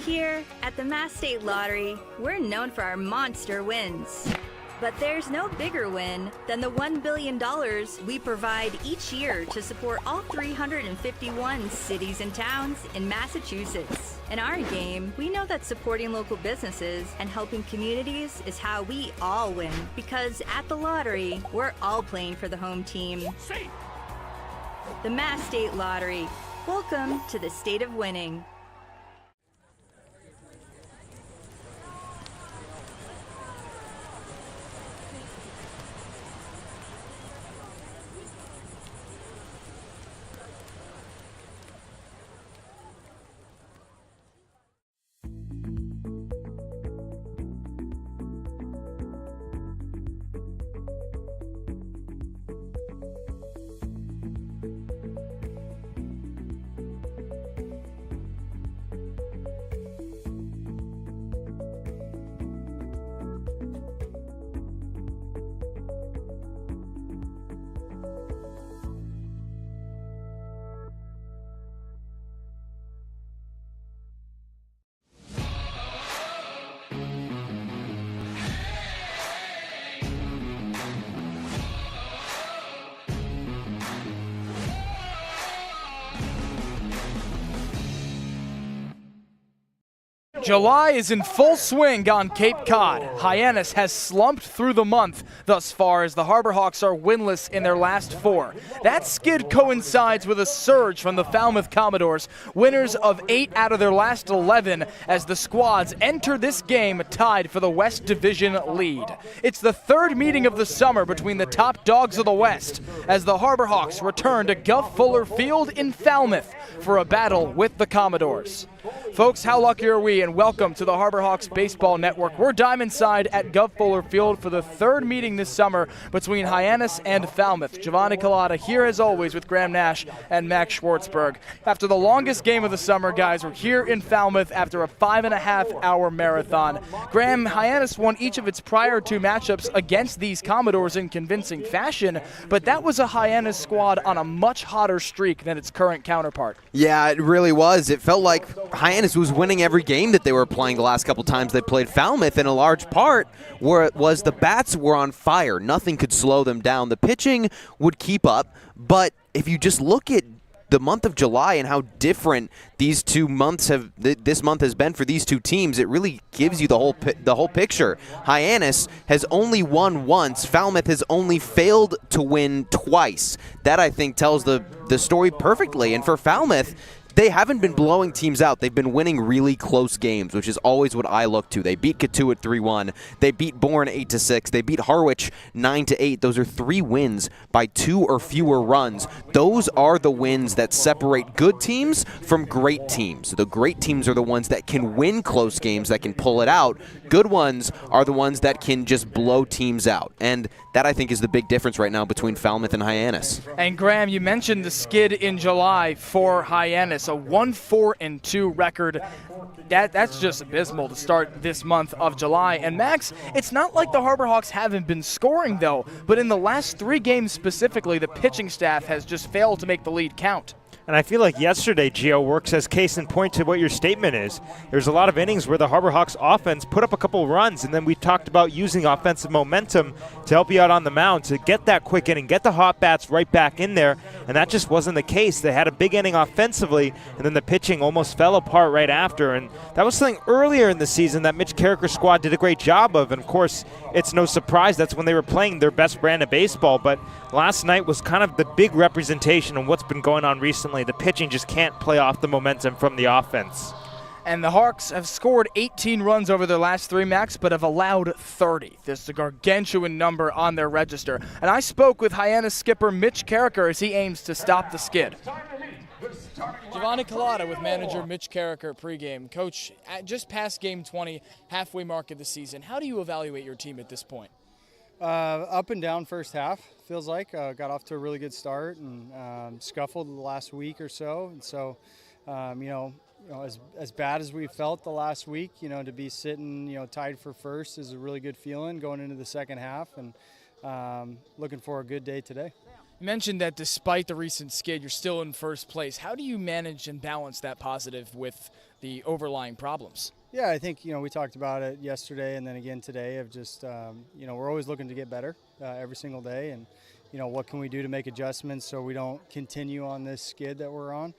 Here at the Mass State Lottery, we're known for our monster wins. But there's no bigger win than the $1 billion we provide each year to support all 351 cities and towns in Massachusetts. In our game, we know that supporting local businesses and helping communities is how we all win. Because at the lottery, we're all playing for the home team. The Mass State Lottery. Welcome to the state of winning. July is in full swing on Cape Cod. Hyannis has slumped through the month thus far as the Harbor Hawks are winless in their last 4. That skid coincides with a surge from the Falmouth Commodores, winners of 8 out of their last 11 as the squads enter this game tied for the West Division lead. It's the 3rd meeting of the summer between the top dogs of the West as the Harbor Hawks return to Gov Fuller Field in Falmouth for a battle with the Commodores. Folks, how lucky are we, and welcome to the Harbor Hawks Baseball Network. We're diamond side at Gov Fuller Field for the 3rd meeting this summer between Hyannis and Falmouth. Giovanni Collada here as always with Graham Nash and Max Schwartzberg. After the longest game of the summer, guys, we're here in Falmouth after a 5.5-hour marathon. Graham, Hyannis won each of its prior 2 matchups against these Commodores in convincing fashion, but that was a Hyannis squad on a much hotter streak than its current counterpart. Yeah, it really was. It felt like Hyannis was winning every game that they were playing the last couple times they played Falmouth, and a large part where it was the bats were on fire. Nothing could slow them down. The pitching would keep up, but if you just look at the month of July and how different these 2 months this month has been for these 2 teams, it really gives you the whole picture. Hyannis has only won once. Falmouth has only failed to win twice. That, I think, tells the story perfectly. And for Falmouth, they haven't been blowing teams out. They've been winning really close games, which is always what I look to. They beat Katuitt 3-1. They beat Bourne 8-6. They beat Harwich 9-8. Those are 3 wins by 2 or fewer runs. Those are the wins that separate good teams from great teams. The great teams are the ones that can win close games, that can pull it out. Good ones are the ones that can just blow teams out. And that, I think, is the big difference right now between Falmouth and Hyannis. And Graham, you mentioned the skid in July for Hyannis, a 1-4-2 record. That's just abysmal to start this month of July. And Max, it's not like the Harbor Hawks haven't been scoring, though, but in the last 3 games specifically, the pitching staff has just failed to make the lead count. And I feel like yesterday, Gio, works as case in point to what your statement is. There's a lot of innings where the Harbor Hawks offense put up a couple runs, and then we talked about using offensive momentum to help you out on the mound, to get that quick inning, get the hot bats right back in there, and that just wasn't the case. They had a big inning offensively, and then the pitching almost fell apart right after, and that was something earlier in the season that Mitch Carricker's squad did a great job of, and of course, it's no surprise that's when they were playing their best brand of baseball, but last night was kind of the big representation of what's been going on recently. The pitching just can't play off the momentum from the offense. And the Hawks have scored 18 runs over their last 3, Max, but have allowed 30. This is a gargantuan number on their register. And I spoke with Hyannis skipper Mitch Carricker as he aims to stop the skid. Giovanni Collada with manager Mitch Carricker pregame. Coach, just past game 20, halfway mark of the season, how do you evaluate your team at this point? Up and down first half, feels like. Got off to a really good start and scuffled the last week or so. And so, as bad as we felt the last week, to be sitting, tied for first is a really good feeling going into the second half. And looking for a good day today. You mentioned that despite the recent skid, you're still in first place. How do you manage and balance that positive with the overlying problems? Yeah, I think, we talked about it yesterday and then again today of just, we're always looking to get better every single day. And, what can we do to make adjustments so we don't continue on this skid that we're on?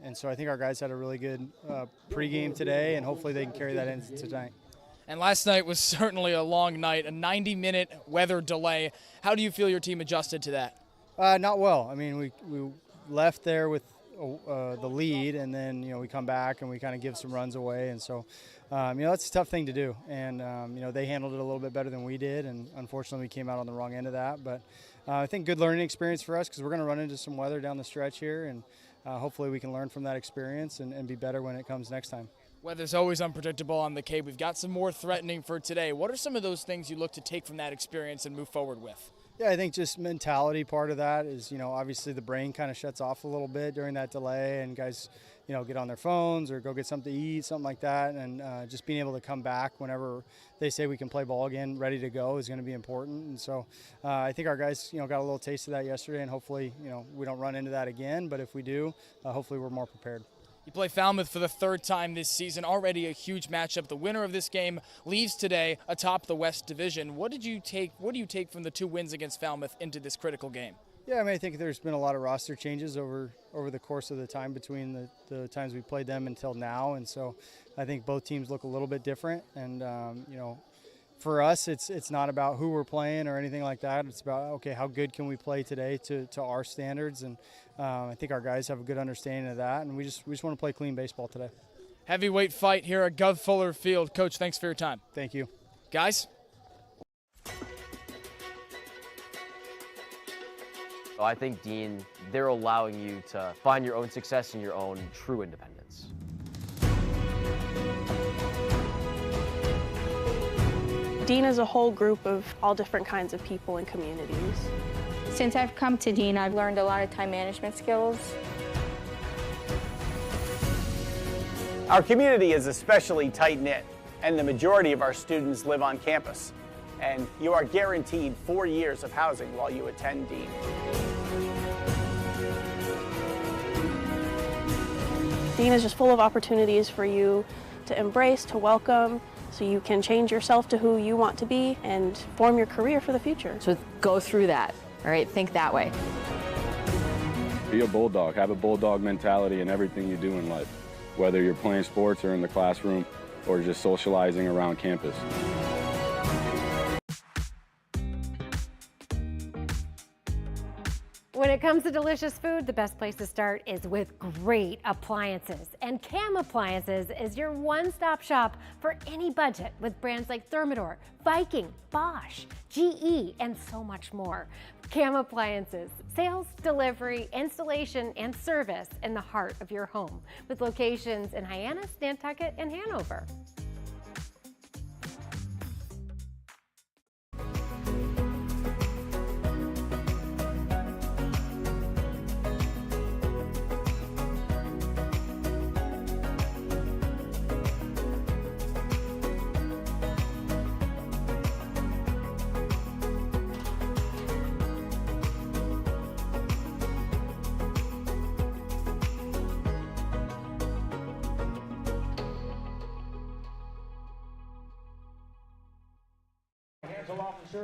And so I think our guys had a really good pregame today, and hopefully they can carry that into tonight. And last night was certainly a long night, a 90-minute weather delay. How do you feel your team adjusted to that? Not well. I mean, we left there with the lead, and then, we come back and we kind of give some runs away. And so, that's a tough thing to do. And, they handled it a little bit better than we did, and unfortunately we came out on the wrong end of that. But I think good learning experience for us because we're going to run into some weather down the stretch here, and hopefully we can learn from that experience and be better when it comes next time. Weather's always unpredictable on the Cape. We've got some more threatening for today. What are some of those things you look to take from that experience and move forward with? Yeah, I think just mentality part of that is, obviously the brain kind of shuts off a little bit during that delay, and guys, get on their phones or go get something to eat, something like that, and just being able to come back whenever they say we can play ball again, ready to go, is going to be important. And so I think our guys, got a little taste of that yesterday, and hopefully, we don't run into that again, but if we do, hopefully we're more prepared. You play Falmouth for the third time this season, already a huge matchup. The winner of this game leaves today atop the West Division. What do you take from the 2 wins against Falmouth into this critical game? Yeah, I think there's been a lot of roster changes over the course of the time between the times we played them until now, and so I think both teams look a little bit different. And for us, it's not about who we're playing or anything like that. It's about, okay, how good can we play today to our standards, and I think our guys have a good understanding of that, and we just want to play clean baseball today. Heavyweight fight here at Gov Fuller Field. Coach, thanks for your time. Thank you. Guys? I think, Dean, they're allowing you to find your own success and your own true independence. Dean is a whole group of all different kinds of people and communities. Since I've come to Dean, I've learned a lot of time management skills. Our community is especially tight-knit, and the majority of our students live on campus. And you are guaranteed 4 years of housing while you attend Dean. Dean is just full of opportunities for you to embrace, to welcome, so you can change yourself to who you want to be and form your career for the future. So go through that, all right? Think that way. Be a bulldog. Have a bulldog mentality in everything you do in life, whether you're playing sports or in the classroom or just socializing around campus. When it comes to delicious food, the best place to start is with great appliances. And Cam Appliances is your one-stop shop for any budget with brands like Thermador, Viking, Bosch, GE, and so much more. Cam Appliances, sales, delivery, installation, and service in the heart of your home with locations in Hyannis, Nantucket, and Hanover.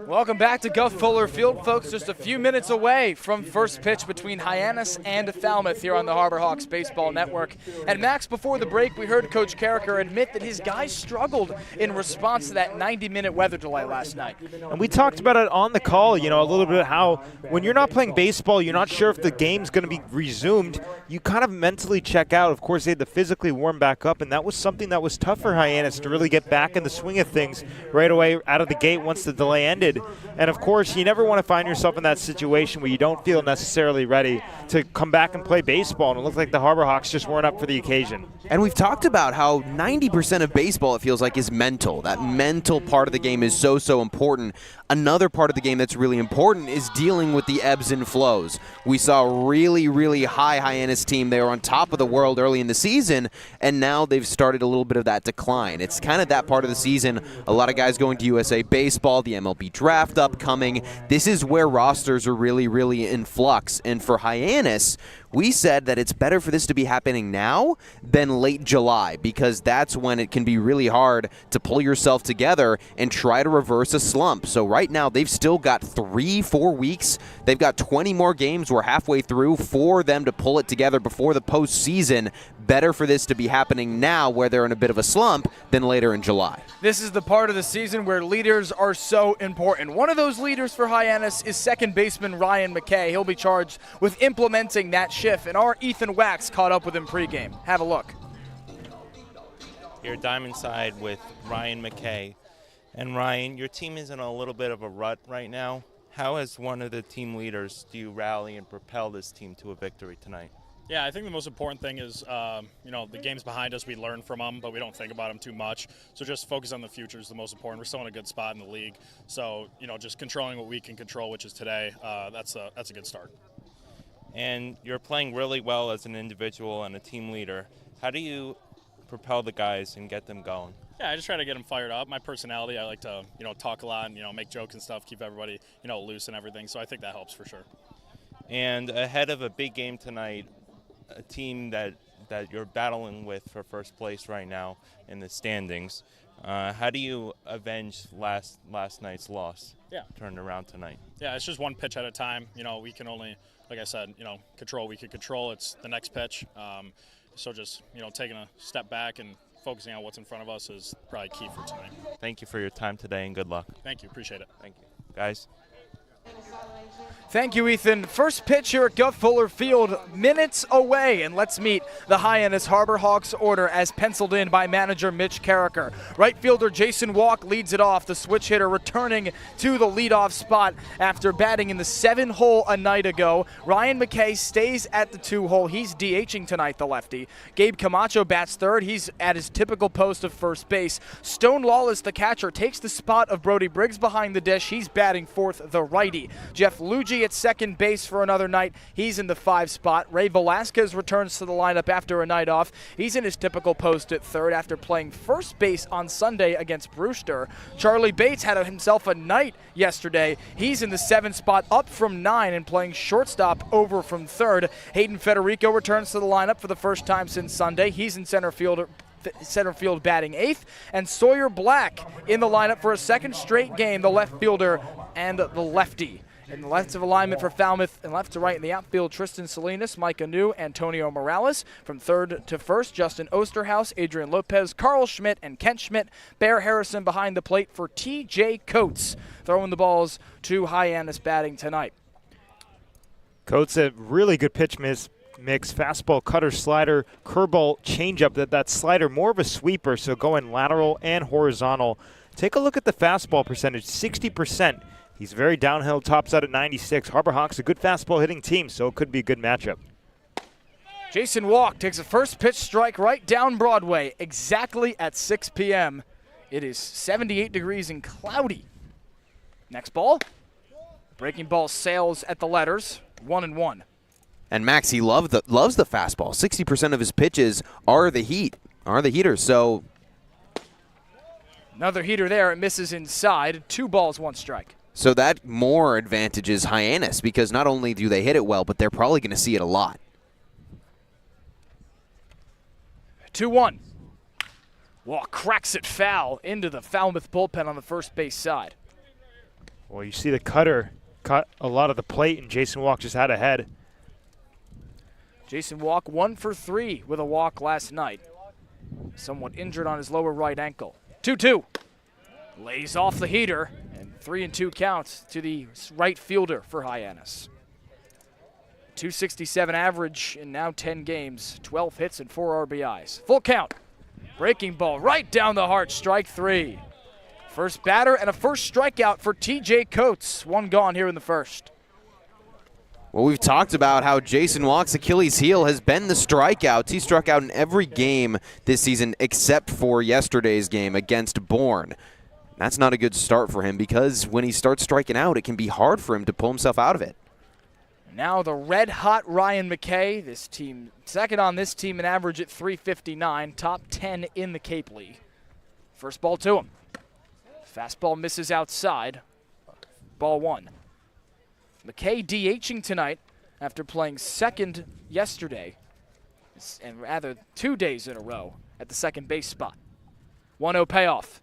Welcome back to Gov Fuller Field, folks. Just a few minutes away from first pitch between Hyannis and Falmouth here on the Harbor Hawks Baseball Network. And Max, before the break, we heard Coach Carricker admit that his guys struggled in response to that 90-minute weather delay last night. And we talked about it on the call, a little bit how when you're not playing baseball, you're not sure if the game's going to be resumed. You kind of mentally check out. Of course, they had to physically warm back up, and that was something that was tough for Hyannis to really get back in the swing of things right away out of the gate once the delay ended. And of course, you never want to find yourself in that situation where you don't feel necessarily ready to come back and play baseball. And it looked like the Harbor Hawks just weren't up for the occasion. And we've talked about how 90% of baseball, it feels like, is mental. That mental part of the game is so important. Another part of the game that's really important is dealing with the ebbs and flows. We saw a really high Hyannis team. They were on top of the world early in the season, and now they've started a little bit of that decline. It's kind of that part of the season. A lot of guys going to USA Baseball. baseball, the MLB draft upcoming. This is where rosters are really, really in flux. And for Hyannis, we said that it's better for this to be happening now than late July, because that's when it can be really hard to pull yourself together and try to reverse a slump. So right now, they've still got 3-4 weeks. They've got 20 more games. We're halfway through for them to pull it together before the postseason. Better for this to be happening now where they're in a bit of a slump than later in July. This is the part of the season where leaders are so important. One of those leaders for Hyannis is second baseman Ryan McKay. He'll be charged with implementing that shift, and our Ethan Wax caught up with him pregame. Have a look. Here Diamond Side with Ryan McKay. And Ryan, your team is in a little bit of a rut right now. How, as one of the team leaders, do you rally and propel this team to a victory tonight? Yeah, I think the most important thing is, the game's behind us. We learn from them, but we don't think about them too much. So just focus on the future is the most important. We're still in a good spot in the league. So, just controlling what we can control, which is today, that's a good start. And you're playing really well as an individual and a team leader. How do you propel the guys and get them going? Yeah, I just try to get them fired up. My personality, I like to, talk a lot and, make jokes and stuff, keep everybody, loose and everything. So I think that helps for sure. And ahead of a big game tonight, a team that you're battling with for first place right now in the standings, how do you avenge last night's loss? Yeah. Turn around tonight. Yeah, it's just one pitch at a time. We can only, like I said, control. We can control. It's the next pitch. So just, taking a step back and focusing on what's in front of us is probably key for tonight. Thank you for your time today and good luck. Thank you. Appreciate it. Thank you. Guys. Thank you, Ethan. First pitch here at Guff Fuller Field, minutes away, and let's meet the Hyannis Harbor Hawks order as penciled in by manager Mitch Carricker. Right fielder Jason Walk leads it off, the switch hitter returning to the leadoff spot after batting in the 7-hole a night ago. Ryan McKay stays at the 2-hole. He's DHing tonight, the lefty. Gabe Camacho bats third. He's at his typical post of first base. Stone Lawless, the catcher, takes the spot of Brody Briggs behind the dish. He's batting fourth, the righty. Jeff Luigi at second base for another night. He's in the 5 spot. Ray Velasquez returns to the lineup after a night off. He's in his typical post at third after playing first base on Sunday against Brewster. Charlie Bates had himself a night yesterday. He's in the 7 spot, up from 9 and playing shortstop over from third. Hayden Federico returns to the lineup for the first time since Sunday. He's in center field batting 8th, and Sawyer Black in the lineup for a second straight game, the left fielder and the lefty. In the left of alignment for Falmouth and left to right in the outfield, Tristan Salinas, Mike Anu, Antonio Morales. From third to first, Justin Osterhaus, Adrian Lopez, Carl Schmidt, and Kent Schmidt. Bear Harrison behind the plate for T.J. Coates, throwing the balls to Hyannis batting tonight. Coates, a really good pitch mix, fastball, cutter, slider, curveball, changeup. That slider, more of a sweeper, so going lateral and horizontal. Take a look at the fastball percentage, 60%. He's very downhill, tops out at 96. Harbor Hawks, a good fastball hitting team, so it could be a good matchup. Jason Walk takes a first pitch strike right down Broadway, exactly at 6 p.m. It is 78 degrees and cloudy. Next ball. Breaking ball sails at the letters, 1-1. And Max, he loves the fastball. 60% of his pitches are the heaters. So another heater there. It misses inside. 2 balls, 1 strike. So that more advantages Hyannis, because not only do they hit it well, but they're probably going to see it a lot. 2-1. Walk cracks it foul into the Falmouth bullpen on the first base side. Well, you see the cutter cut a lot of the plate, and Jason Walk just had ahead. Jason Walk 1 for 3 with a walk last night. Somewhat injured on his lower right ankle. 2-2. Lays off the heater, and 3-2 counts to the right fielder for Hyannis. 267 average in now 10 games, 12 hits and 4 RBIs. Full count. Breaking ball right down the heart, strike 3. First batter and a first strikeout for T.J. Coates. 1 gone here in the first. Well, we've talked about how Jason Walk's Achilles heel has been the strikeouts. He struck out in every game this season except for yesterday's game against Bourne. That's not a good start for him, because when he starts striking out, it can be hard for him to pull himself out of it. Now the red-hot Ryan McKay, this team, second on this team in average at .359, top 10 in the Cape League. First ball to him. Fastball misses outside. Ball 1. McKay DHing tonight after playing second yesterday, and rather 2 days in a row at the second base spot. 1-0 payoff.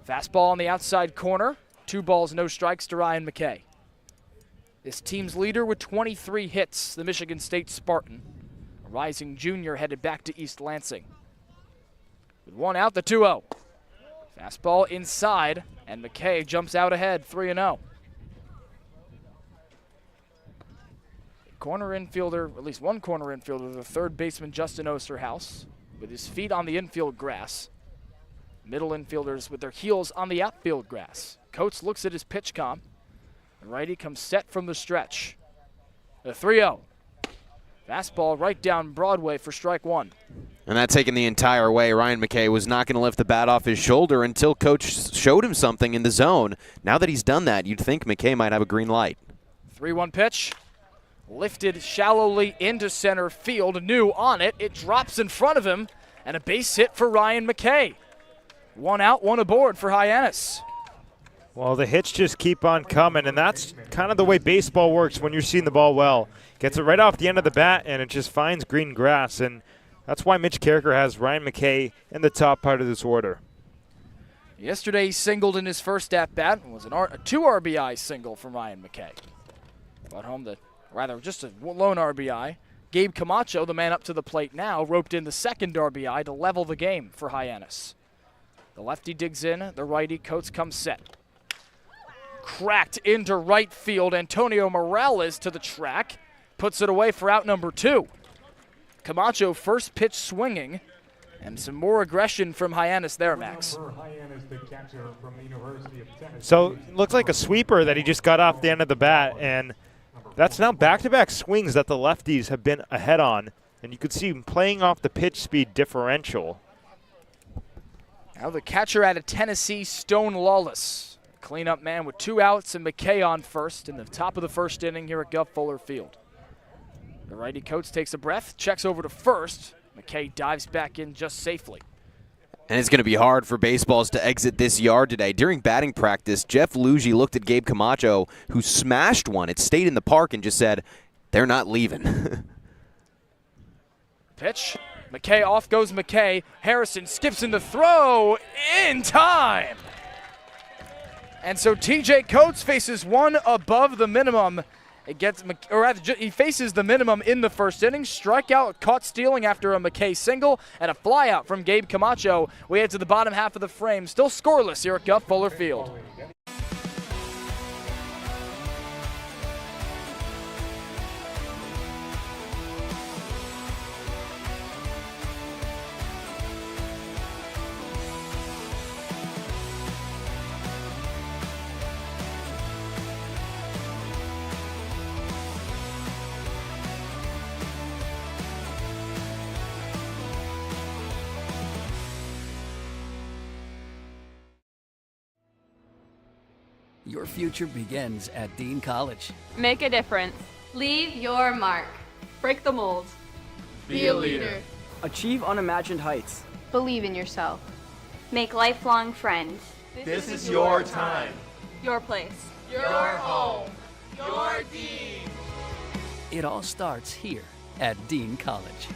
Fastball on the outside corner. 2 balls, no strikes to Ryan McKay. This team's leader with 23 hits, the Michigan State Spartan. A rising junior headed back to East Lansing. With 1 out, the 2-0. Fastball inside, and McKay jumps out ahead, 3-0. Corner infielder, at least one corner infielder, the third baseman Justin Osterhaus, with his feet on the infield grass. Middle infielders with their heels on the outfield grass. Coates looks at his pitch comp. The righty comes set from the stretch. The 3-0. Fastball right down Broadway for strike 1. And that taken the entire way. Ryan McKay was not going to lift the bat off his shoulder until Coach showed him something in the zone. Now that he's done that, you'd think McKay might have a green light. 3-1 pitch. Lifted shallowly into center field. New on it. It drops in front of him. And a base hit for Ryan McKay. 1 out, 1 aboard for Hyannis. Well, the hits just keep on coming, and that's kind of the way baseball works when you're seeing the ball well. Gets it right off the end of the bat, and it just finds green grass. And that's why Mitch Carricker has Ryan McKay in the top part of this order. Yesterday he singled in his first at-bat. It was a 2 RBI single from Ryan McKay. Brought home just a lone RBI. Gabe Camacho, the man up to the plate now, roped in the second RBI to level the game for Hyannis. The lefty digs in, the righty Coates comes set. Cracked into right field. Antonio Morales to the track. Puts it away for out number 2. Camacho first pitch swinging. And some more aggression from Hyannis there, Max. So, looks like a sweeper that he just got off the end of the bat. And that's now back-to-back swings that the lefties have been ahead on. And you could see him playing off the pitch speed differential. Now the catcher out of Tennessee, Stone Lawless. Cleanup man with 2 outs and McKay on first in the top of the first inning here at Gov Fuller Field. The righty Coates takes a breath, checks over to first. McKay dives back in just safely. And it's going to be hard for baseballs to exit this yard today. During batting practice, Jeff Lugie looked at Gabe Camacho, who smashed one. It stayed in the park and just said, they're not leaving. Pitch. McKay, off goes McKay. Harrison skips in the throw in time. And so TJ Coates faces one above the minimum. He faces the minimum in the first inning. Strikeout, caught stealing after a McKay single, and a flyout from Gabe Camacho. We head to the bottom half of the frame. Still scoreless here at Gov Fuller Field. Your future begins at Dean College. Make a difference. Leave your mark. Break the mold. Be a leader. Achieve unimagined heights. Believe in yourself. Make lifelong friends. This is your time. Your place. Your home. Your Dean. It all starts here at Dean College.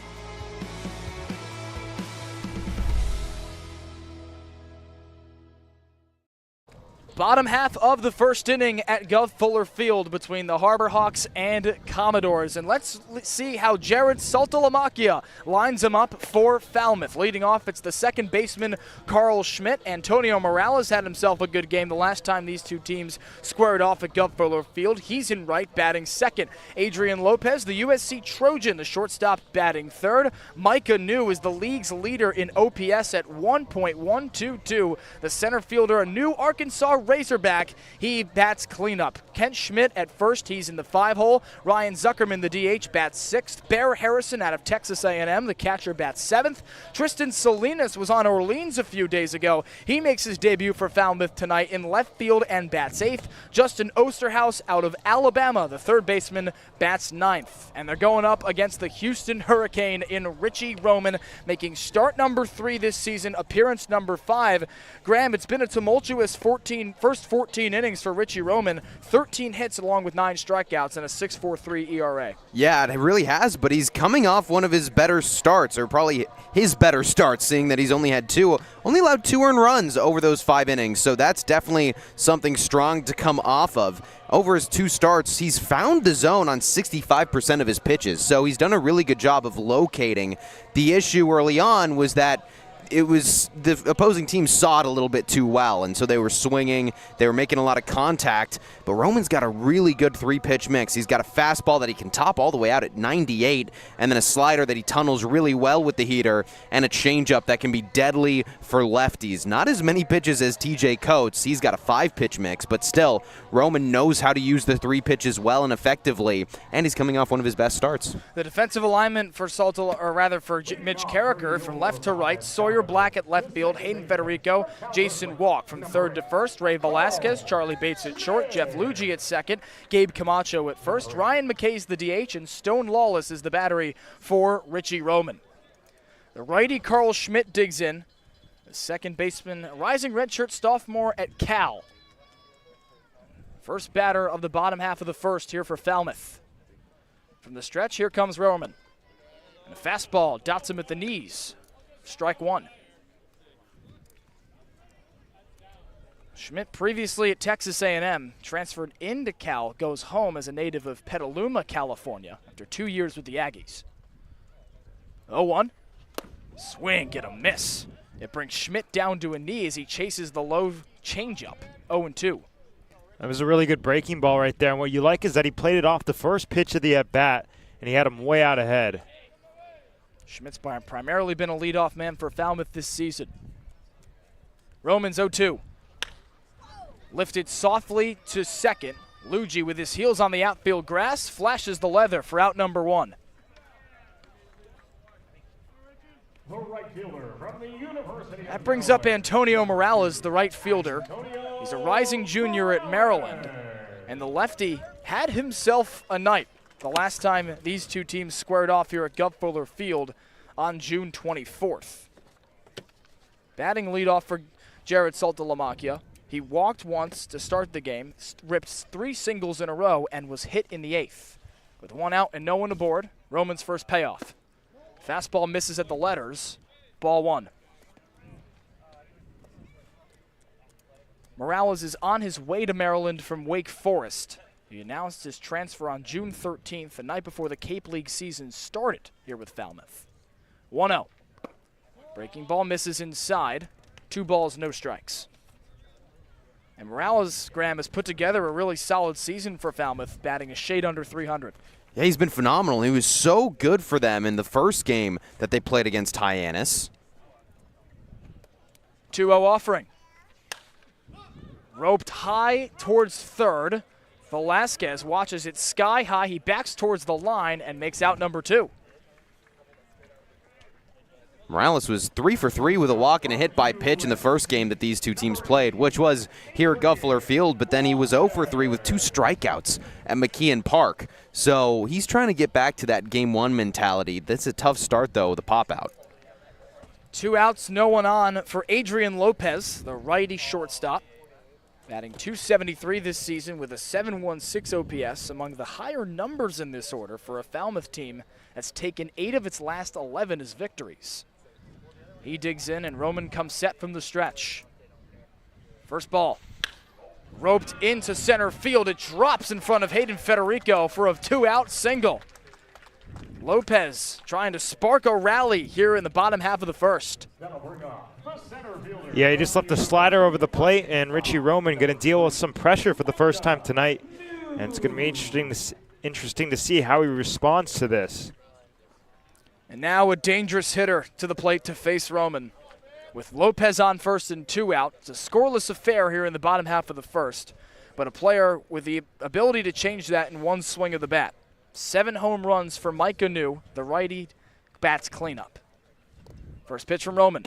Bottom half of the first inning at Gov Fuller Field between the Harbor Hawks and Commodores. And let's see how Jared Saltalamacchia lines them up for Falmouth. Leading off, it's the second baseman, Carl Schmidt. Antonio Morales had himself a good game the last time these two teams squared off at Gov Fuller Field. He's in right, batting second. Adrian Lopez, the USC Trojan, the shortstop, batting third. Micah New is the league's leader in OPS at 1.122. The center fielder, a new Arkansas Razorback, he bats cleanup. Kent Schmidt at first, he's in the 5-hole. Ryan Zuckerman, the DH, bats 6th. Bear Harrison out of Texas A&M, the catcher, bats 7th. Tristan Salinas was on Orleans a few days ago. He makes his debut for Falmouth tonight in left field and bats 8th. Justin Osterhaus out of Alabama, the third baseman, bats 9th. And they're going up against the Houston Hurricane in Richie Roman, making start number 3 this season, appearance number 5. Graham, it's been a tumultuous first 14 innings for Richie Roman, 13 hits along with 9 strikeouts and a 6.43 ERA. Yeah, it really has, but he's coming off one of his better starts, or probably his better starts, seeing that he's only allowed 2 earned runs over those 5 innings, so that's definitely something strong to come off of. Over his 2 starts, he's found the zone on 65% of his pitches, so he's done a really good job of locating. The issue early on was that the opposing team saw it a little bit too well, and so they were swinging, they were making a lot of contact, but Roman's got a really good 3-pitch mix. He's got a fastball that he can top all the way out at 98, and then a slider that he tunnels really well with the heater, and a changeup that can be deadly for lefties. Not as many pitches as TJ Coates. He's got a 5-pitch mix, but still, Roman knows how to use the 3 pitches well and effectively, and he's coming off one of his best starts. The defensive alignment for Mitch Carricker from left to right, Sawyer Black at left field, Hayden Federico, Jason Walk from third to first, Ray Velasquez, Charlie Bates at short, Jeff Luigi at second, Gabe Camacho at first, Ryan McKay's the DH, and Stone Lawless is the battery for Richie Roman. The righty Carl Schmidt digs in. The second baseman, rising redshirt sophomore at Cal. First batter of the bottom half of the first here for Falmouth. From the stretch, here comes Roman. And a fastball dots him at the knees. Strike 1. Schmidt, previously at Texas A&M, transferred into Cal, goes home as a native of Petaluma, California, after 2 years with the Aggies. 0-1. Swing, get a miss. It brings Schmidt down to a knee as he chases the low changeup. 0-2. That was a really good breaking ball right there, and what you like is that he played it off the first pitch of the at-bat, and he had him way out ahead. Schmidt's primarily been a leadoff man for Falmouth this season. Roman's 0-2. Lifted softly to second. Luigi with his heels on the outfield grass flashes the leather for out number 1. That brings up Antonio Morales, the right fielder. He's a rising junior at Maryland, and the lefty had himself a night the last time these two teams squared off here at Gov Fuller Field on June 24th. Batting leadoff for Jared Saltalamacchia. He walked once to start the game, ripped 3 singles in a row, and was hit in the 8th. With 1 out and no one aboard, Roman's first payoff. Fastball misses at the letters, ball 1. Morales is on his way to Maryland from Wake Forest. He announced his transfer on June 13th, the night before the Cape League season started here with Falmouth. 1-0. Breaking ball misses inside. 2 balls, no strikes. And Morales, Graham, has put together a really solid season for Falmouth, batting a shade under 300. Yeah, he's been phenomenal. He was so good for them in the first game that they played against Hyannis. 2-0 offering. Roped high towards third. Velasquez watches it sky high. He backs towards the line and makes out number 2. Morales was 3 for 3 with a walk and a hit by pitch in the first game that these two teams played, which was here at Gov Fuller Field, but then he was 0 for 3 with 2 strikeouts at McKeon Park. So he's trying to get back to that Game 1 mentality. That's a tough start, though, with a pop-out. 2 outs, no one on for Adrian Lopez, the righty shortstop. Batting .273 this season with a 7.16 OPS, among the higher numbers in this order for a Falmouth team that's taken 8 of its last 11 as victories. He digs in, and Roman comes set from the stretch. First ball. Roped into center field. It drops in front of Hayden Federico for a 2-out single. Lopez trying to spark a rally here in the bottom half of the first. Yeah, he just left the slider over the plate, and Richie Roman going to deal with some pressure for the first time tonight. And it's going to be interesting to see how he responds to this. And now a dangerous hitter to the plate to face Roman. With Lopez on first and 2 out, it's a scoreless affair here in the bottom half of the first, but a player with the ability to change that in one swing of the bat. 7 home runs for Mike Anu, the righty bats cleanup. First pitch from Roman.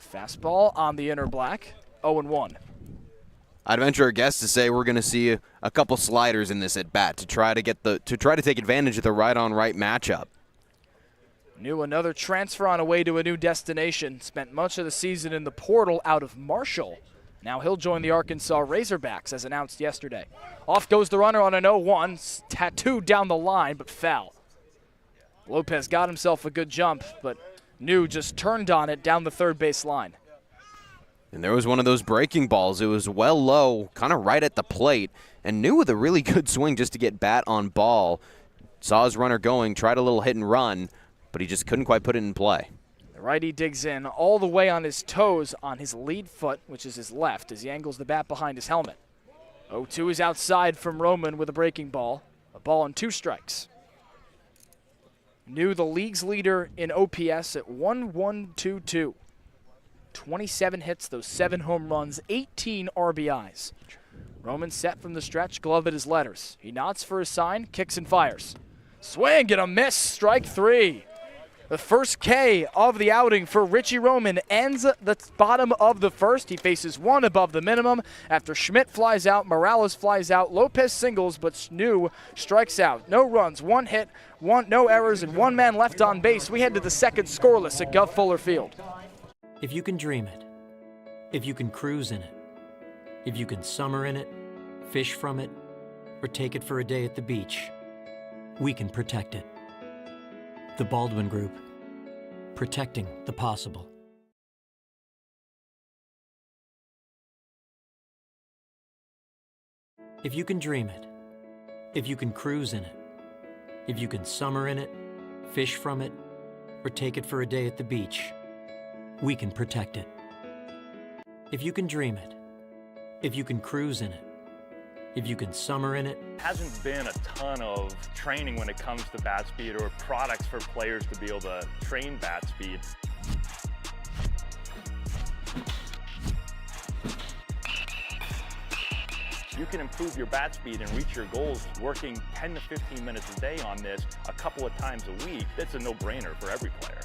Fastball on the inner black, 0-1. I'd venture a guess to say we're going to see a couple sliders in this at bat to try to take advantage of the right-on-right matchup. New another transfer on a way to a new destination. Spent much of the season in the portal out of Marshall. Now he'll join the Arkansas Razorbacks as announced yesterday. Off goes the runner on an 0-1. Tattooed down the line, but foul. Lopez got himself a good jump, but New just turned on it down the third base line. And there was one of those breaking balls. It was well low, kind of right at the plate, and New with a really good swing just to get bat on ball. Saw his runner going, tried a little hit and run, but he just couldn't quite put it in play. The righty digs in all the way on his toes on his lead foot, which is his left, as he angles the bat behind his helmet. 0-2 is outside from Roman with a breaking ball. A ball and 2 strikes. New the league's leader in OPS at 1-1-2-2. 27 hits, those 7 home runs, 18 RBIs. Roman set from the stretch, glove at his letters. He nods for a sign, kicks and fires. Swing and a miss, strike 3. The first K of the outing for Richie Roman ends the bottom of the first. He faces 1 above the minimum. After Schmidt flies out, Morales flies out, Lopez singles, but New strikes out. No runs, 1 hit, no errors, and 1 man left on base. We head to the second scoreless at Gov Fuller Field. If you can dream it, if you can cruise in it, if you can summer in it, fish from it, or take it for a day at the beach, we can protect it. The Baldwin Group, protecting the possible. If you can dream it, if you can cruise in it, if you can summer in it, fish from it, or take it for a day at the beach, we can protect it. If you can dream it, if you can cruise in it, if you can summer in it. Hasn't been a ton of training when it comes to bat speed or products for players to be able to train bat speed. You can improve your bat speed and reach your goals working 10 to 15 minutes a day on this a couple of times a week. That's a no-brainer for every player.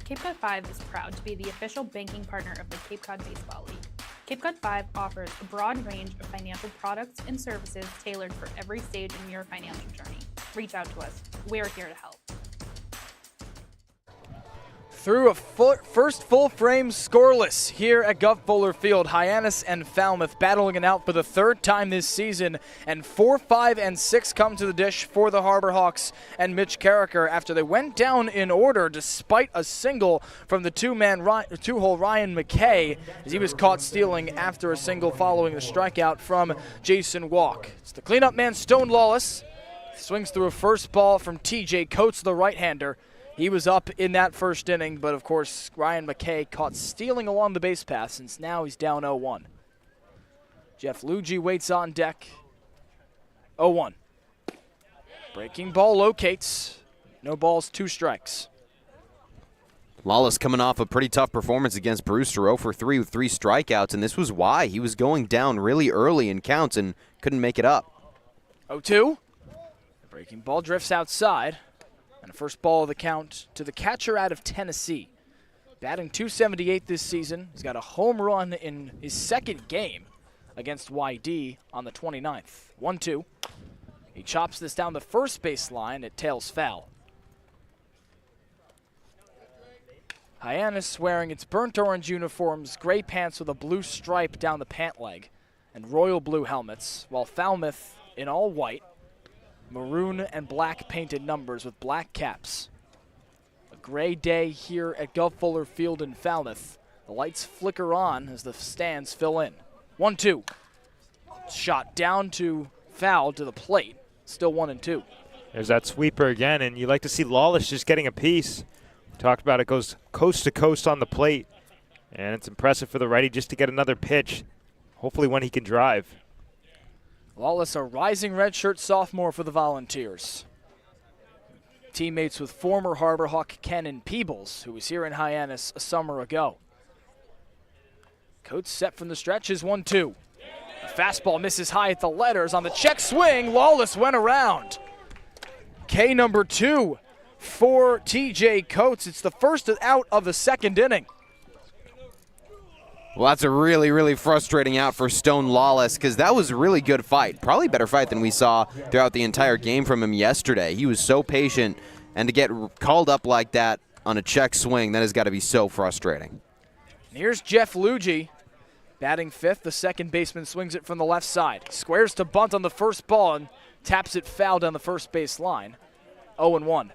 Cape Cod 5 is proud to be the official banking partner of the Cape Cod Baseball League. Cape Cod 5 offers a broad range of financial products and services tailored for every stage in your financial journey. Reach out to us. We're here to help. Through a first full-frame scoreless here at Gov Fuller Field. Hyannis and Falmouth battling it out for the 3rd time this season, and 4, 5, and 6 come to the dish for the Harbor Hawks and Mitch Carricker after they went down in order despite a single from the two-hole Ryan McKay as he was caught stealing after a single following the strikeout from Jason Walk. It's the cleanup man Stone Lawless. Swings through a first ball from TJ Coates, the right-hander. He was up in that first inning, but of course Ryan McKay caught stealing along the base path since now he's down 0-1. Jeff Luigi waits on deck. 0-1. Breaking ball locates. No balls, 2 strikes. Lawless coming off a pretty tough performance against Brewster, 0 for 3 with 3 strikeouts, and this was why he was going down really early in counts and couldn't make it up. 0-2. The breaking ball drifts outside. And a first ball of the count to the catcher out of Tennessee. Batting .278 this season. He's got a home run in his 2nd game against YD on the 29th. 1-2. He chops this down the first base line. It tails foul. Hyannis wearing its burnt orange uniforms, gray pants with a blue stripe down the pant leg, and royal blue helmets, while Falmouth in all white. Maroon and black painted numbers with black caps. A gray day here at Gov Fuller Field in Falmouth. The lights flicker on as the stands fill in. 1-2. Shot down to foul to the plate. Still 1-2. There's that sweeper again, and you like to see Lawless just getting a piece. We talked about it, goes coast to coast on the plate. And it's impressive for the righty just to get another pitch. Hopefully when he can drive. Lawless, a rising redshirt sophomore for the Volunteers. teammates with former Harbor Hawk Kenan Peebles, who was here in Hyannis a summer ago. Coates set from the stretch is 1-2. The fastball misses high at the letters. On the check swing, Lawless went around. K number 2 for TJ Coates. It's the first out of the second inning. Well, that's a really, really frustrating out for Stone Lawless because that was a really good fight. Probably a better fight than we saw throughout the entire game from him yesterday. He was so patient, and to get called up like that on a check swing, that has got to be so frustrating. Here's Jeff Luigi batting fifth. The second baseman swings it from the left side. Squares to bunt on the first ball and taps it foul down the first base line. 0-1.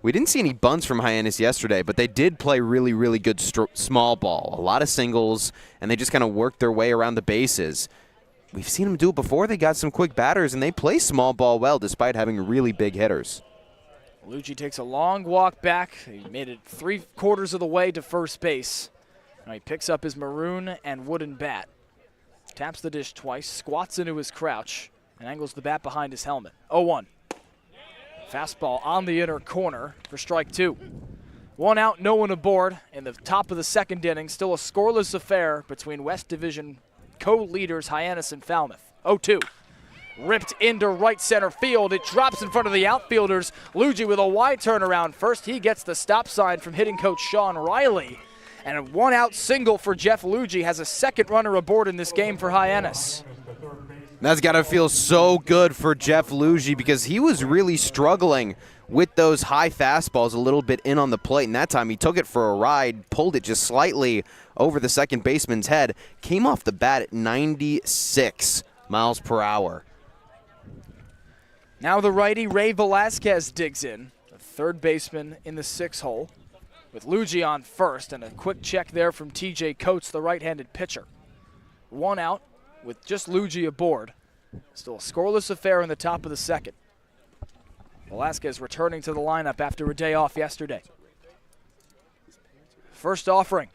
We didn't see any bunts from Hyannis yesterday, but they did play really, really good small ball. A lot of singles, and they just kind of worked their way around the bases. We've seen them do it before. They got some quick batters, and they play small ball well despite having really big hitters. Luigi takes a long walk back. He made it 3/4 of the way to first base. Now he picks up his maroon and wooden bat. Taps the dish twice, squats into his crouch, and angles the bat behind his helmet. 0-1. Fastball on the inner corner for strike 2. 1 out, no one aboard. In the top of the second inning, still a scoreless affair between West Division co-leaders Hyannis and Falmouth. 0-2. Ripped into right center field. It drops in front of the outfielders. Luigi with a wide turnaround. First, he gets the stop sign from hitting coach Sean Riley. And a 1-out single for Jeff Luigi has a second runner aboard in this game for Hyannis. That's got to feel so good for Jeff Luigi because he was really struggling with those high fastballs a little bit in on the plate. And that time he took it for a ride, pulled it just slightly over the second baseman's head, came off the bat at 96 miles per hour. Now the righty Ray Velasquez digs in, the third baseman in the 6 hole, with Luigi on first, and a quick check there from TJ Coates, the right-handed pitcher. 1 out with just Luigi aboard. Still a scoreless affair in the top of the second. Velasquez returning to the lineup after a day off yesterday. First offering.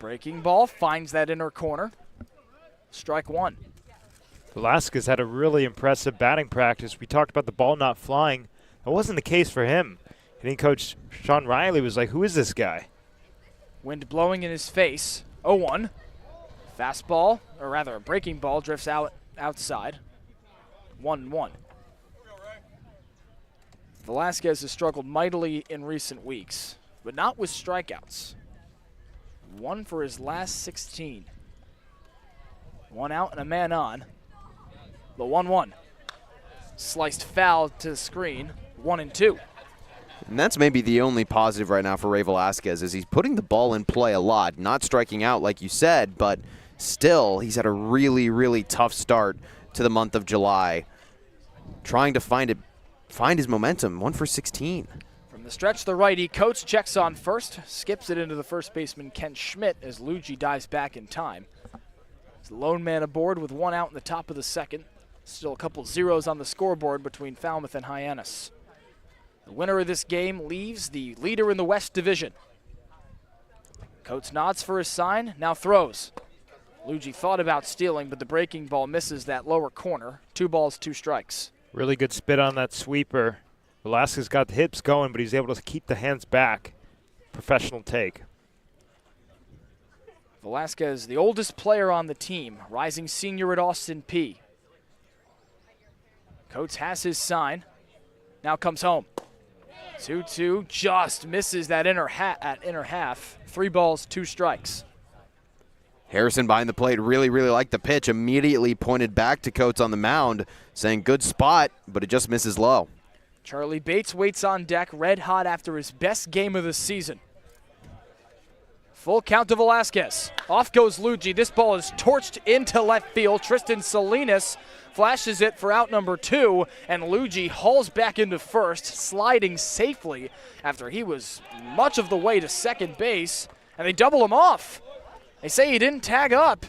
Breaking ball finds that inner corner. Strike 1. Velasquez had a really impressive batting practice. We talked about the ball not flying. That wasn't the case for him. Hitting coach Sean Riley was like, who is this guy? Wind blowing in his face. 0-1. Fastball, or rather a breaking ball, drifts outside. 1-1. Velasquez has struggled mightily in recent weeks, but not with strikeouts. 1 for his last 16. 1 out and a man on. The 1-1. Sliced foul to the screen. 1-2. And that's maybe the only positive right now for Ray Velasquez is he's putting the ball in play a lot, not striking out like you said, but still he's had a really, really tough start to the month of July. Trying to find his momentum. 1 for 16. From the stretch, the righty Coates checks on first, skips it into the first baseman Ken Schmidt as Luigi dives back in time. He's the lone man aboard with 1 out in the top of the second. Still a couple zeros on the scoreboard between Falmouth and Hyannis. The winner of this game leaves the leader in the West Division. Coates nods for his sign, now throws. Luigi thought about stealing, but the breaking ball misses that lower corner. 2 balls, 2 strikes. Really good spit on that sweeper. Velasquez got the hips going, but he's able to keep the hands back. Professional take. Velasquez, the oldest player on the team, rising senior at Austin P. Coates has his sign. Now comes home. 2-2, just misses that inner half. 3 balls, 2 strikes. Harrison behind the plate really, really liked the pitch. Immediately pointed back to Coates on the mound, saying good spot, but it just misses low. Charlie Bates waits on deck, red hot after his best game of the season. Full count to Velasquez. Off goes Luigi. This ball is torched into left field. Tristan Salinas flashes it for out number 2, and Luigi hauls back into first, sliding safely after he was much of the way to second base, and they double him off. They say he didn't tag up,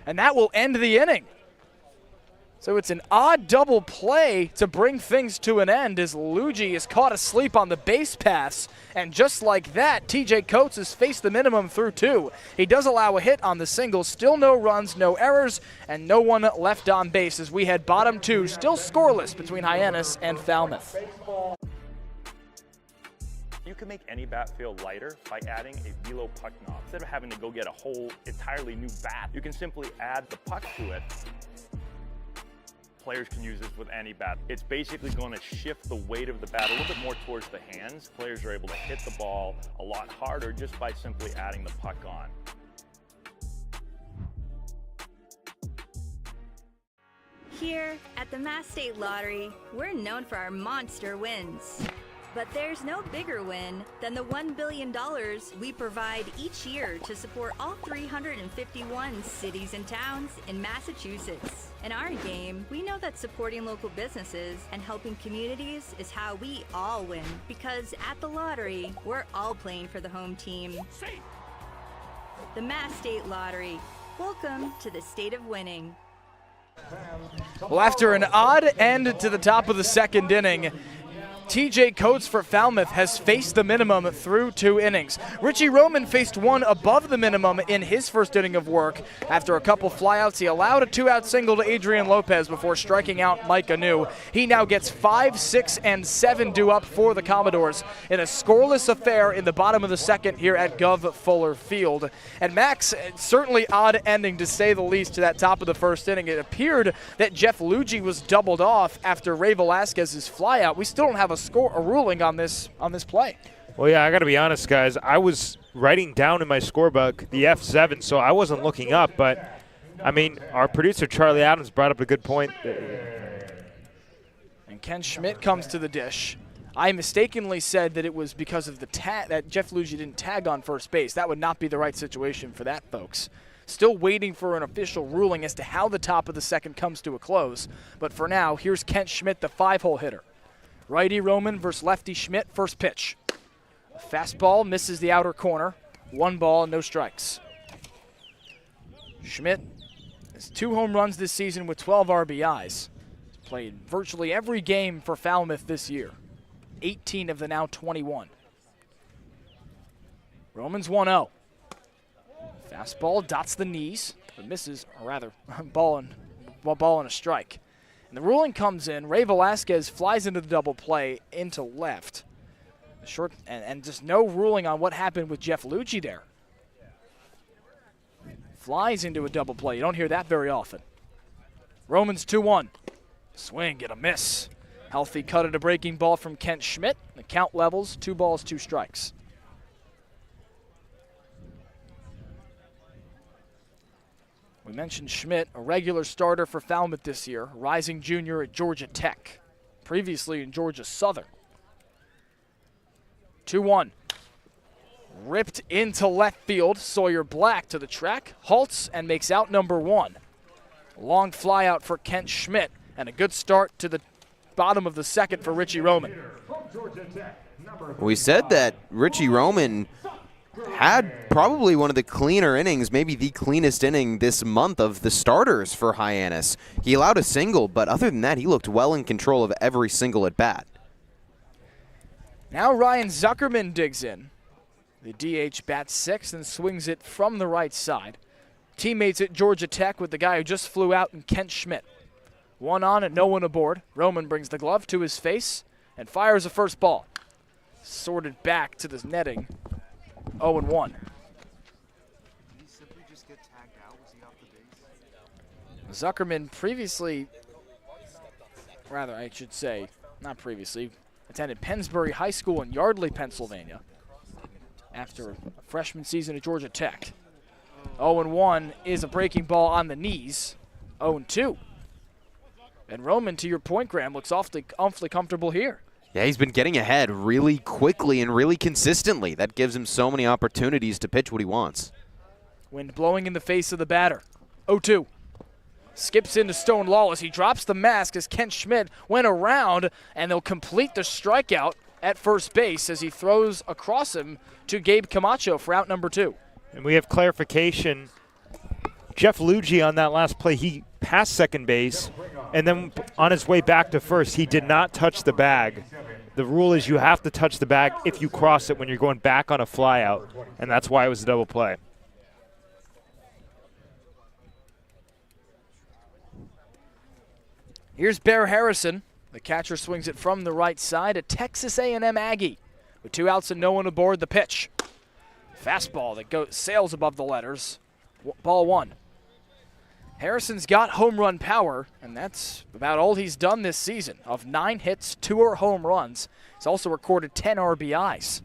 and that will end the inning. So it's an odd double play to bring things to an end as Luigi is caught asleep on the base pass. And just like that, TJ Coates has faced the minimum through 2. He does allow a hit on the single. Still no runs, no errors, and no one left on base as we had bottom 2 still scoreless between Hyannis and Falmouth. You can make any bat feel lighter by adding a velo puck knob. Instead of having to go get a whole entirely new bat, you can simply add the puck to it. Players can use this with any bat. It's basically going to shift the weight of the bat a little bit more towards the hands. Players are able to hit the ball a lot harder just by simply adding the puck on. Here at the Mass State Lottery, we're known for our monster wins. But there's no bigger win than the $1 billion we provide each year to support all 351 cities and towns in Massachusetts. In our game, we know that supporting local businesses and helping communities is how we all win. Because at the lottery, we're all playing for the home team. The Mass State Lottery. Welcome to the state of winning. Well, after an odd end to the top of the second inning, TJ Coates for Falmouth has faced the minimum through 2 innings. Richie Roman faced one above the minimum in his first inning of work. After a couple flyouts, he allowed a 2-out single to Adrian Lopez before striking out Mike Anu. He now gets 5, 6, and 7 due up for the Commodores in a scoreless affair in the bottom of the second here at Gov Fuller Field. And Max, certainly odd ending to say the least to that top of the first inning. It appeared that Jeff Luigi was doubled off after Ray Velasquez's flyout. We still don't have a ruling on this play. Well, yeah, I got to be honest, guys. I was writing down in my scorebook the F7, so I wasn't looking up. But, I mean, our producer, Charlie Adams, brought up a good point. And Ken Schmidt comes to the dish. I mistakenly said that it was because of the tag that Jeff Luigi didn't tag on first base. That would not be the right situation for that, folks. Still waiting for an official ruling as to how the top of the second comes to a close. But for now, here's Kent Schmidt, the 5-hole hitter. Righty Roman versus lefty Schmidt, first pitch. A fastball misses the outer corner. 1 ball, no strikes. Schmidt has 2 home runs this season with 12 RBIs. He's played virtually every game for Falmouth this year. 18 of the now 21. Roman's 1-0. Fastball dots the knees, but misses, or rather, ball and a strike. And the ruling comes in. Ray Velasquez flies into the double play into left. Short and just no ruling on what happened with Jeff Luigi there. Flies into a double play. You don't hear that very often. Roman's 2-1. Swing and a miss. Healthy cut at a breaking ball from Kent Schmidt. The count levels, 2 balls, 2 strikes. We mentioned Schmidt, a regular starter for Falmouth this year, rising junior at Georgia Tech, previously in Georgia Southern. 2-1. Ripped into left field. Sawyer Black to the track, halts and makes out number 1. Long fly out for Kent Schmidt, and a good start to the bottom of the second for Richie Roman. We said that Richie Roman had probably one of the cleaner innings, maybe the cleanest inning this month of the starters for Hyannis. He allowed a single, but other than that, he looked well in control of every single at-bat. Now Ryan Zuckerman digs in. The DH bats 6th and swings it from the right side. Teammates at Georgia Tech with the guy who just flew out in Kent Schmidt. 1 on and no one aboard. Roman brings the glove to his face and fires a first ball. Sorted back to the netting. 0-1. Zuckerman previously, rather I should say, not previously, attended Pennsbury High School in Yardley, Pennsylvania after a freshman season at Georgia Tech. 0-1 is a breaking ball on the knees. 0-2. And Roman, to your point, Graham, looks awfully comfortable here. Yeah, he's been getting ahead really quickly and really consistently. That gives him so many opportunities to pitch what he wants. Wind blowing in the face of the batter. 0-2. Skips into Stone Lawless. He drops the mask as Kent Schmidt went around, and they'll complete the strikeout at first base as he throws across him to Gabe Camacho for out number 2. And we have clarification. Jeff Luigi on that last play, he passed second base, and then on his way back to first, he did not touch the bag. The rule is you have to touch the bag if you cross it when you're going back on a fly out, and that's why it was a double play. Here's Bear Harrison. The catcher swings it from the right side, a Texas A&M Aggie. With 2 outs and no one aboard, the pitch. Fastball that sails above the letters. Ball 1. Harrison's got home run power, and that's about all he's done this season. Of 9 hits, 2 are home runs. He's also recorded 10 RBIs.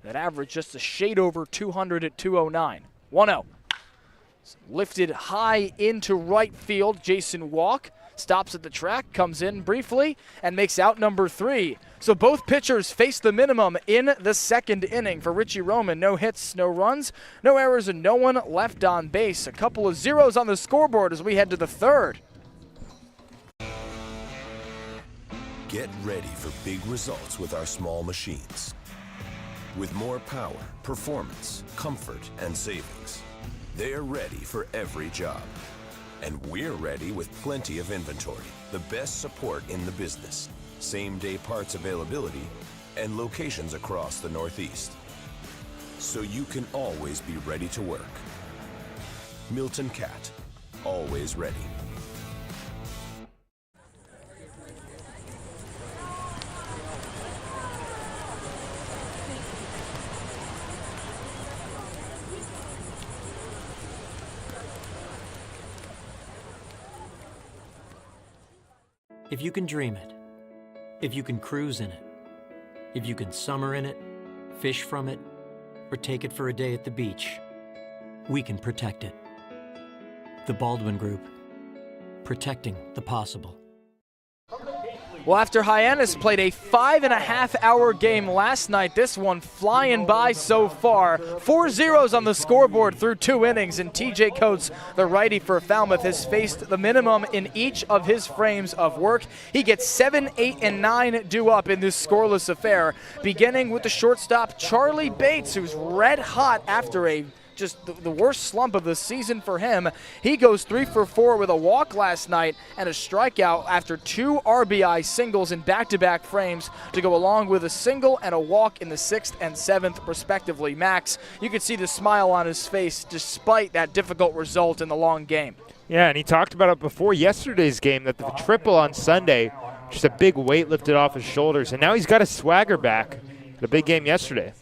That average just a shade over 200 at 209. 1-0. Lifted high into right field. Jason Walk stops at the track, comes in briefly, and makes out number 3. So both pitchers face the minimum in the second inning for Richie Roman. No hits, no runs, no errors, and no one left on base. A couple of zeros on the scoreboard as we head to the third. Get ready for big results with our small machines. With more power, performance, comfort, and savings. They're ready for every job. And we're ready with plenty of inventory, the best support in the business, same-day parts availability, and locations across the Northeast. So you can always be ready to work. Milton Cat, always ready. If you can dream it, if you can cruise in it, if you can summer in it, fish from it, or take it for a day at the beach, we can protect it. The Baldwin Group, protecting the possible. Well, after Hyannis played a 5.5-hour game last night, this one flying by so far. 4 zeros on the scoreboard through 2 innings, and TJ Coates, the righty for Falmouth, has faced the minimum in each of his frames of work. He gets 7, 8, and 9 due up in this scoreless affair, beginning with the shortstop Charlie Bates, who's red hot after just the worst slump of the season for him. He goes 3 for 4 with a walk last night and a strikeout after 2 RBI singles in back-to-back frames to go along with a single and a walk in the 6th and 7th, respectively. Max, you could see the smile on his face despite that difficult result in the long game. Yeah, and he talked about it before yesterday's game, that the triple on Sunday, just a big weight lifted off his shoulders, and now he's got his swagger back. The big game yesterday.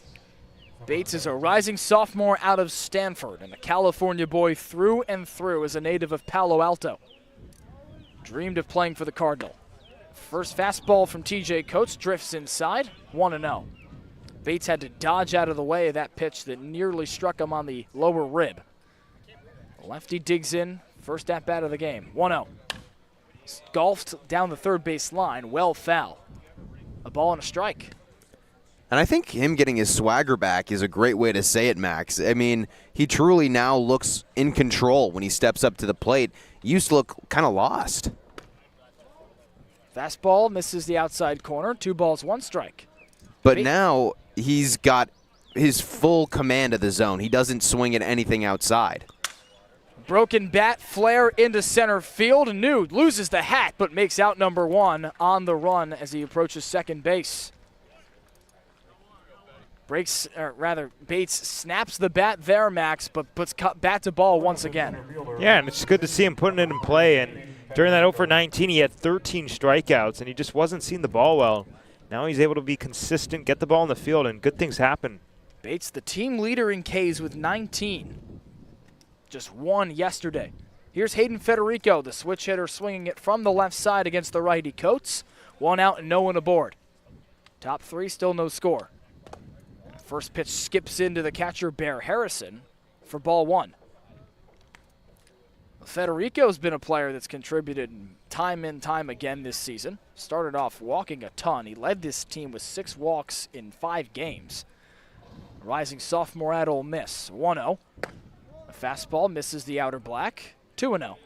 Bates is a rising sophomore out of Stanford and a California boy through and through as a native of Palo Alto. Dreamed of playing for the Cardinal. First fastball from TJ Coates drifts inside, 1-0. Bates had to dodge out of the way of that pitch that nearly struck him on the lower rib. Lefty digs in, first at-bat of the game, 1-0. Golfed down the third base line, well foul. A ball and a strike. And I think him getting his swagger back is a great way to say it, Max. I mean, he truly now looks in control when he steps up to the plate. He used to look kind of lost. Fastball misses the outside corner, 2 balls, 1 strike. But now he's got his full command of the zone. He doesn't swing at anything outside. Broken bat flare into center field. Nude loses the hat but makes out number 1 on the run as he approaches second base. Bates snaps the bat there, Max, but puts bat to ball once again. Yeah, and it's good to see him putting it in play. And during that 0 for 19, he had 13 strikeouts, and he just wasn't seeing the ball well. Now he's able to be consistent, get the ball in the field, and good things happen. Bates, the team leader in Ks with 19. Just 1 yesterday. Here's Hayden Federico, the switch hitter, swinging it from the left side against the righty Coates. 1 out and no one aboard. Top 3, still no score. First pitch skips into the catcher, Bear Harrison, for ball 1. Federico's been a player that's contributed time and time again this season. Started off walking a ton. He led this team with 6 walks in 5 games. Rising sophomore at Ole Miss, 1-0. A fastball misses the outer black, 2-0.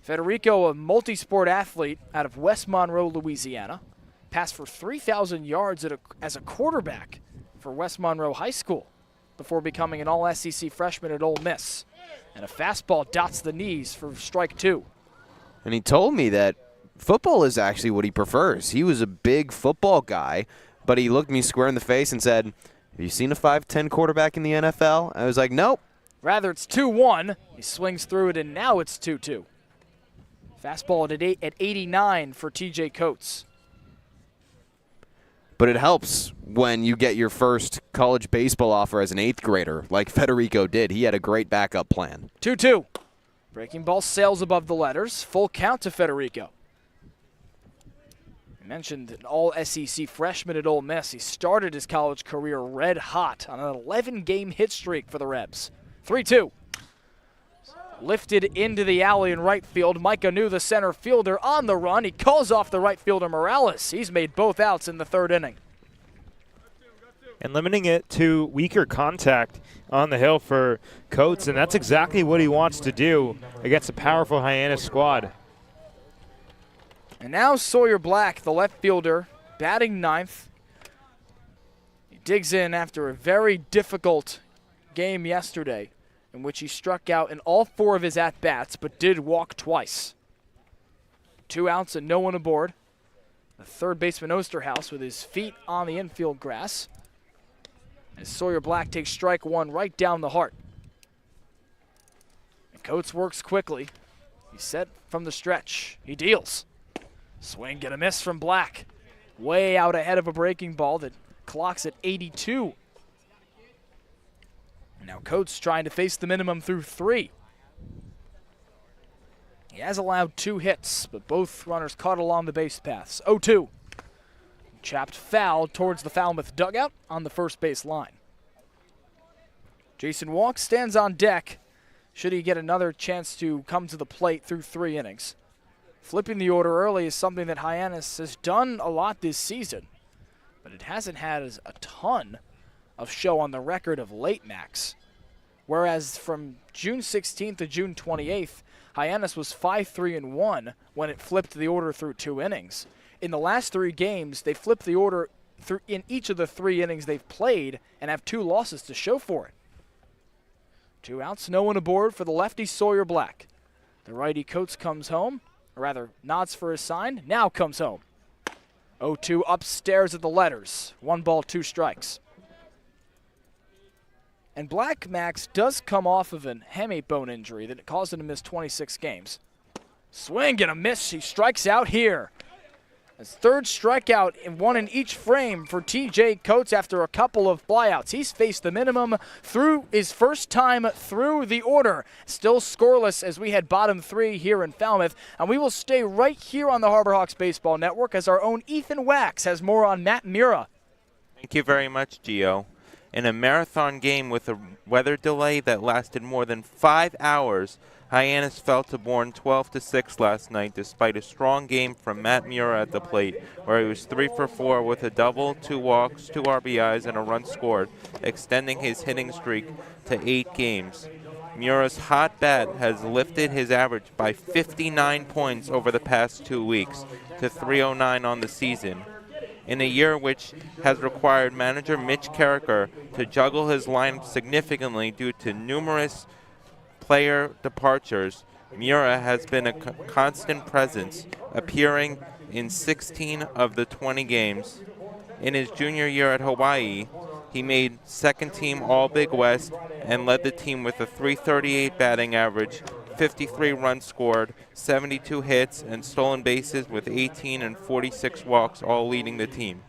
Federico, a multi-sport athlete out of West Monroe, Louisiana. Passed for 3,000 yards as a quarterback for West Monroe High School before becoming an All-SEC freshman at Ole Miss. And a fastball dots the knees for strike 2. And he told me that football is actually what he prefers. He was a big football guy, but he looked me square in the face and said, "Have you seen a 5'10" quarterback in the NFL?" I was like, nope. Rather, it's 2-1. He swings through it, and now it's 2-2. Fastball at 89 for TJ Coates. But it helps when you get your first college baseball offer as an 8th grader, like Federico did. He had a great backup plan. 2-2. Breaking ball sails above the letters. Full count to Federico. I mentioned an all-SEC freshman at Ole Miss. He started his college career red hot on an 11-game hit streak for the Rebs. 3-2. Lifted into the alley in right field. Micah New, the center fielder, on the run. He calls off the right fielder Morales. He's made both outs in the 3rd inning. And limiting it to weaker contact on the hill for Coates, and that's exactly what he wants to do against a powerful Hyannis squad. And now Sawyer Black, the left fielder, batting 9th. He digs in after a very difficult game yesterday, in which he struck out in all 4 of his at-bats, but did walk twice. 2 outs and no one aboard. The third baseman Osterhaus with his feet on the infield grass. As Sawyer Black takes strike 1 right down the heart. And Coates works quickly. He's set from the stretch. He deals. Swing and a miss from Black. Way out ahead of a breaking ball that clocks at 82. Now Coates trying to face the minimum through 3. He has allowed 2 hits, but both runners caught along the base paths. 0-2. Chapped foul towards the Falmouth dugout on the first base line. Jason Walk stands on deck should he get another chance to come to the plate through 3 innings. Flipping the order early is something that Hyannis has done a lot this season, but it hasn't had a ton of show on the record of late, Max. Whereas from June 16th to June 28th, Hyannis was 5-3-1 when it flipped the order through 2 innings. In the last 3 games, they flipped the order through in each of the 3 innings they've played and have 2 losses to show for it. 2 outs, no one aboard for the lefty Sawyer Black. The righty Coates comes home, or rather nods for his sign, now comes home. 0-2 upstairs at the letters. 1 ball, 2 strikes. And Black, Max, does come off of an hamate bone injury that caused him to miss 26 games. Swing and a miss. He strikes out here. His 3rd strikeout and 1 in each frame for TJ Coates after a couple of flyouts. He's faced the minimum through his first time through the order. Still scoreless as we had bottom 3 here in Falmouth. And we will stay right here on the Harbor Hawks Baseball Network as our own Ethan Wax has more on Matt Mura. Thank you very much, Gio. In a marathon game with a weather delay that lasted more than 5 hours, Hyannis fell to Bourne 12-6 last night despite a strong game from Matt Mura at the plate, where he was 3 for 4 with a double, 2 walks, 2 RBIs, and a run scored, extending his hitting streak to 8 games. Mura's hot bat has lifted his average by 59 points over the past 2 weeks to 309 on the season. In a year which has required manager Mitch Carricker to juggle his lineup significantly due to numerous player departures, Mura has been a constant presence, appearing in 16 of the 20 games. In his junior year at Hawaii, he made 2nd team All-Big West and led the team with a .338 batting average, 53 runs scored, 72 hits, and stolen bases with 18 and 46 walks, all leading the team.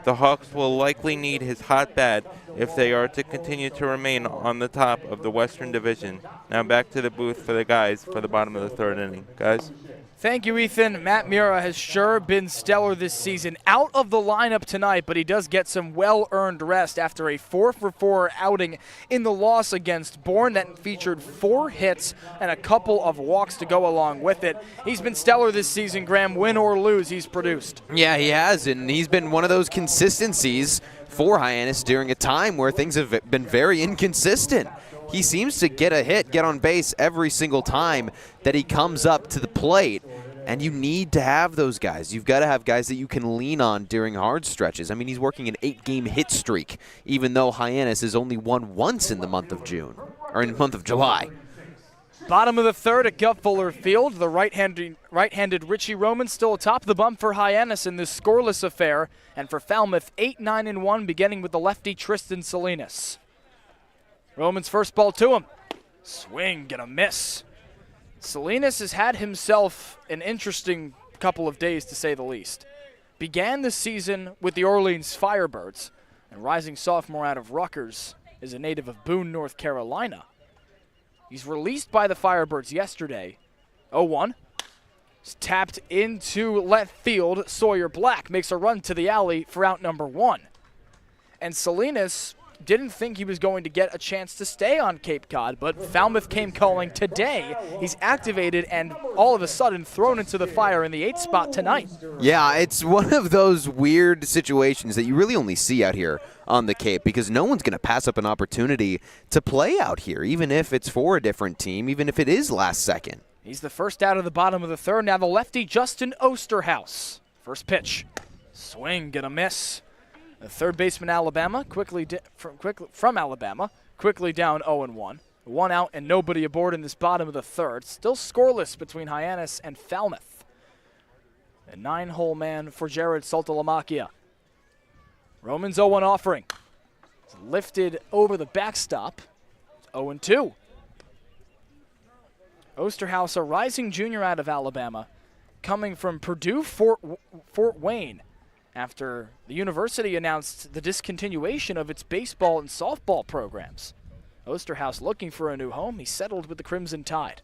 The Hawks will likely need his hot bat if they are to continue to remain on the top of the Western Division. Now back to the booth for the guys for the bottom of the 3rd inning. Guys? Thank you, Ethan. Matt Mura has sure been stellar this season. Out of the lineup tonight, but he does get some well-earned rest after a 4-for-4 outing in the loss against Bourne that featured 4 hits and a couple of walks to go along with it. He's been stellar this season, Graham. Win or lose, he's produced. Yeah, he has, and he's been one of those consistencies for Hyannis during a time where things have been very inconsistent. He seems to get a hit, get on base every single time that he comes up to the plate. And you need to have those guys. You've got to have guys that you can lean on during hard stretches. I mean, he's working an 8-game hit streak, even though Hyannis has only won once in the month of June. or in the month of July. Bottom of the third at Guff Fuller Field. The right-handed Richie Roman still atop the bump for Hyannis in this scoreless affair. And for Falmouth, 8-9-1, beginning with the lefty Tristan Salinas. Roman's first ball to him. Swing, get a miss. Salinas has had himself an interesting couple of days, to say the least. Began the season with the Orleans Firebirds, and rising sophomore out of Rutgers is a native of Boone, North Carolina. He's released by the Firebirds yesterday. 0-1. He's tapped into left field. Sawyer Black makes a run to the alley for out number 1. And Salinas didn't think he was going to get a chance to stay on Cape Cod, but Falmouth came calling today. He's activated and all of a sudden thrown into the fire in the 8th spot tonight. Yeah, it's one of those weird situations that you really only see out here on the Cape, because no one's going to pass up an opportunity to play out here, even if it's for a different team, even if it is last second. He's the first out of the bottom of the third. Now the lefty Justin Osterhaus. First pitch. Swing, get a miss. The third baseman Alabama, from Alabama, quickly down 0-1. 1 out and nobody aboard in this bottom of the third. Still scoreless between Hyannis and Falmouth. A 9-hole man for Jared Saltalamacchia. Roman's 0-1 offering. It's lifted over the backstop. 0-2. Osterhaus, a rising junior out of Alabama, coming from Purdue Fort Wayne after the university announced the discontinuation of its baseball and softball programs. Osterhaus looking for a new home. He settled with the Crimson Tide.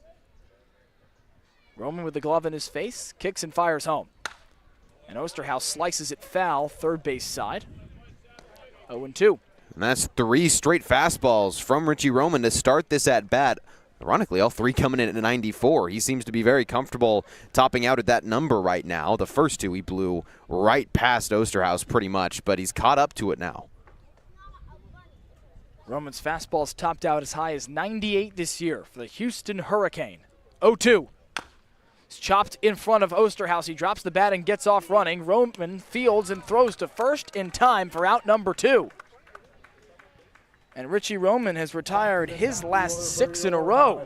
Roman with the glove in his face, kicks and fires home. And Osterhaus slices it foul, third base side. 0-2. And that's 3 straight fastballs from Richie Roman to start this at bat. Ironically, all 3 coming in at 94. He seems to be very comfortable topping out at that number right now. The first 2 he blew right past Osterhaus pretty much, but he's caught up to it now. Roman's fastball's topped out as high as 98 this year for the Houston Hurricane. 0-2. He's chopped in front of Osterhaus. He drops the bat and gets off running. Roman fields and throws to first in time for out number 2. And Richie Roman has retired his last 6 in a row.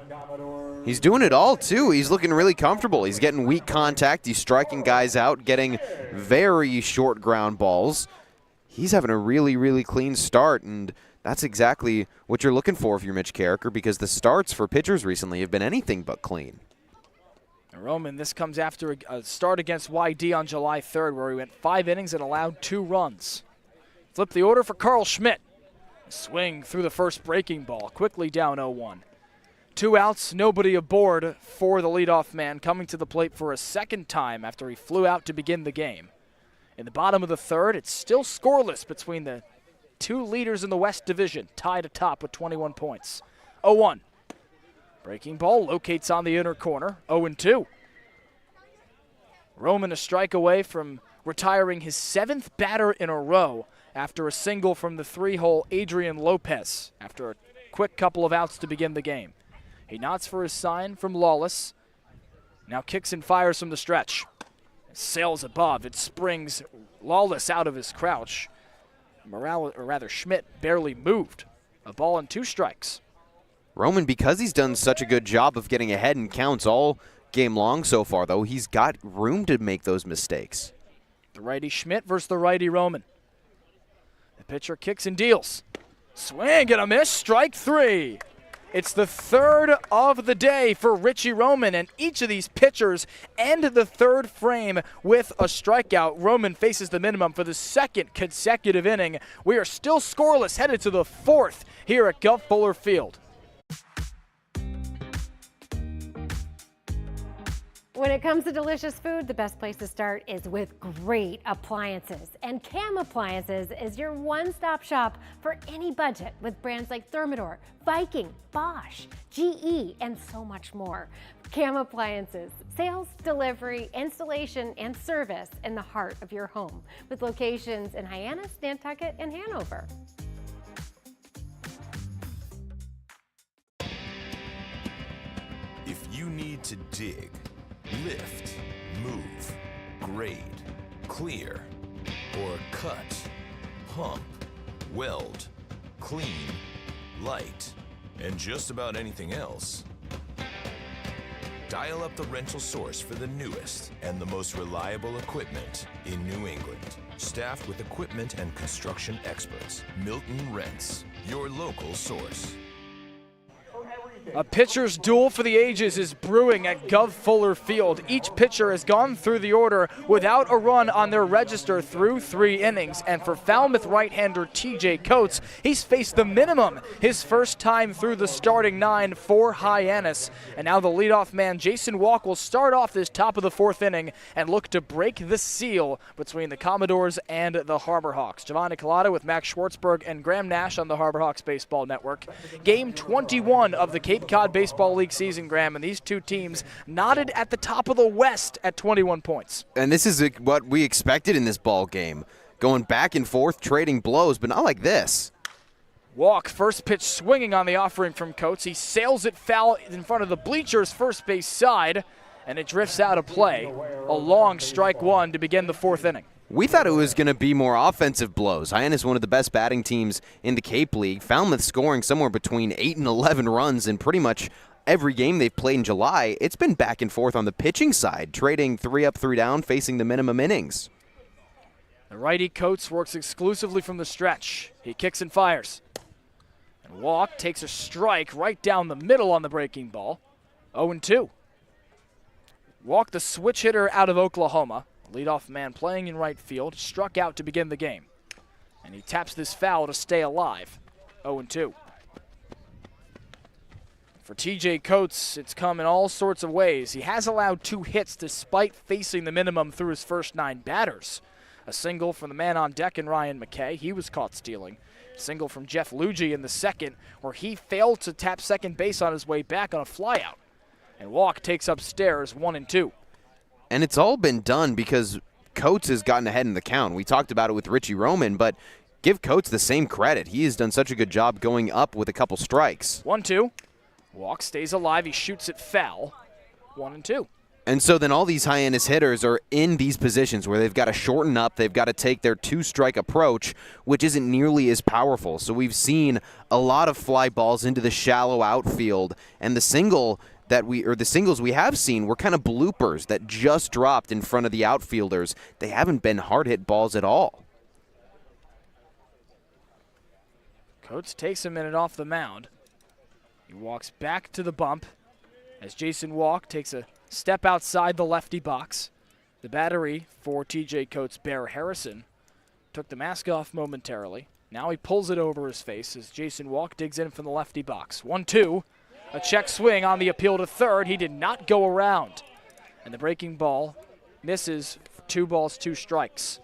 He's doing it all, too. He's looking really comfortable. He's getting weak contact. He's striking guys out, getting very short ground balls. He's having a really, really clean start, and that's exactly what you're looking for if you're Mitch Carricker, because the starts for pitchers recently have been anything but clean. Roman, this comes after a start against YD on July 3rd, where he went 5 innings and allowed 2 runs. Flip the order for Carl Schmidt. Swing through the first breaking ball, quickly down 0-1. 2 outs, nobody aboard for the leadoff man, coming to the plate for a second time after he flew out to begin the game. In the bottom of the third, it's still scoreless between the 2 leaders in the West Division, tied atop with 21 points. 0-1. Breaking ball locates on the inner corner, 0-2. Roman a strike away from retiring his 7th batter in a row after a single from the 3-hole Adrian Lopez after a quick couple of outs to begin the game. He nods for his sign from Lawless. Now kicks and fires from the stretch. Sails above. It springs Lawless out of his crouch. Schmidt barely moved. A ball and 2 strikes. Roman, because he's done such a good job of getting ahead in counts all game long so far, though, he's got room to make those mistakes. The righty Schmidt versus the righty Roman. The pitcher kicks and deals. Swing and a miss, strike 3. It's the 3rd of the day for Richie Roman, and each of these pitchers end the 3rd frame with a strikeout. Roman faces the minimum for the 2nd consecutive inning. We are still scoreless, headed to the 4th here at Guff Fuller Field. When it comes to delicious food, the best place to start is with great appliances. And Cam Appliances is your one-stop shop for any budget with brands like Thermador, Viking, Bosch, GE, and so much more. Cam Appliances, sales, delivery, installation, and service in the heart of your home with locations in Hyannis, Nantucket, and Hanover. If you need to dig, lift, move, grade, clear, or cut, pump, weld, clean, light, and just about anything else, dial up the rental source for the newest and the most reliable equipment in New England. Staffed with equipment and construction experts, Milton Rents, your local source. A pitcher's duel for the ages is brewing at Gov Fuller Field. Each pitcher has gone through the order without a run on their register through 3 innings. And for Falmouth right-hander TJ Coates, he's faced the minimum his first time through the starting 9 for Hyannis. And now the leadoff man, Jason Walk, will start off this top of the 4th inning and look to break the seal between the Commodores and the Harbor Hawks. Giovanni Collada with Max Schwartzberg and Graham Nash on the Harbor Hawks Baseball Network. Game 21 of the Cape Cod Baseball League season, Graham, and these two teams knotted at the top of the West at 21 points. And this is what we expected in this ball game. Going back and forth, trading blows, but not like this. Walk, first pitch swinging on the offering from Coates. He sails it foul in front of the bleachers' first base side, and it drifts out of play. A long strike one to begin the 4th inning. We thought it was going to be more offensive blows. Hyannis, one of the best batting teams in the Cape League. Falmouth scoring somewhere between 8 and 11 runs in pretty much every game they've played in July. It's been back and forth on the pitching side, trading 3 up, 3 down, facing the minimum innings. The righty Coates works exclusively from the stretch. He kicks and fires. And Walk takes a strike right down the middle on the breaking ball. 0-2. Walk, the switch hitter out of Oklahoma. Leadoff man playing in right field, struck out to begin the game. And he taps this foul to stay alive. 0-2. For TJ Coates, it's come in all sorts of ways. He has allowed 2 hits despite facing the minimum through his first 9 batters. A single from the man on deck in Ryan McKay. He was caught stealing. A single from Jeff Luigi in the second, where he failed to tap second base on his way back on a flyout. And Walk takes upstairs 1-2. And it's all been done because Coates has gotten ahead in the count. We talked about it with Richie Roman, but give Coates the same credit. He has done such a good job going up with a couple strikes. 1-2. Walk stays alive. He shoots it foul. 1-2. And so then all these Hyannis hitters are in these positions where they've got to shorten up. They've got to take their 2-strike approach, which isn't nearly as powerful. So we've seen a lot of fly balls into the shallow outfield, and the singles we have seen were kind of bloopers that just dropped in front of the outfielders. They haven't been hard hit balls at all. Coates takes a minute off the mound. He walks back to the bump as Jason Walk takes a step outside the lefty box. The battery for TJ Coates, Bear Harrison, took the mask off momentarily. Now he pulls it over his face as Jason Walk digs in from the lefty box. 1-2. A check swing on the appeal to third. He did not go around. And the breaking ball misses. 2 balls, 2 strikes.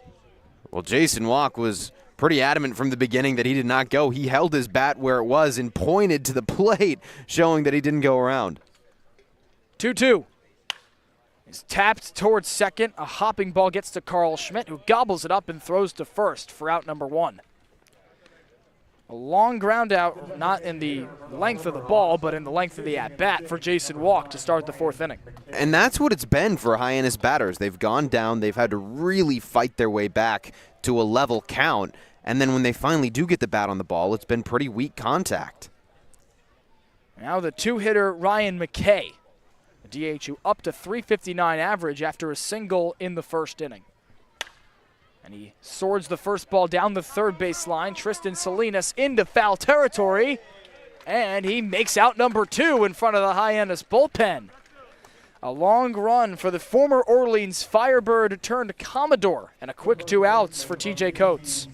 Well, Jason Walk was pretty adamant from the beginning that he did not go. He held his bat where it was and pointed to the plate, showing that he didn't go around. 2-2. He's tapped towards second. A hopping ball gets to Carl Schmidt, who gobbles it up and throws to first for out number 1. A long ground out, not in the length of the ball, but in the length of the at-bat for Jason Walk to start the 4th inning. And that's what it's been for Hyannis batters. They've gone down. They've had to really fight their way back to a level count. And then when they finally do get the bat on the ball, it's been pretty weak contact. Now the 2-hitter Ryan McKay, a DH who up to .359 average after a single in the first inning. And he swords the first ball down the third base line. Tristan Salinas into foul territory. And he makes out number 2 in front of the Hyannis bullpen. A long run for the former Orleans Firebird turned Commodore. And a quick 2 outs for TJ Coates.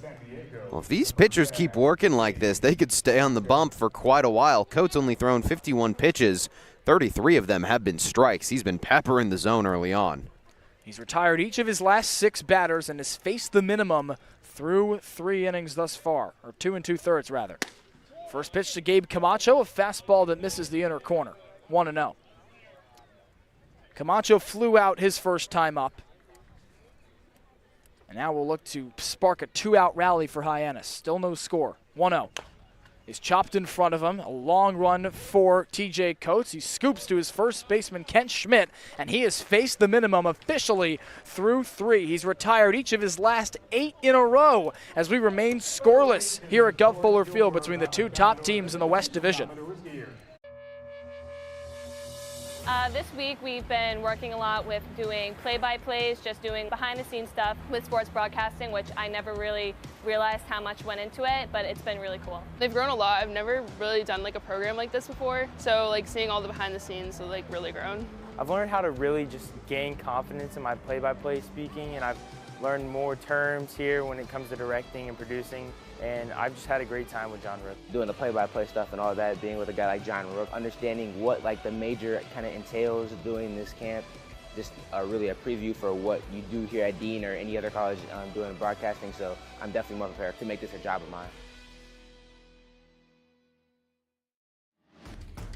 Well, if these pitchers keep working like this, they could stay on the bump for quite a while. Coates only thrown 51 pitches. 33 of them have been strikes. He's been peppering the zone early on. He's retired each of his last 6 batters and has faced the minimum through 3 innings thus far, or 2 2/3 rather. First pitch to Gabe Camacho, a fastball that misses the inner corner, 1-0. Camacho flew out his first time up. And now we'll look to spark a 2-out rally for Hyannis. Still no score, 1-0. Is chopped in front of him. A long run for TJ Coates. He scoops to his first baseman, Kent Schmidt, and he has faced the minimum officially through 3. He's retired each of his last 8 in a row as we remain scoreless here at Gov Fuller Field between the 2 top teams in the West Division. This week we've been working a lot with doing play-by-plays, just doing behind-the-scenes stuff with sports broadcasting, which I never really realized how much went into it, but it's been really cool. They've grown a lot. I've never really done like a program like this before, so like seeing all the behind-the-scenes have like really grown. I've learned how to really just gain confidence in my play-by-play speaking, and I've learned more terms here when it comes to directing and producing, and I've just had a great time with John Rook. Doing the play-by-play stuff and all that, being with a guy like John Rook, understanding what like the major kind of entails doing this camp, just really a preview for what you do here at Dean or any other college doing broadcasting, so I'm definitely more prepared to make this a job of mine.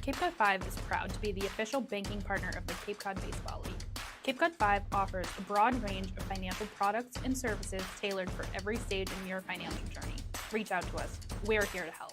Cape Cod 5 is proud to be the official banking partner of the Cape Cod Baseball League. Cape Cod 5 offers a broad range of financial products and services tailored for every stage in your financial journey. Reach out to us. We're here to help.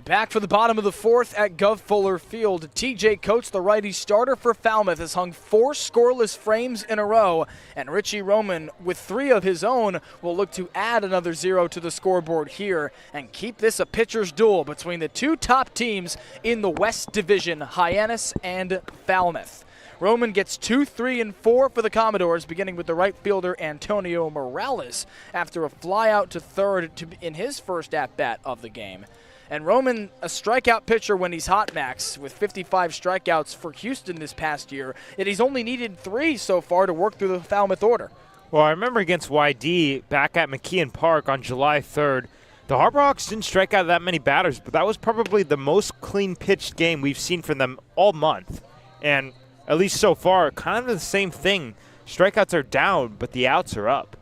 Back for the bottom of the fourth at Gov Fuller Field. TJ Coates, the righty starter for Falmouth, has hung 4 scoreless frames in a row, and Richie Roman, with 3 of his own, will look to add another 0 to the scoreboard here and keep this a pitcher's duel between the 2 top teams in the West Division, Hyannis and Falmouth. Roman gets 2, 3, and 4 for the Commodores, beginning with the right fielder Antonio Morales after a fly out to third in his first at-bat of the game. And Roman, a strikeout pitcher when he's hot, Max, with 55 strikeouts for Houston this past year, yet he's only needed 3 so far to work through the Falmouth order. Well, I remember against YD back at McKeon Park on July 3rd, the Harbor Hawks didn't strike out that many batters, but that was probably the most clean-pitched game we've seen from them all month. And at least so far, kind of the same thing. Strikeouts are down, but the outs are up.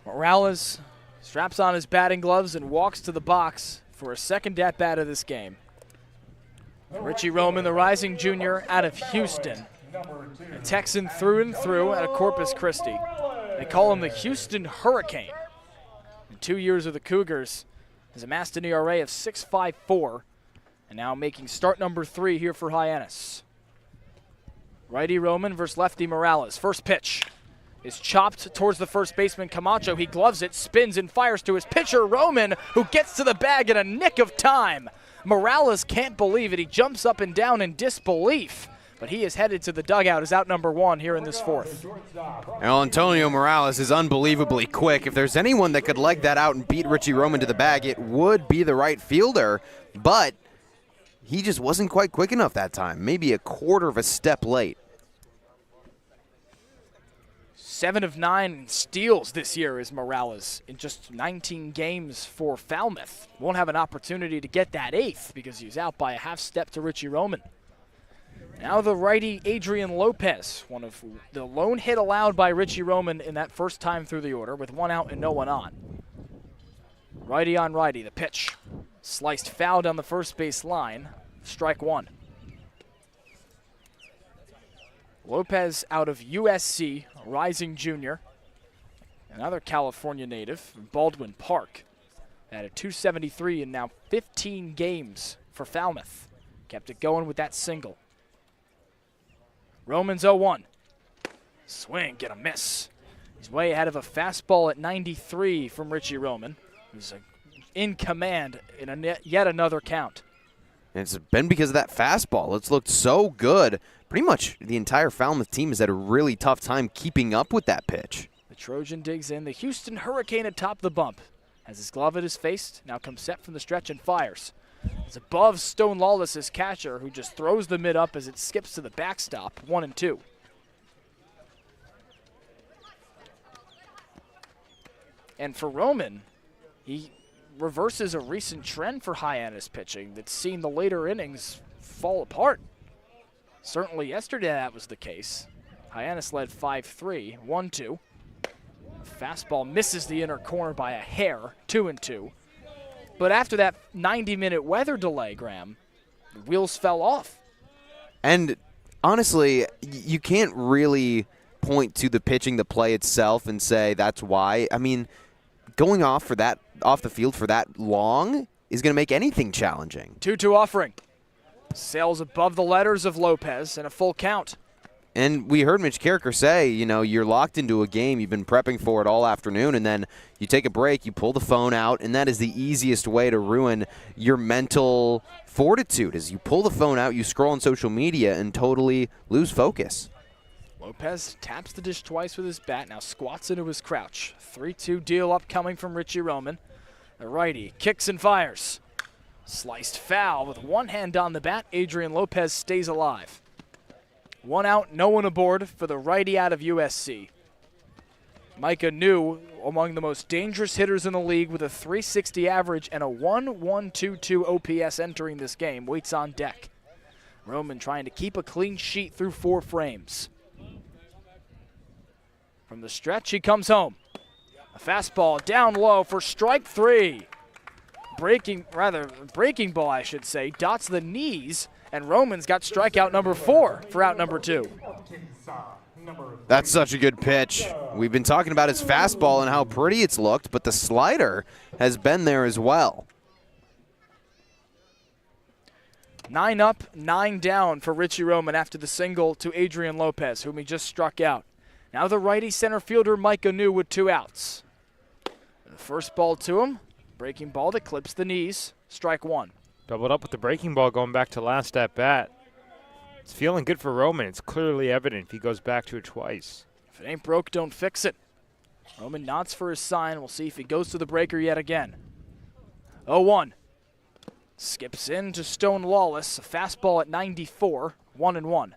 Morales straps on his batting gloves and walks to the box for a second at-bat of this game. Richie Roman, the rising junior out of Houston, a Texan through and through out of Corpus Christi. They call him the Houston Hurricane. In 2 years with the Cougars, has amassed an ERA of 6.54, and now making start number 3 here for Hyannis. Righty Roman versus lefty Morales. First pitch is chopped towards the first baseman Camacho. He gloves it, spins, and fires to his pitcher Roman, who gets to the bag in a nick of time. Morales can't believe it. He jumps up and down in disbelief, but he is headed to the dugout as out number 1 here in this fourth. Well, Antonio Morales is unbelievably quick. If there's anyone that could leg that out and beat Richie Roman to the bag, it would be the right fielder, but he just wasn't quite quick enough that time, maybe a quarter of a step late. 7 of 9 steals this year is Morales in just 19 games for Falmouth. Won't have an opportunity to get that 8th because he's out by a half step to Richie Roman. Now the righty Adrian Lopez, one of the lone hit allowed by Richie Roman in that first time through the order with 1 out and no one on. Righty on righty, the pitch. Sliced foul down the first base line, strike 1. Lopez out of USC, rising junior. Another California native from Baldwin Park. At a 273 in now 15 games for Falmouth. Kept it going with that single. Roman's 0-1. Swing, get a miss. He's way ahead of a fastball at 93 from Richie Roman, who's in command in yet another count. And it's been because of that fastball. It's looked so good. Pretty much the entire Falmouth team has had a really tough time keeping up with that pitch. The Trojan digs in. The Houston Hurricane atop the bump. Has his glove at his face. Now comes set from the stretch and fires. It's above Stone Lawless's catcher, who just throws the mid up as it skips to the backstop. 1-2. And for Roman, he reverses a recent trend for Hyannis pitching that's seen the later innings fall apart. Certainly yesterday that was the case. Hyannis led 5-3, 1-2. Fastball misses the inner corner by a hair, 2-2. But after that 90-minute weather delay, Graham, the wheels fell off. And honestly, you can't really point to the pitching, the play itself, and say that's why. I mean, going off the field for that long is going to make anything challenging. 2-2 offering. Sails above the letters of Lopez and a full count. And we heard Mitch Carricker say, you know, you're locked into a game. You've been prepping for it all afternoon, and then you take a break, you pull the phone out, and that is the easiest way to ruin your mental fortitude is you pull the phone out, you scroll on social media, and totally lose focus. Lopez taps the dish twice with his bat, now squats into his crouch. 3-2 deal upcoming from Richie Roman. The righty kicks and fires. Sliced foul with one hand on the bat. Adrian Lopez stays alive. 1 out, no one aboard for the righty out of USC. Micah New, among the most dangerous hitters in the league with a .360 average and a 1.122 OPS entering this game, waits on deck. Roman trying to keep a clean sheet through 4 frames. From the stretch, he comes home. A fastball down low for strike 3. Breaking ball, I should say, dots the knees, and Roman's got strikeout number 4 for out number 2. That's such a good pitch. We've been talking about his fastball and how pretty it's looked, but the slider has been there as well. 9 up, 9 down for Richie Roman after the single to Adrian Lopez, whom he just struck out. Now the righty center fielder Micah New with 2 outs. The first ball to him, breaking ball that clips the knees, strike 1. Doubled up with the breaking ball going back to last at bat. It's feeling good for Roman. It's clearly evident if he goes back to it twice. If it ain't broke, don't fix it. Roman nods for his sign. We'll see if he goes to the breaker yet again. 0-1. Skips in to Stone Lawless. A fastball at 94, 1-1.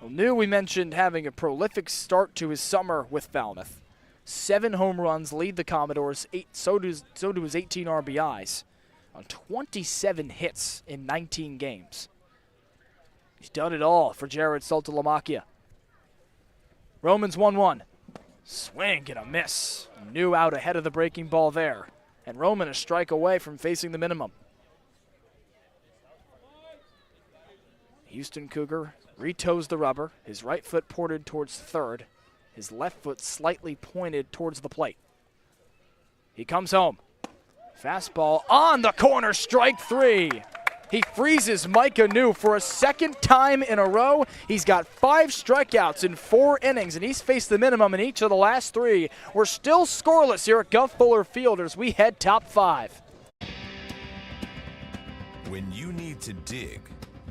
Well, New, we mentioned having a prolific start to his summer with Falmouth. 7 home runs lead the Commodores. So do his 18 RBIs on 27 hits in 19 games. He's done it all for Jared Saltalamacchia. Roman's 1-1. Swing and a miss. New out ahead of the breaking ball there. And Roman a strike away from facing the minimum. Houston Cougar retoes the rubber. His right foot ported towards third. His left foot slightly pointed towards the plate. He comes home. Fastball on the corner, strike 3. He freezes Micah New for a second time in a row. He's got 5 strikeouts in 4 innings, and he's faced the minimum in each of the last 3. We're still scoreless here at Guff Fuller Field as we head top 5. When you need to dig,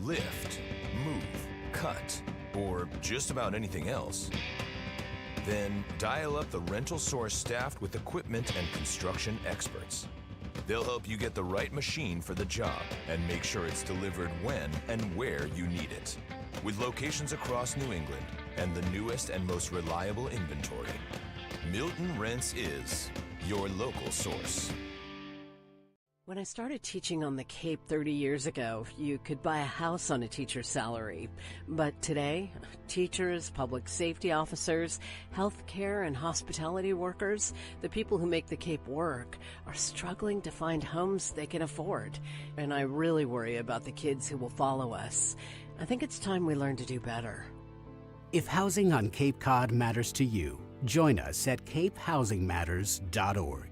lift, move, cut, or just about anything else, then dial up the Rental Source staffed with equipment and construction experts. They'll help you get the right machine for the job and make sure it's delivered when and where you need it. With locations across New England and the newest and most reliable inventory, Milton Rents is your local source. When I started teaching on the Cape 30 years ago, you could buy a house on a teacher's salary. But today, teachers, public safety officers, healthcare and hospitality workers, the people who make the Cape work, are struggling to find homes they can afford. And I really worry about the kids who will follow us. I think it's time we learn to do better. If housing on Cape Cod matters to you, join us at capehousingmatters.org.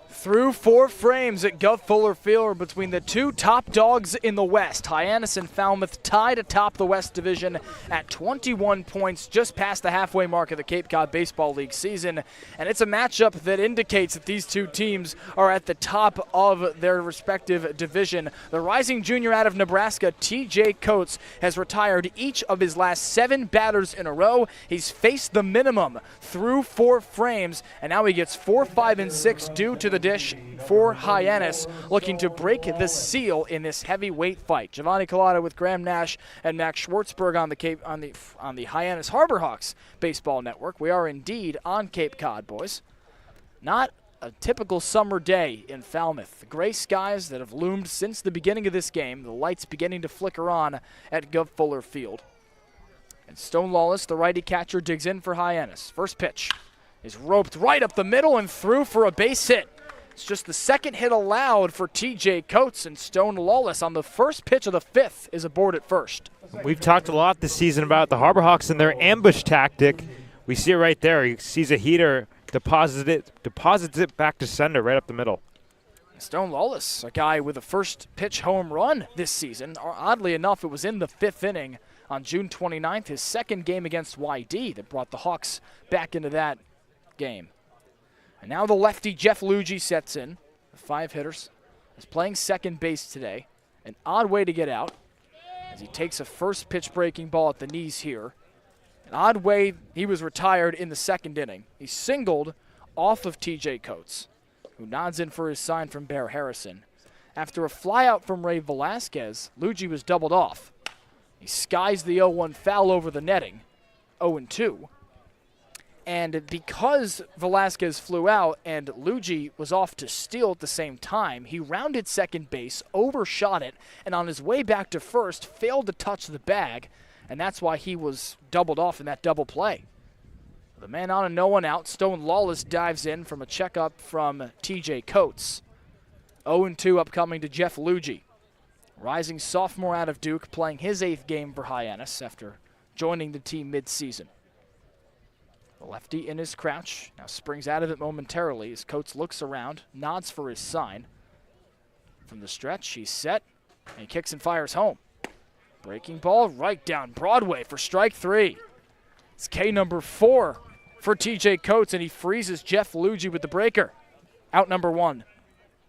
Through 4 frames at Guff Fuller Field between the 2 top dogs in the West. Hyannis and Falmouth tied atop the West Division at 21 points, just past the halfway mark of the Cape Cod Baseball League season. And it's a matchup that indicates that these 2 teams are at the top of their respective division. The rising junior out of Nebraska, TJ Coates, has retired each of his last 7 batters in a row. He's faced the minimum through 4 frames, and now he gets 4, 5, and 6 due to the dish for Hyannis, looking to break the seal in this heavyweight fight. Giovanni Collada with Graham Nash and Max Schwartzberg on the Hyannis Harbor Hawks baseball network. We are indeed on Cape Cod, boys. Not a typical summer day in Falmouth. The gray skies that have loomed since the beginning of this game, the lights beginning to flicker on at Guff Fuller Field. And Stone Lawless, the righty catcher, digs in for Hyannis. First pitch is roped right up the middle and through for a base hit. It's just the second hit allowed for TJ Coates, and Stone Lawless on the first pitch of the 5th is aboard at first. We've talked a lot this season about the Harbor Hawks and their ambush tactic. We see it right there. He sees a heater, deposits it back to center right up the middle. Stone Lawless, a guy with a first pitch home run this season. Oddly enough, it was in the 5th inning on June 29th, his second game against YD that brought the Hawks back into that game. And now the lefty Jeff Luigi sets in, the 5 hitters, is playing second base today. An odd way to get out as he takes a first pitch breaking ball at the knees here. An odd way he was retired in the 2nd inning. He singled off of TJ Coates, who nods in for his sign from Bear Harrison. After a flyout from Ray Velasquez, Luigi was doubled off. He skies the 0-1 foul over the netting, 0-2. And because Velasquez flew out and Luigi was off to steal at the same time, he rounded second base, overshot it, and on his way back to first, failed to touch the bag, and that's why he was doubled off in that double play. The man on and no one out, Stone Lawless dives in from a checkup from TJ Coates. 0-2 upcoming to Jeff Luigi. Rising sophomore out of Duke, playing his 8th game for Hyannis after joining the team mid-season. The lefty in his crouch, now springs out of it momentarily as Coates looks around, nods for his sign. From the stretch, he's set, and he kicks and fires home. Breaking ball right down Broadway for strike 3. It's K number 4 for TJ Coates, and he freezes Jeff Luigi with the breaker. Out number 1.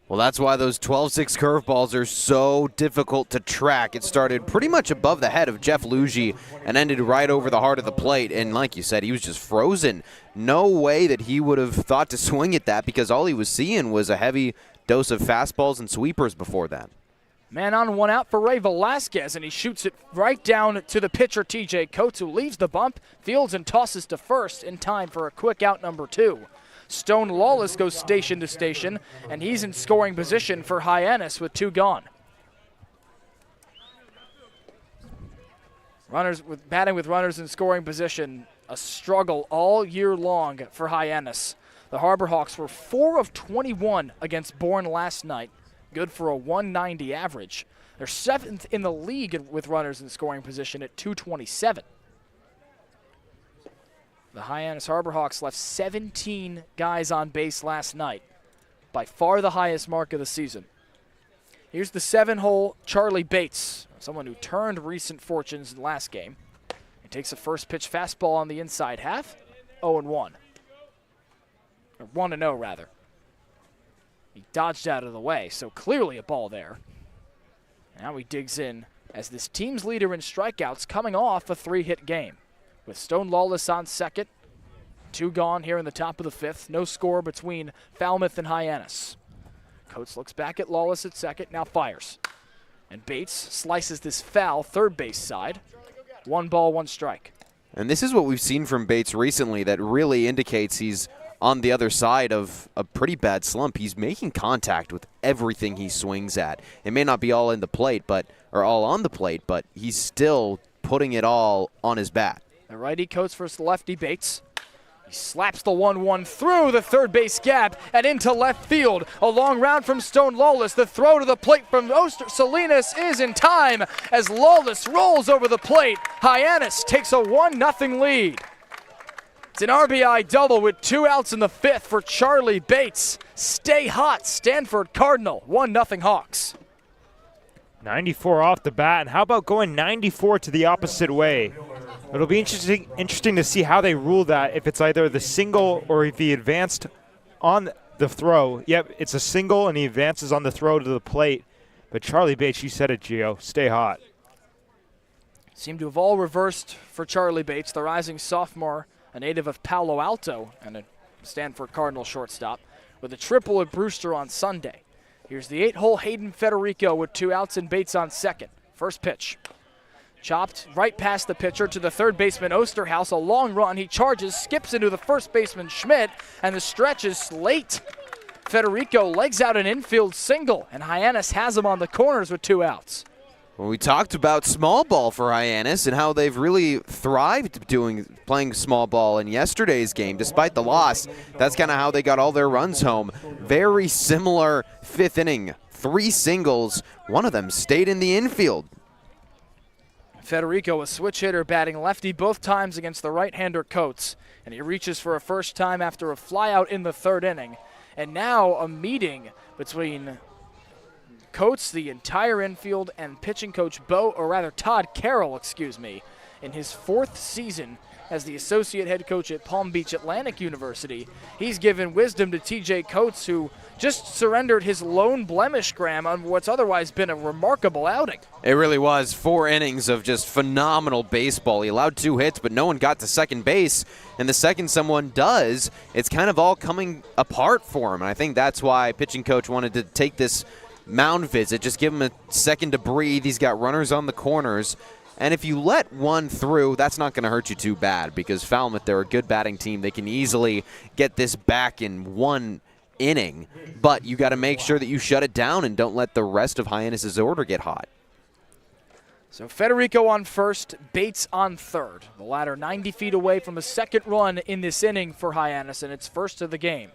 Well, that's why those 12-6 curveballs are so difficult to track. It started pretty much above the head of Jeff Luigi and ended right over the heart of the plate. And like you said, he was just frozen. No way that he would have thought to swing at that because all he was seeing was a heavy dose of fastballs and sweepers before that. Man on, one out for Ray Velasquez, and he shoots it right down to the pitcher, TJ Coates, who leaves the bump, fields and tosses to first in time for a quick out number 2. Stone Lawless goes station to station, and he's in scoring position for Hyannis with 2 gone. Batting with runners in scoring position, a struggle all year long for Hyannis. The Harbor Hawks were 4 of 21 against Bourne last night, good for a 190 average. They're 7th in the league with runners in scoring position at 227. The Hyannis Harbor Hawks left 17 guys on base last night, by far the highest mark of the season. Here's the 7-hole Charlie Bates, someone who turned recent fortunes in the last game. He takes a first pitch fastball on the inside half, 0-1. Or 1-0 rather. He dodged out of the way, so clearly a ball there. Now he digs in as this team's leader in strikeouts coming off a 3-hit game. With Stone Lawless on second, 2 gone here in the top of the 5th. No score between Falmouth and Hyannis. Coates looks back at Lawless at second, now fires. And Bates slices this foul third base side. 1 ball, 1 strike. And this is what we've seen from Bates recently that really indicates he's on the other side of a pretty bad slump. He's making contact with everything he swings at. It may not be all in the plate, or all on the plate, but he's still putting it all on his bat. The righty Coates versus lefty Bates. He slaps the 1-1 through the third base gap and into left field. A long round from Stone Lawless. The throw to the plate from Salinas is in time as Lawless rolls over the plate. Hyannis takes a 1-0 lead. It's an RBI double with 2 outs in the 5th for Charlie Bates. Stay hot, Stanford Cardinal. 1-0 Hawks. 94 off the bat, and how about going 94 to the opposite way? It'll be interesting to see how they rule that, if it's either the single or if he advanced on the throw. Yep, it's a single, and he advances on the throw to the plate. But Charlie Bates, you said it, Gio, stay hot. Seem to have all reversed for Charlie Bates, the rising sophomore, a native of Palo Alto and a Stanford Cardinal shortstop, with a triple at Brewster on Sunday. Here's the 8-hole Hayden Federico with 2 outs and Bates on second. First pitch. Chopped right past the pitcher to the third baseman Osterhaus. A long run. He charges, skips into the first baseman Schmidt, and the stretch is late. Federico legs out an infield single, and Hyannis has him on the corners with 2 outs. Well, we talked about small ball for Hyannis and how they've really thrived playing small ball in yesterday's game. Despite the loss, that's kind of how they got all their runs home. Very similar 5th inning. 3 singles. One of them stayed in the infield. Federico, a switch hitter, batting lefty both times against the right-hander Coates, and he reaches for a first time after a flyout in the 3rd inning. And now a meeting between Coates, the entire infield, and pitching coach Todd Carroll, in his 4th season as the associate head coach at Palm Beach Atlantic University. He's given wisdom to TJ Coates, who just surrendered his lone blemish, Graham, on what's otherwise been a remarkable outing. It really was 4 innings of just phenomenal baseball. He allowed 2 hits, but no one got to second base. And the second someone does, it's kind of all coming apart for him. And I think that's why pitching coach wanted to take this mound visit, just give him a second to breathe. He's got runners on the corners. And if you let one through, that's not going to hurt you too bad, because Falmouth, they're a good batting team. They can easily get this back in 1 inning, but you got to make sure that you shut it down and don't let the rest of Hyannis' order get hot. So Federico on first, Bates on third. The latter 90 feet away from a second run in this inning for Hyannis, and it's first of the game.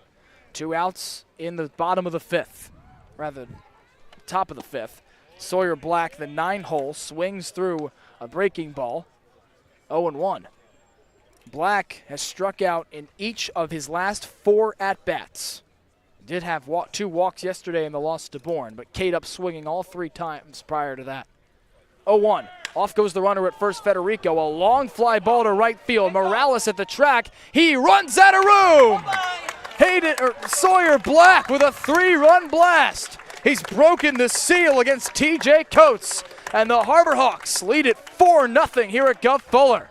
2 outs in the bottom of the 5th, rather top of the 5th. Sawyer Black, the 9-hole, swings through a breaking ball, 0-1. Black has struck out in each of his last 4 at-bats. Did have 2 walks yesterday in the loss to Bourne, but Cade up swinging all 3 times prior to that. 0-1. Off goes the runner at first, Federico. A long fly ball to right field. Morales at the track. He runs out of room. Sawyer Black with a 3-run blast. He's broken the seal against TJ Coates, and the Harbor Hawks lead it 4-0 here at Gov Fuller.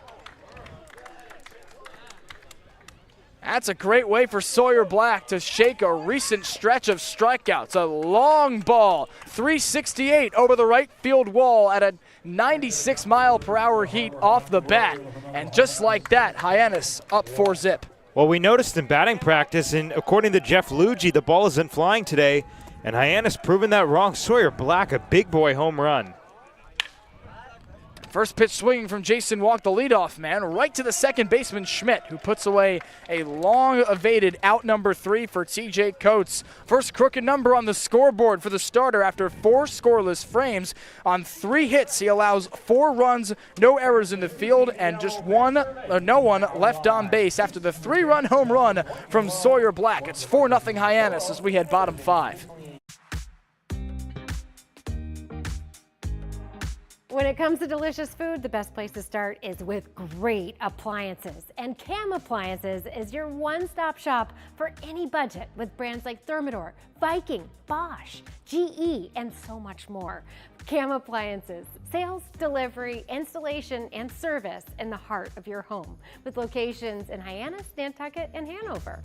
That's a great way for Sawyer Black to shake a recent stretch of strikeouts. A long ball, 368 over the right field wall at a 96-mile-per-hour heat off the bat. And just like that, Hyannis up 4-0. Well, we noticed in batting practice, and according to Jeff Luigi, the ball isn't flying today. And Hyannis proving that wrong. Sawyer Black, a big boy home run. First pitch swinging from Jason Walk, the leadoff man, right to the second baseman Schmidt, who puts away a long-evaded out number 3 for TJ Coates. First crooked number on the scoreboard for the starter after 4 scoreless frames. On 3 hits, he allows 4 runs, no errors in the field, and just no one left on base after the 3-run home run from Sawyer Black. It's 4-0 Hyannis as we head bottom 5. When it comes to delicious food, the best place to start is with great appliances. And Cam Appliances is your one-stop shop for any budget with brands like Thermador, Viking, Bosch, GE, and so much more. Cam Appliances, sales, delivery, installation, and service in the heart of your home, with locations in Hyannis, Nantucket, and Hanover.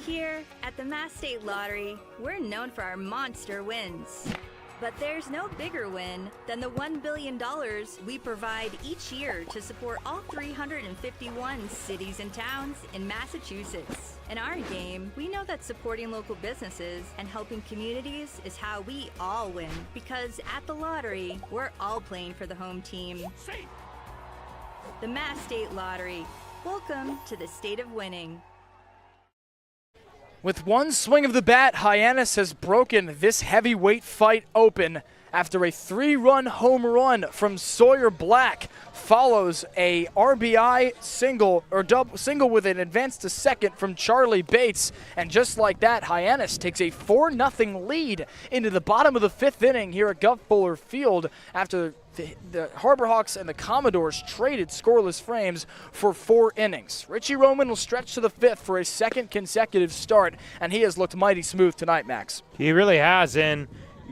Here at the Mass State Lottery, we're known for our monster wins. But there's no bigger win than the $1 billion we provide each year to support all 351 cities and towns in Massachusetts. In our game, we know that supporting local businesses and helping communities is how we all win. Because at the lottery, we're all playing for the home team. The Mass State Lottery. Welcome to the state of winning. With one swing of the bat, Hyannis has broken this heavyweight fight open after a 3-run home run from Sawyer Black. Follows a RBI single with an advance to second from Charlie Bates. And just like that, Hyannis takes a 4-0 lead into the bottom of the 5th inning here at Gov Fuller Field after the Harbor Hawks and the Commodores traded scoreless frames for 4 innings. Richie Roman will stretch to the 5th for a second consecutive start, and he has looked mighty smooth tonight, Max. He really has, and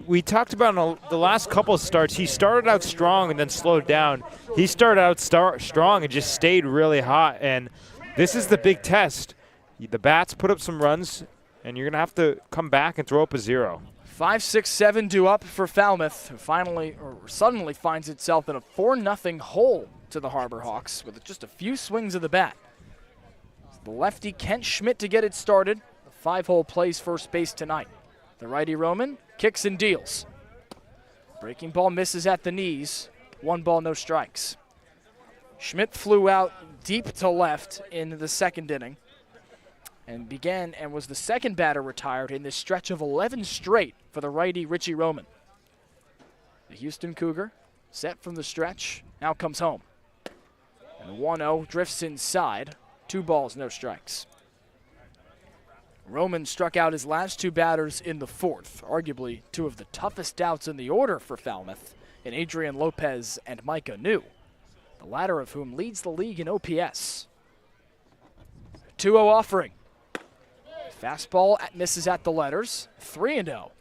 we talked about in the last couple of starts, he started out strong and then slowed down. He started out strong and just stayed really hot, and this is the big test. The bats put up some runs, and you're going to have to come back and throw up a 0. 5, 6, 7 due up for Falmouth, who suddenly finds itself in a 4-0 hole to the Harbor Hawks with just a few swings of the bat. The lefty Kent Schmidt to get it started. The 5-hole plays first base tonight. The righty Roman kicks and deals. Breaking ball misses at the knees. 1 ball, no strikes. Schmidt flew out deep to left in the 2nd inning and was the second batter retired in this stretch of 11 straight for the righty Richie Roman. The Houston Cougar, set from the stretch, now comes home. And 1-0 drifts inside. 2 balls, no strikes. Roman struck out his last 2 batters in the 4th, arguably 2 of the toughest outs in the order for Falmouth, in Adrian Lopez and Micah New, the latter of whom leads the league in OPS. 2-0 offering. Fastball misses at the letters, 3-0.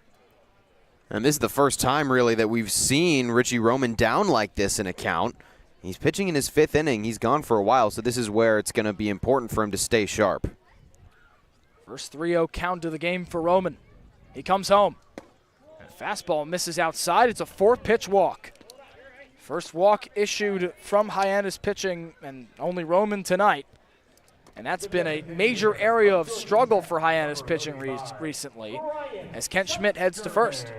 And this is the first time, really, that we've seen Richie Roman down like this in a count. He's pitching in his 5th inning. He's gone for a while, so this is where it's going to be important for him to stay sharp. First 3-0 count to the game for Roman. He comes home. And fastball misses outside. It's a 4-pitch walk. First walk issued from Hyannis pitching, and only Roman tonight. And that's been a major area of struggle for Hyannis pitching recently, as Kent Schmidt heads to first.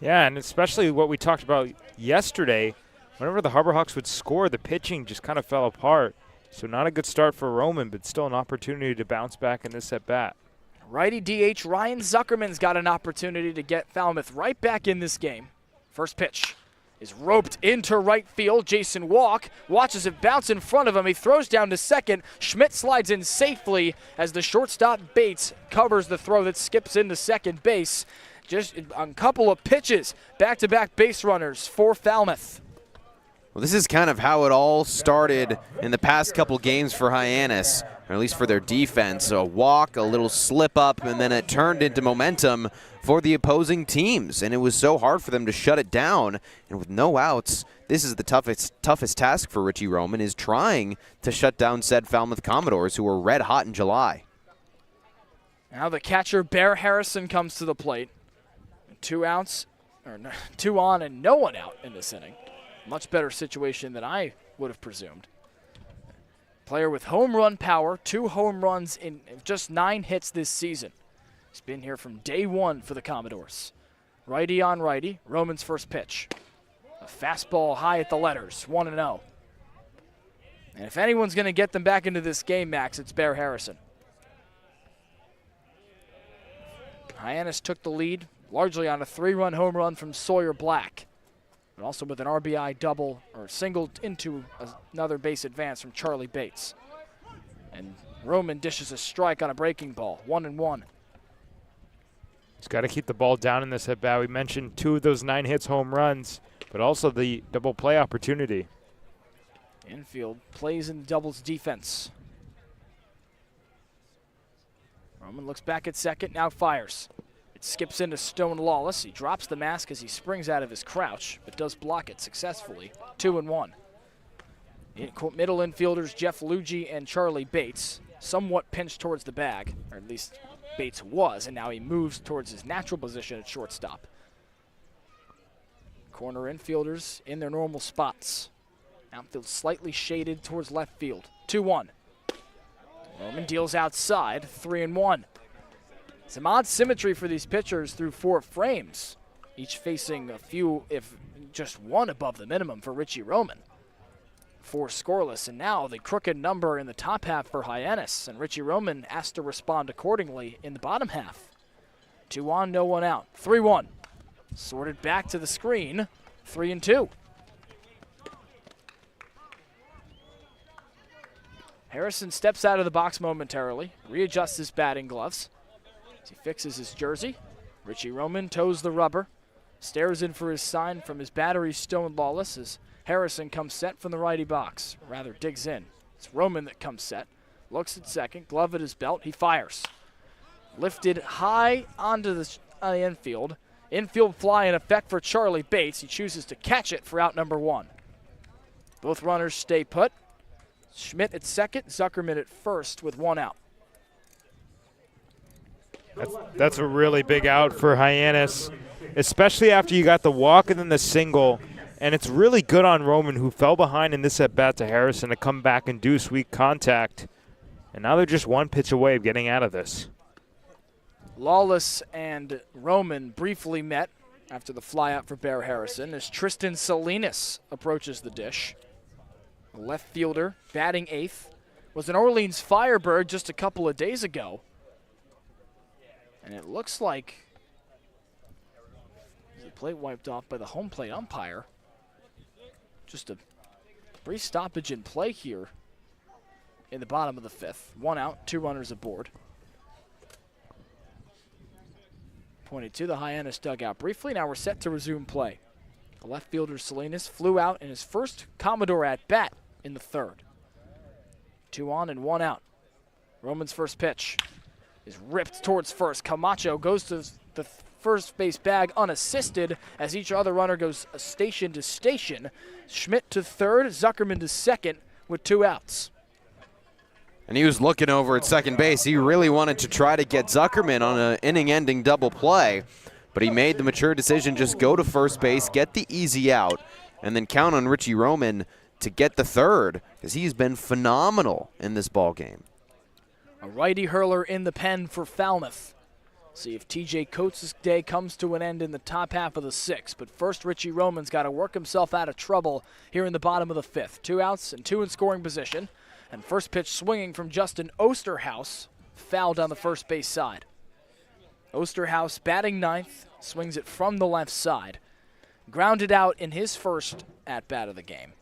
Yeah, and especially what we talked about yesterday, whenever the Harbor Hawks would score, the pitching just kind of fell apart. So not a good start for Roman, but still an opportunity to bounce back in this at-bat. Righty DH Ryan Zuckerman's got an opportunity to get Falmouth right back in this game. First pitch is roped into right field. Jason Walk watches it bounce in front of him. He throws down to second. Schmidt slides in safely as the shortstop Bates covers the throw that skips into second base. Just a couple of pitches, back-to-back base runners for Falmouth. Well, this is kind of how it all started in the past couple games for Hyannis, or at least for their defense. A walk, a little slip up, and then it turned into momentum for the opposing teams. And it was so hard for them to shut it down. And with no outs, this is the toughest task for Richie Roman, is trying to shut down said Falmouth Commodores, who were red hot in July. Now the catcher, Bear Harrison, comes to the plate. 2 outs, or 2 on and no one out in this inning. Much better situation than I would have presumed. Player with home run power, 2 home runs in just 9 hits this season. He's been here from day 1 for the Commodores. Righty on righty, Roman's first pitch. A fastball high at the letters, 1-0. And if anyone's going to get them back into this game, Max, it's Bear Harrison. Hyannis took the lead, largely on a 3-run home run from Sawyer Black, but also with an RBI double or single into another base advance from Charlie Bates. And Roman dishes a strike on a breaking ball, 1-1. He's got to keep the ball down in this at-bat. We mentioned 2 of those 9 hits home runs, but also the double play opportunity. Infield plays in doubles defense. Roman looks back at second, now fires. It skips into Stone Lawless. He drops the mask as he springs out of his crouch, but does block it successfully. 2-1. Middle infielders Jeff Luigi and Charlie Bates, somewhat pinched towards the bag, or at least Bates was, and now he moves towards his natural position at shortstop. Corner infielders in their normal spots. Outfield slightly shaded towards left field. 2-1. Roman deals outside, 3-1. Some odd symmetry for these pitchers through 4 frames, each facing a few, if just one above the minimum for Richie Roman. 4 scoreless, and now the crooked number in the top half for Hyannis, and Richie Roman asked to respond accordingly in the bottom half. 2 on, no one out. 3-1. Sorted back to the screen, 3-2. Harrison steps out of the box momentarily, readjusts his batting gloves. As he fixes his jersey, Richie Roman toes the rubber, stares in for his sign from his battery Stone Lawless as Harrison comes set from the righty box, rather digs in. It's Roman that comes set, looks at second, glove at his belt, he fires. Lifted high onto the infield. Infield fly in effect for Charlie Bates. He chooses to catch it for out number 1. Both runners stay put. Schmidt at second, Zuckerman at first with 1 out. That's a really big out for Hyannis, especially after you got the walk and then the single. And it's really good on Roman, who fell behind in this at-bat to Harrison, to come back and do sweet contact. And now they're just 1 pitch away of getting out of this. Lawless and Roman briefly met after the flyout for Bear Harrison as Tristan Salinas approaches the dish. A left fielder, batting 8th, was an Orleans Firebird just a couple of days ago. And it looks like the plate wiped off by the home plate umpire. Just a brief stoppage in play here in the bottom of the 5th. 1 out, 2 runners aboard. Pointed to the Hyannis dugout briefly. Now we're set to resume play. The left fielder Salinas flew out in his first Commodore at bat in the 3rd. 2 on and 1 out. Roman's first pitch is ripped towards first. Camacho goes to the first base bag unassisted as each other runner goes station to station. Schmidt to 3rd, Zuckerman to 2nd with 2 outs. And he was looking over at second base. He really wanted to try to get Zuckerman on an inning-ending double play, but he made the mature decision, just go to first base, get the easy out, and then count on Richie Roman to get the 3rd, because he's been phenomenal in this ball game. A righty hurler in the pen for Falmouth. See if TJ Coates' day comes to an end in the top half of the 6th. But first, Richie Roman's got to work himself out of trouble here in the bottom of the 5th. 2 outs and 2 in scoring position. And first pitch swinging from Justin Osterhaus, foul down the first base side. Osterhaus batting 9th, swings it from the left side. Grounded out in his first at-bat of the game.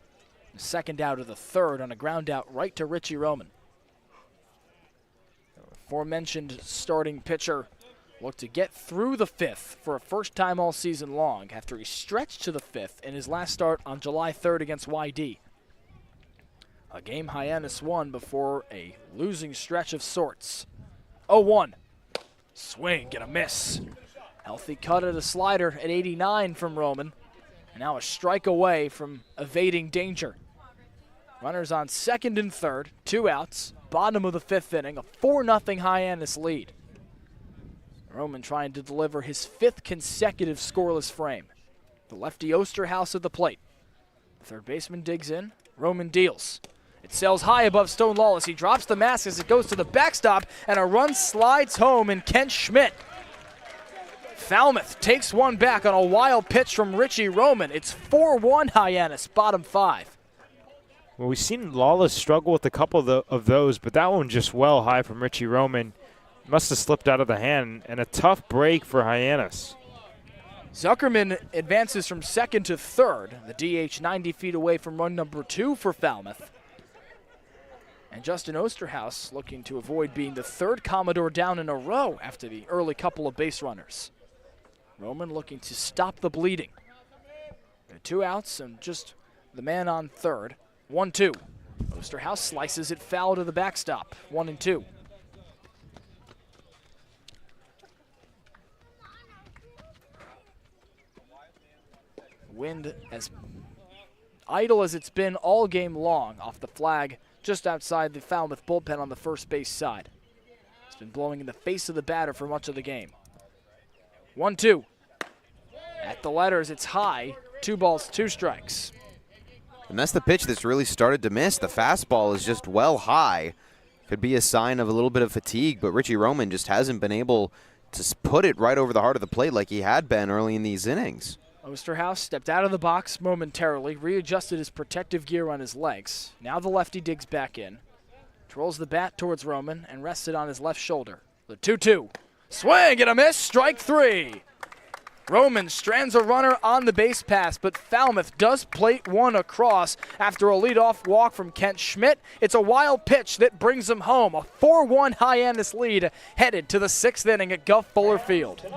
Second out of the 3rd on a ground out right to Richie Roman. Aforementioned starting pitcher looked to get through the 5th for a first time all season long after he stretched to the 5th in his last start on July 3rd against YD. A game Hyannis won before a losing stretch of sorts. 0-1. Swing and a miss. Healthy cut at a slider at 89 from Roman. And now a strike away from evading danger. Runners on 2nd and 3rd, 2 outs, bottom of the 5th inning, a 4-0 Hyannis lead. Roman trying to deliver his 5th consecutive scoreless frame. The lefty Osterhaus at the plate. The third baseman digs in. Roman deals. It sails high above Stone Lawless. He drops the mask as it goes to the backstop, and a run slides home in Kent Schmidt. Falmouth takes one back on a wild pitch from Richie Roman. It's 4-1 Hyannis, bottom 5. Well, we've seen Lawless struggle with a couple of those, but that one just well high from Richie Roman. Must have slipped out of the hand, and a tough break for Hyannis. Zuckerman advances from 2nd to 3rd. The DH 90 feet away from run number 2 for Falmouth. And Justin Osterhaus looking to avoid being the 3rd Commodore down in a row after the early couple of base runners. Roman looking to stop the bleeding. 2 outs and just the man on 3rd. 1-2. Osterhaus slices it foul to the backstop. 1-2. Wind as idle as it's been all game long off the flag just outside the Falmouth bullpen on the first base side. It's been blowing in the face of the batter for much of the game. 1-2. At the letters, it's high. 2 balls, 2 strikes. And that's the pitch that's really started to miss. The fastball is just well high. Could be a sign of a little bit of fatigue, but Richie Roman just hasn't been able to put it right over the heart of the plate like he had been early in these innings. Osterhaus stepped out of the box momentarily, readjusted his protective gear on his legs. Now the lefty digs back in, trolls the bat towards Roman, and rests it on his left shoulder. The 2-2. Swing and a miss, strike 3. Roman strands a runner on the base pass, but Falmouth does plate one across after a leadoff walk from Kent Schmidt. It's a wild pitch that brings them home. A 4-1 Hyannis lead headed to the 6th inning at Guff Fuller Field.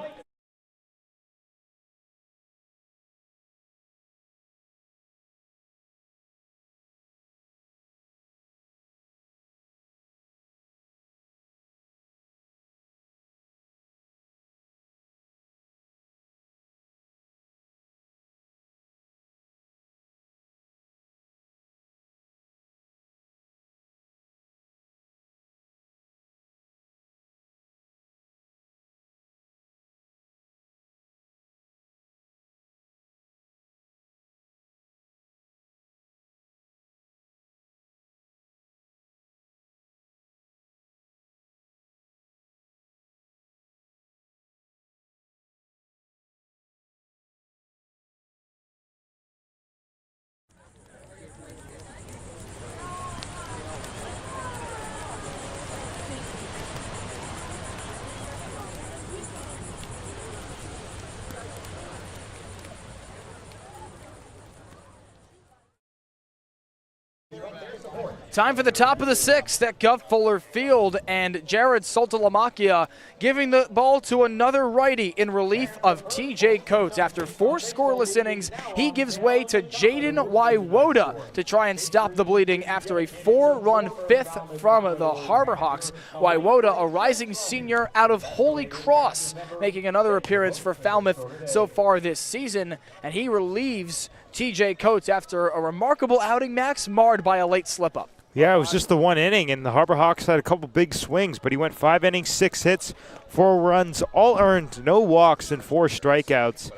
Time for the top of the sixth at Gov Fuller Field, and Jared Soltalamakia giving the ball to another righty in relief of TJ Coates. After 4 scoreless innings, he gives way to Jaden Waiwoda to try and stop the bleeding after a 4-run fifth from the Harbor Hawks. Waiwoda, a rising senior out of Holy Cross, making another appearance for Falmouth so far this season, and he relieves TJ Coates after a remarkable outing, Max, marred by a late slip-up. Yeah, it was just the 1 inning, and the Harbor Hawks had a couple big swings, but he went 5 innings, 6 hits, 4 runs, all earned, no walks, and 4 strikeouts.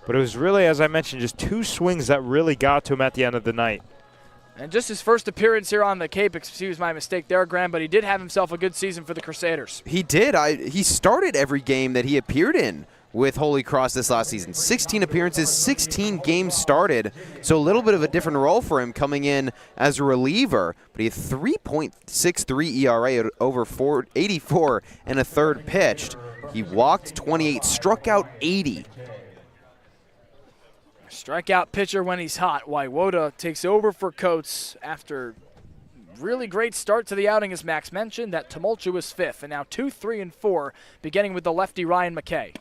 But it was really, as I mentioned, just 2 swings that really got to him at the end of the night. And just his first appearance here on the Cape, excuse my mistake there, Graham, but he did have himself a good season for the Crusaders. He did. He started every game that he appeared in with Holy Cross this last season. 16 appearances, 16 games started, so a little bit of a different role for him coming in as a reliever. But he had 3.63 ERA over 84 and a third pitched. He walked 28, struck out 80. Strikeout pitcher when he's hot. Waiwoda takes over for Coates after really great start to the outing, as Max mentioned, that tumultuous fifth. And now 2, 3, and 4, beginning with the lefty Ryan McKay.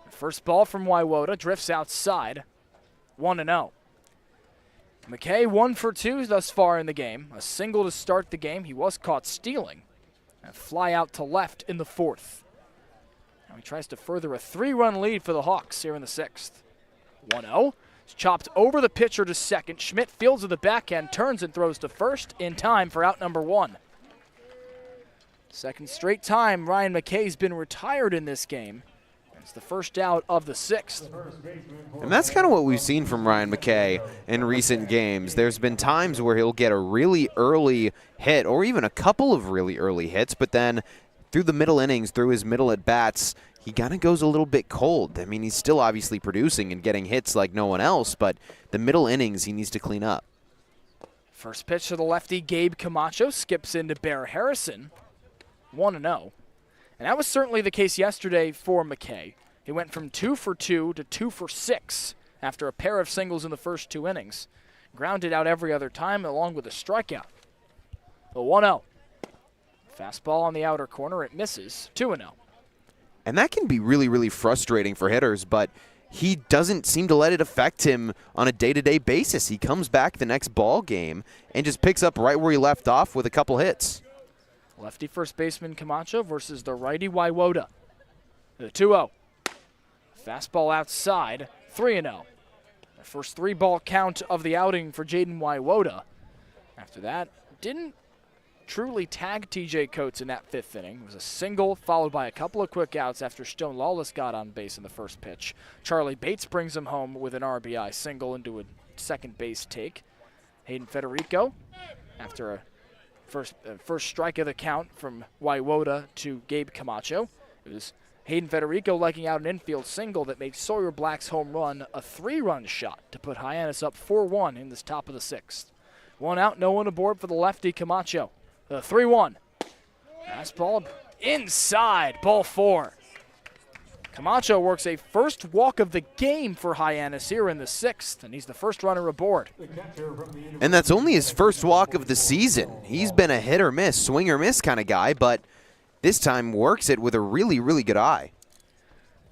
First ball from Waiwoda, drifts outside, 1-0. McKay 1 for 2 thus far in the game. A single to start the game. He was caught stealing. And fly out to left in the 4th. Now he tries to further a 3-run lead for the Hawks here in the 6th. 1-0. It's chopped over the pitcher to second. Schmidt fields with the backhand, turns and throws to first in time for out number 1. Second straight time Ryan McKay's been retired in this game. It's the first out of the 6th. And that's kind of what we've seen from Ryan McKay in recent games. There's been times where he'll get a really early hit or even a couple of really early hits, but then through the middle innings, through his middle at-bats, he kind of goes a little bit cold. I mean, he's still obviously producing and getting hits like no one else, but the middle innings he needs to clean up. First pitch to the lefty, Gabe Camacho skips into Bear Harrison, 1-0. And that was certainly the case yesterday for McKay. He went from 2 for 2 to 2 for 6 after a pair of singles in the first 2 innings. Grounded out every other time along with a strikeout. The 1-0. Fastball on the outer corner, it misses, 2-0. And that can be really, really frustrating for hitters, but he doesn't seem to let it affect him on a day-to-day basis. He comes back the next ball game and just picks up right where he left off with a couple hits. Lefty first baseman Camacho versus the righty Waiwoda. The 2-0. Fastball outside, 3-0. The first 3-ball count of the outing for Jaden Waiwoda. After that, didn't truly tag TJ Coates in that 5th inning. It was a single followed by a couple of quick outs after Stone Lawless got on base in the first pitch. Charlie Bates brings him home with an RBI single into a second base take. Hayden Federico, after a first strike of the count from Waiwoda to Gabe Camacho. It was Hayden Federico liking out an infield single that made Sawyer Black's home run a 3-run shot to put Hyannis up 4-1 in this top of the 6th. 1 out, no one aboard for the lefty Camacho. The 3-1. Fastball inside, ball 4. Camacho works a first walk of the game for Hyannis here in the 6th, and he's the first runner aboard. And that's only his first walk of the season. He's been a hit or miss, swing or miss kind of guy, but this time works it with a really, really good eye.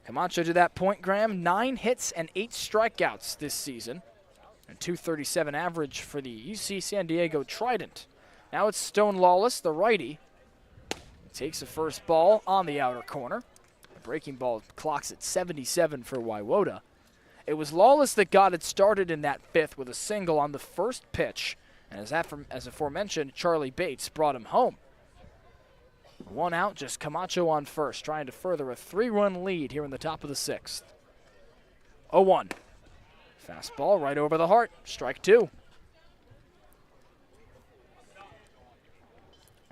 Camacho to that point, Graham, 9 hits and 8 strikeouts this season. A .237 average for the UC San Diego Trident. Now it's Stone Lawless, the righty. He takes the first ball on the outer corner. The breaking ball clocks at 77 for Waiwoda. It was Lawless that got it started in that 5th with a single on the first pitch. And as aforementioned, Charlie Bates brought him home. 1 out, just Camacho on first, trying to further a 3-run lead here in the top of the 6th. 0-1. Fastball right over the heart, strike 2.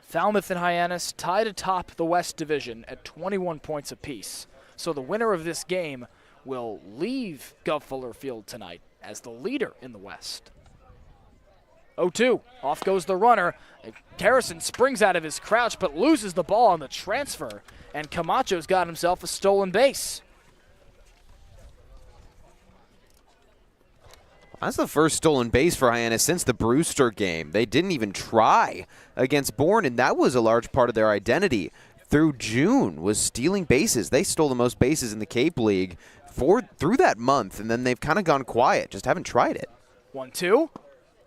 Falmouth and Hyannis tied atop the West Division at 21 points apiece. So the winner of this game will leave Gov Fuller Field tonight as the leader in the West. 0-2, off goes the runner. Harrison springs out of his crouch but loses the ball on the transfer, and Camacho's got himself a stolen base. That's the first stolen base for Hyannis since the Brewster game. They didn't even try against Bourne, and that was a large part of their identity through June, was stealing bases. They stole the most bases in the Cape League through that month, and then they've kind of gone quiet, just haven't tried it. 1-2.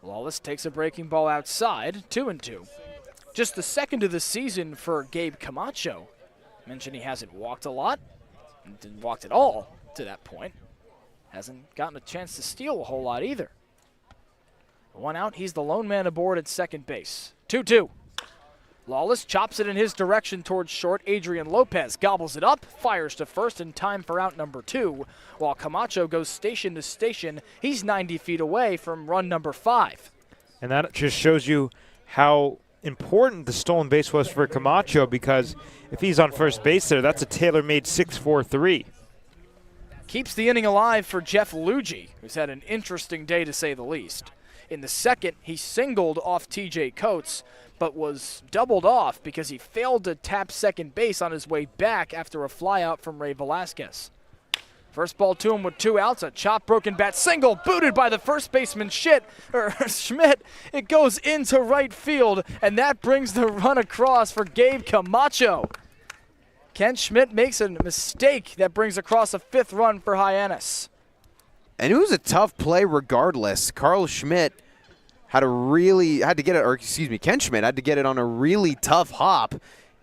Lawless takes a breaking ball outside, 2-2. Just the second of the season for Gabe Camacho. Mentioned he hasn't walked a lot, didn't walk at all to that point. Hasn't gotten a chance to steal a whole lot either. 1 out, he's the lone man aboard at second base. 2-2. Lawless chops it in his direction towards short. Adrian Lopez gobbles it up, fires to first in time for out number 2, while Camacho goes station to station. He's 90 feet away from run number 5. And that just shows you how important the stolen base was for Camacho, because if he's on first base there, that's a tailor-made 6-4-3. Keeps the inning alive for Jeff Luigi, who's had an interesting day to say the least. In the second, he singled off TJ Coates, but was doubled off because he failed to tap second base on his way back after a flyout from Ray Velasquez. First ball to him with 2 outs, a chop, broken bat single, booted by the first baseman Schmidt. It goes into right field, and that brings the run across for Gabe Camacho. Ken Schmidt makes a mistake that brings across a 5th run for Hyannis. And it was a tough play regardless. Ken Schmidt had to get it on a really tough hop.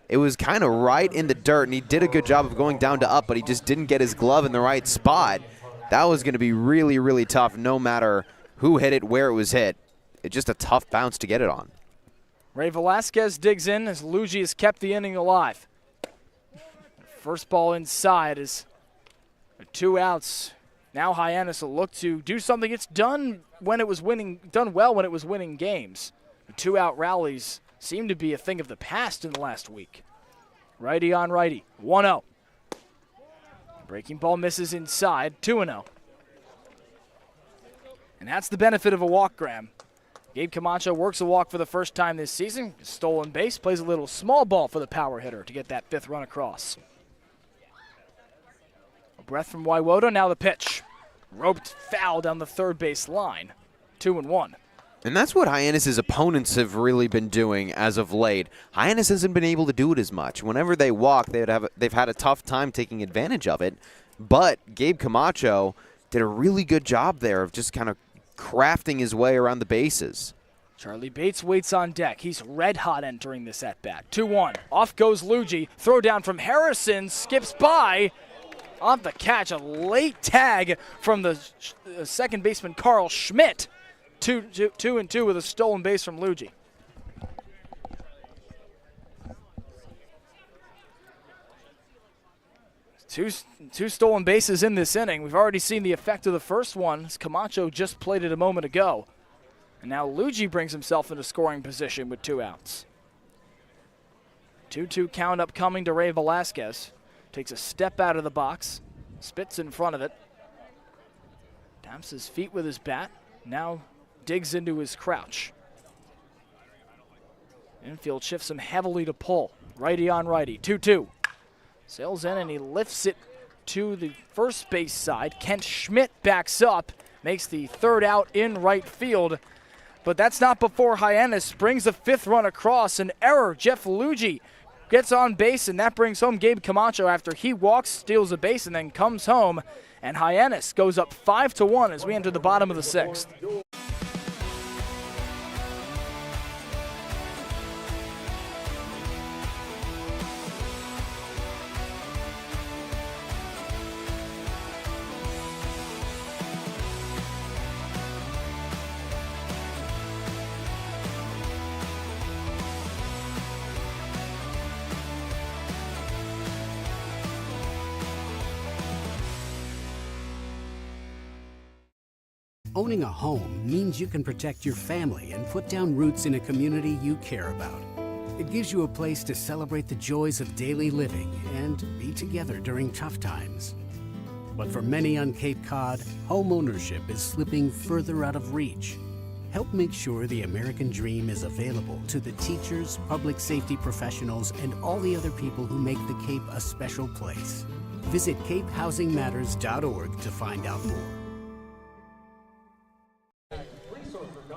It was kind of right in the dirt, and he did a good job of going down to up, but he just didn't get his glove in the right spot. That was going to be really, really tough no matter who hit it, where it was hit. It's just a tough bounce to get it on. Ray Velasquez digs in as Luigi has kept the inning alive. First ball inside is 2 outs. Now Hyannis will look to do something it's done well when it was winning games. The 2-out rallies seem to be a thing of the past in the last week. Righty on righty, 1-0. Breaking ball misses inside, 2-0. And that's the benefit of a walk, Graham. Gabe Camacho works a walk for the first time this season. Stolen base, plays a little small ball for the power hitter to get that 5th run across. A breath from Waiwoda, now the pitch. Roped foul down the third base line, 2-1. And that's what Hyannis' opponents have really been doing as of late. Hyannis hasn't been able to do it as much. Whenever they walk, they've had a tough time taking advantage of it. But Gabe Camacho did a really good job there of just kind of crafting his way around the bases. Charlie Bates waits on deck. He's red hot entering this at-bat. 2-1. Off goes Luigi. Throw down from Harrison. Skips by. Off the catch. A late tag from the second baseman Carl Schmidt. 2-2 with a stolen base from Luigi. Two stolen bases in this inning. We've already seen the effect of the first one as Camacho just played it a moment ago. And now Luigi brings himself into scoring position with 2 outs. 2-2 count upcoming to Ray Velasquez. Takes a step out of the box. Spits in front of it. Taps his feet with his bat. Now digs into his crouch. Infield shifts him heavily to pull. Righty on righty. 2-2. Sails in and he lifts it to the first base side. Kent Schmidt backs up. Makes the 3rd out in right field. But that's not before Hyannis brings a 5th run across. An error. Jeff Luigi gets on base, and that brings home Gabe Camacho after he walks, steals a base, and then comes home. And Hyannis goes up 5-1 as we enter the bottom of the 6th. Owning a home means you can protect your family and put down roots in a community you care about. It gives you a place to celebrate the joys of daily living and be together during tough times. But for many on Cape Cod, home ownership is slipping further out of reach. Help make sure the American dream is available to the teachers, public safety professionals, and all the other people who make the Cape a special place. Visit capehousingmatters.org to find out more.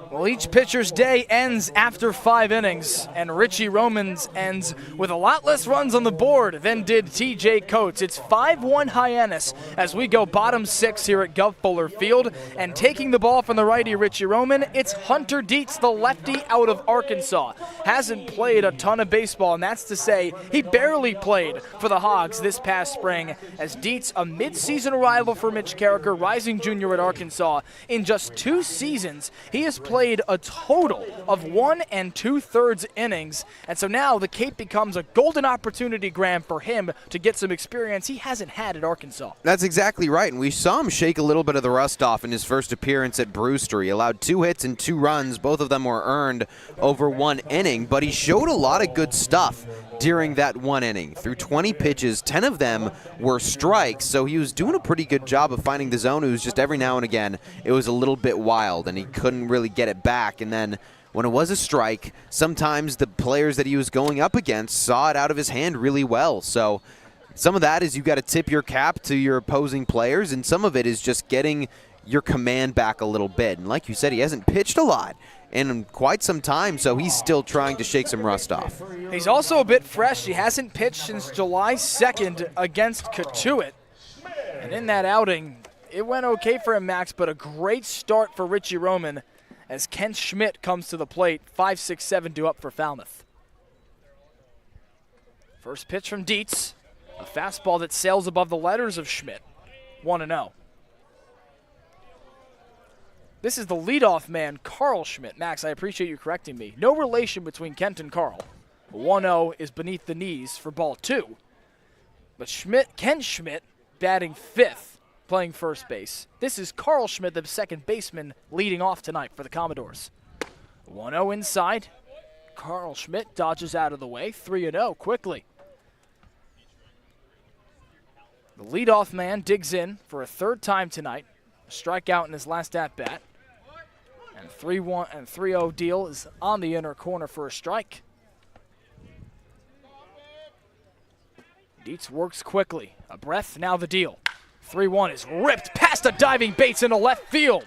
Well, each pitcher's day ends after 5 innings, and Richie Roman's ends with a lot less runs on the board than did TJ Coates. It's 5-1 Hyannis as we go bottom 6 here at Gov Fuller Field. And taking the ball from the righty Richie Roman, it's Hunter Dietz, the lefty out of Arkansas. Hasn't played a ton of baseball, and that's to say he barely played for the Hogs this past spring, as Dietz, a mid-season arrival for Mitch Carricker, rising junior at Arkansas. In just 2 seasons, he has played a total of 1 2/3 innings, and so now the Cape becomes a golden opportunity, Graham, for him to get some experience he hasn't had at Arkansas. That's exactly right, and we saw him shake a little bit of the rust off in his first appearance at Brewster. He allowed 2 hits and 2 runs. Both of them were earned over 1 inning, but he showed a lot of good stuff during that 1 inning. Through 20 pitches, 10 of them were strikes, so he was doing a pretty good job of finding the zone. It was just every now and again it was a little bit wild, and he couldn't really get it back. And then when it was a strike, sometimes the players that he was going up against saw it out of his hand really well. So some of that is you got to tip your cap to your opposing players, and some of it is just getting your command back a little bit. And like you said, he hasn't pitched a lot in quite some time, so he's still trying to shake some rust off. He's also a bit fresh. He hasn't pitched since July 2nd against Katuitt. And in that outing, it went okay for him, Max, but a great start for Richie Roman as Ken Schmidt comes to the plate. 5-6-7 due up for Falmouth. First pitch from Dietz, a fastball that sails above the letters of Schmidt. 1-0. This is the leadoff man, Carl Schmidt. Max, I appreciate you correcting me. No relation between Kent and Carl. 1-0 is beneath the knees for ball 2. But Ken Schmidt batting 5th, playing first base. This is Carl Schmidt, the second baseman, leading off tonight for the Commodores. 1-0 inside. Carl Schmidt dodges out of the way. 3-0 quickly. The leadoff man digs in for a 3rd time tonight. A strikeout in his last at-bat. And 3-0 deal is on the inner corner for a strike. Dietz works quickly. A breath, now the deal. 3-1 is ripped past a diving Bates into left field.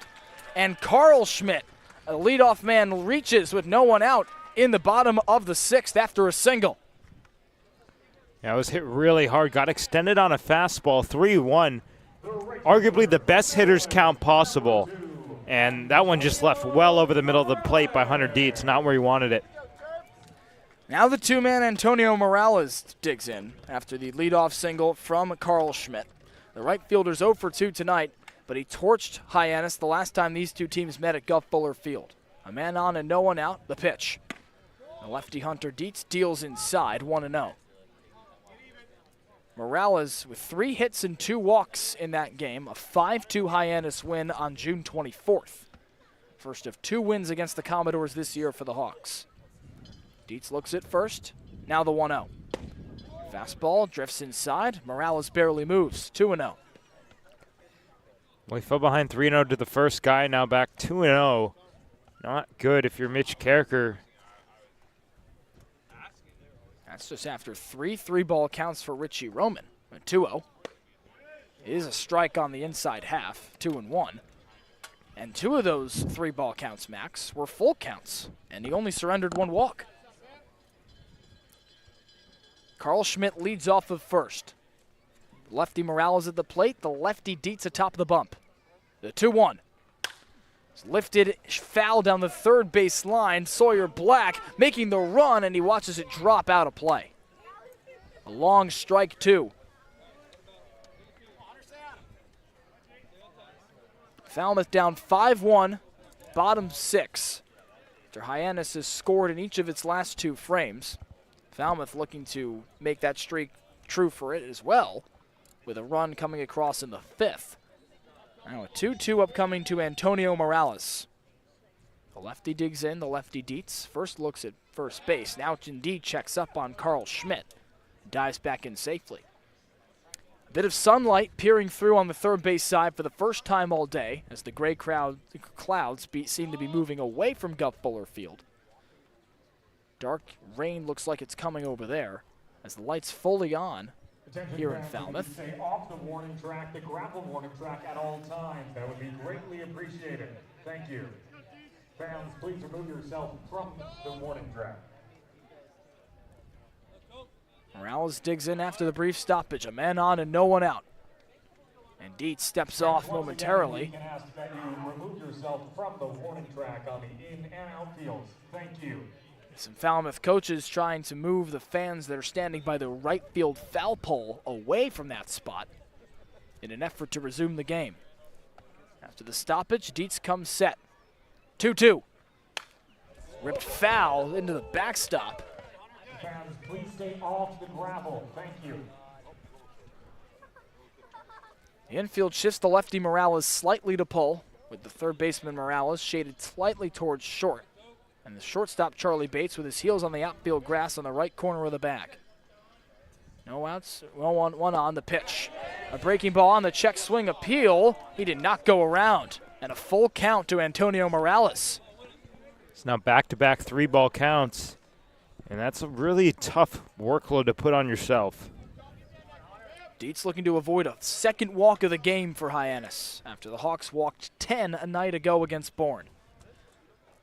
And Carl Schmidt, a leadoff man, reaches with no one out in the bottom of the 6th after a single. Yeah, it was hit really hard. Got extended on a fastball. 3-1. Arguably the best hitter's count possible. And that one just left well over the middle of the plate by Hunter Dietz, not where he wanted it. Now the 2-man Antonio Morales digs in after the leadoff single from Carl Schmidt. The right fielder's 0 for 2 tonight, but he torched Hyannis the last time these two teams met at Gov Fuller Field. A man on and no one out, the pitch. The lefty Hunter Dietz deals inside, 1-0. Morales with 3 hits and 2 walks in that game, a 5-2 Hyannis win on June 24th. First of 2 wins against the Commodores this year for the Hawks. Dietz looks at first, now the 1-0. Fastball drifts inside, Morales barely moves, 2-0. Well, he fell behind 3-0 to the first guy, now back 2-0. Not good if you're Mitch Carricker. That's just after 3 3-ball counts for Richie Roman. 2-0. It is a strike on the inside half, 2-1. And 2 of those 3-ball counts, Max, were full counts, and he only surrendered 1 walk. Carl Schmidt leads off of first. Lefty Morales at the plate, the lefty Dietz atop the bump. The 2-1. It's lifted foul down the third base line. Sawyer Black making the run, and he watches it drop out of play. A long strike 2. Falmouth down 5-1, bottom 6. After Hyannis has scored in each of its last 2 frames. Falmouth looking to make that streak true for it as well, with a run coming across in the 5th. Now a 2-2 upcoming to Antonio Morales. The lefty digs in, the lefty Dietz. First looks at first base. Now indeed checks up on Carl Schmidt. Dives back in safely. A bit of sunlight peering through on the third base side for the first time all day as the gray clouds seem to be moving away from Gov Fuller Field. Dark rain looks like it's coming over there as the light's fully on here in Falmouth. Stay off the warning track, the grapple warning track at all times. That would be greatly appreciated. Thank you. Fans, please remove yourself from the warning track. Morales digs in after the brief stoppage. A man on and no one out. And Dietz steps off momentarily. You can ask that you remove yourself from the warning track on the in and out fields. Thank you. Some Falmouth coaches trying to move the fans that are standing by the right field foul pole away from that spot in an effort to resume the game. After the stoppage, Dietz comes set. 2-2. Ripped foul into the backstop. Fans, please stay off the gravel. Thank you. The infield shifts the lefty Morales slightly to pull, with the third baseman Morales shaded slightly towards short. And the shortstop Charlie Bates with his heels on the outfield grass on the right corner of the bag. No outs, one on the pitch. A breaking ball on the check swing appeal. He did not go around. And a full count to Antonio Morales. It's now back-to-back 3-ball counts. And that's a really tough workload to put on yourself. Dietz looking to avoid a second walk of the game for Hyannis after the Hawks walked 10 a night ago against Bourne.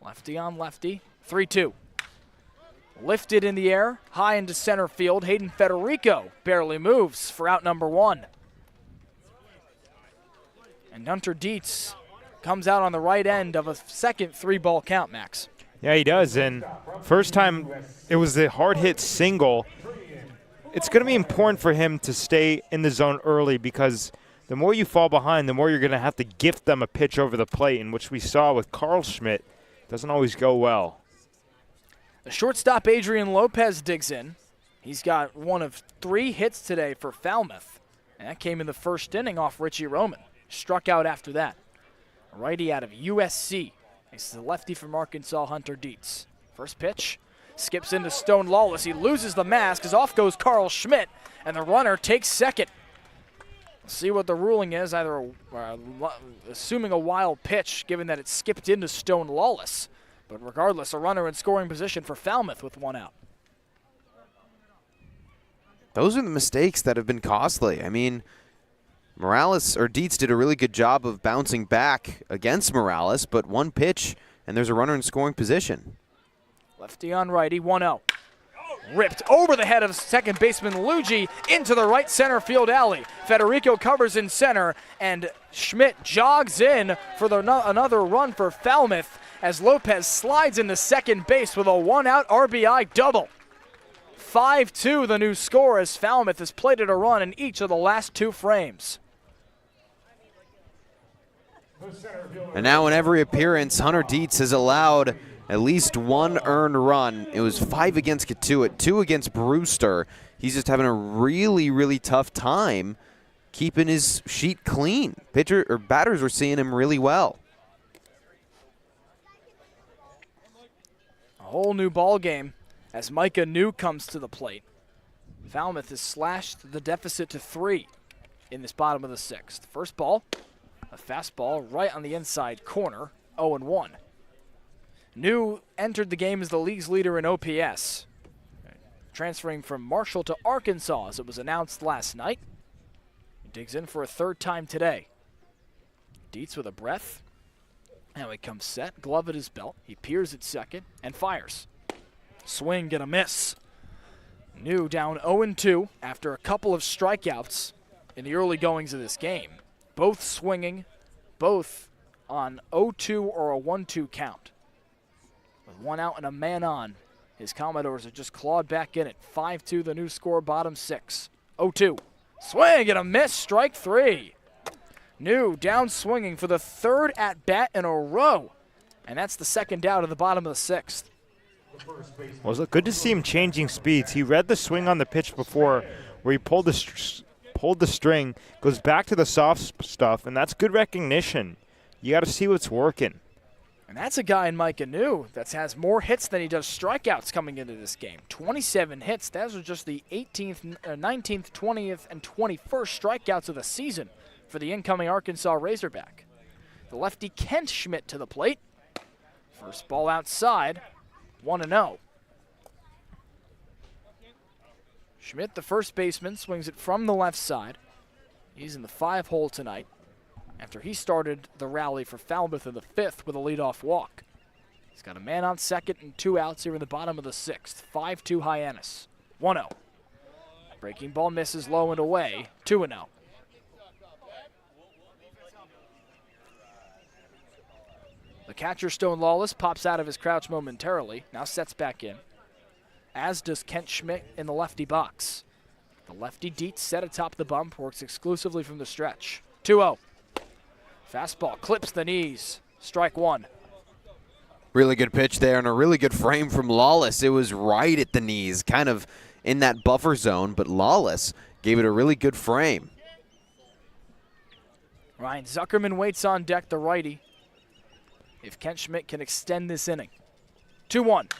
Lefty on lefty, 3-2. Lifted in the air, high into center field. Hayden Federico barely moves for out number 1. And Hunter Dietz comes out on the right end of a second 3-ball count, Max. Yeah, he does, and first time it was a hard-hit single. It's going to be important for him to stay in the zone early because the more you fall behind, the more you're going to have to gift them a pitch over the plate, in which we saw with Carl Schmidt. Doesn't always go well. The shortstop Adrian Lopez digs in. He's got one of 3 hits today for Falmouth, and that came in the first inning off Richie Roman. Struck out after that. A righty out of USC. This is the lefty from Arkansas, Hunter Dietz. First pitch, skips into Stone Lawless. He loses the mask as off goes Carl Schmidt, and the runner takes second. We'll see what the ruling is, either assuming a wild pitch, given that it skipped into Stone Lawless. But regardless, a runner in scoring position for Falmouth with 1 out. Those are the mistakes that have been costly. I mean, Morales or Dietz did a really good job of bouncing back against Morales, but 1 pitch and there's a runner in scoring position. Lefty on righty, 1-0. Ripped over the head of second baseman Luigi into the right center field alley. Federico covers in center, and Schmidt jogs in for another run for Falmouth as Lopez slides into second base with a 1-out RBI double. 5-2 the new score as Falmouth has plated a run in each of the last 2 frames. And now in every appearance, Hunter Dietz has allowed at least 1 earned run. It was 5 against Katuitt, 2 against Brewster. He's just having a really, really tough time keeping his sheet clean. Batters were seeing him really well. A whole new ball game as Micah New comes to the plate. Falmouth has slashed the deficit to 3 in this bottom of the 6th. First ball, a fastball right on the inside corner, 0-1. New entered the game as the league's leader in OPS, transferring from Marshall to Arkansas as it was announced last night. He digs in for a 3rd time today. Dietz with a breath. Now he comes set, glove at his belt. He peers at second and fires. Swing and a miss. New down 0-2 after a couple of strikeouts in the early goings of this game. Both swinging, both on 0-2 or a 1-2 count. With 1 out and a man on, his Commodores have just clawed back in it. 5-2 the new score, bottom 6. 0-2. Swing and a miss, strike 3. New down swinging for the 3rd at bat in a row. And that's the 2nd out of the bottom of the 6th. Well, it's good to see him changing speeds. He read the swing on the pitch before where he pulled the string, goes back to the soft stuff, and that's good recognition. You got to see what's working. And that's a guy in Micah New that has more hits than he does strikeouts coming into this game. 27 hits. Those are just the 18th, 19th, 20th, and 21st strikeouts of the season for the incoming Arkansas Razorback. The lefty Kent Schmidt to the plate. First ball outside, 1-0. Schmidt, the first baseman, swings it from the left side. He's in the 5-hole tonight after he started the rally for Falmouth in the 5th with a leadoff walk. He's got a man on second and 2 outs here in the bottom of the 6th. 5-2 Hyannis. 1-0. Breaking ball misses low and away. 2-0. The catcher, Stone Lawless, pops out of his crouch momentarily. Now sets back in. As does Kent Schmidt in the lefty box. The lefty Dietz set atop the bump, works exclusively from the stretch. 2-0. Fastball clips the knees. Strike one. Really good pitch there and a really good frame from Lawless. It was right at the knees, kind of in that buffer zone, but Lawless gave it a really good frame. Ryan Zuckerman waits on deck, the righty, if Kent Schmidt can extend this inning. 2-1.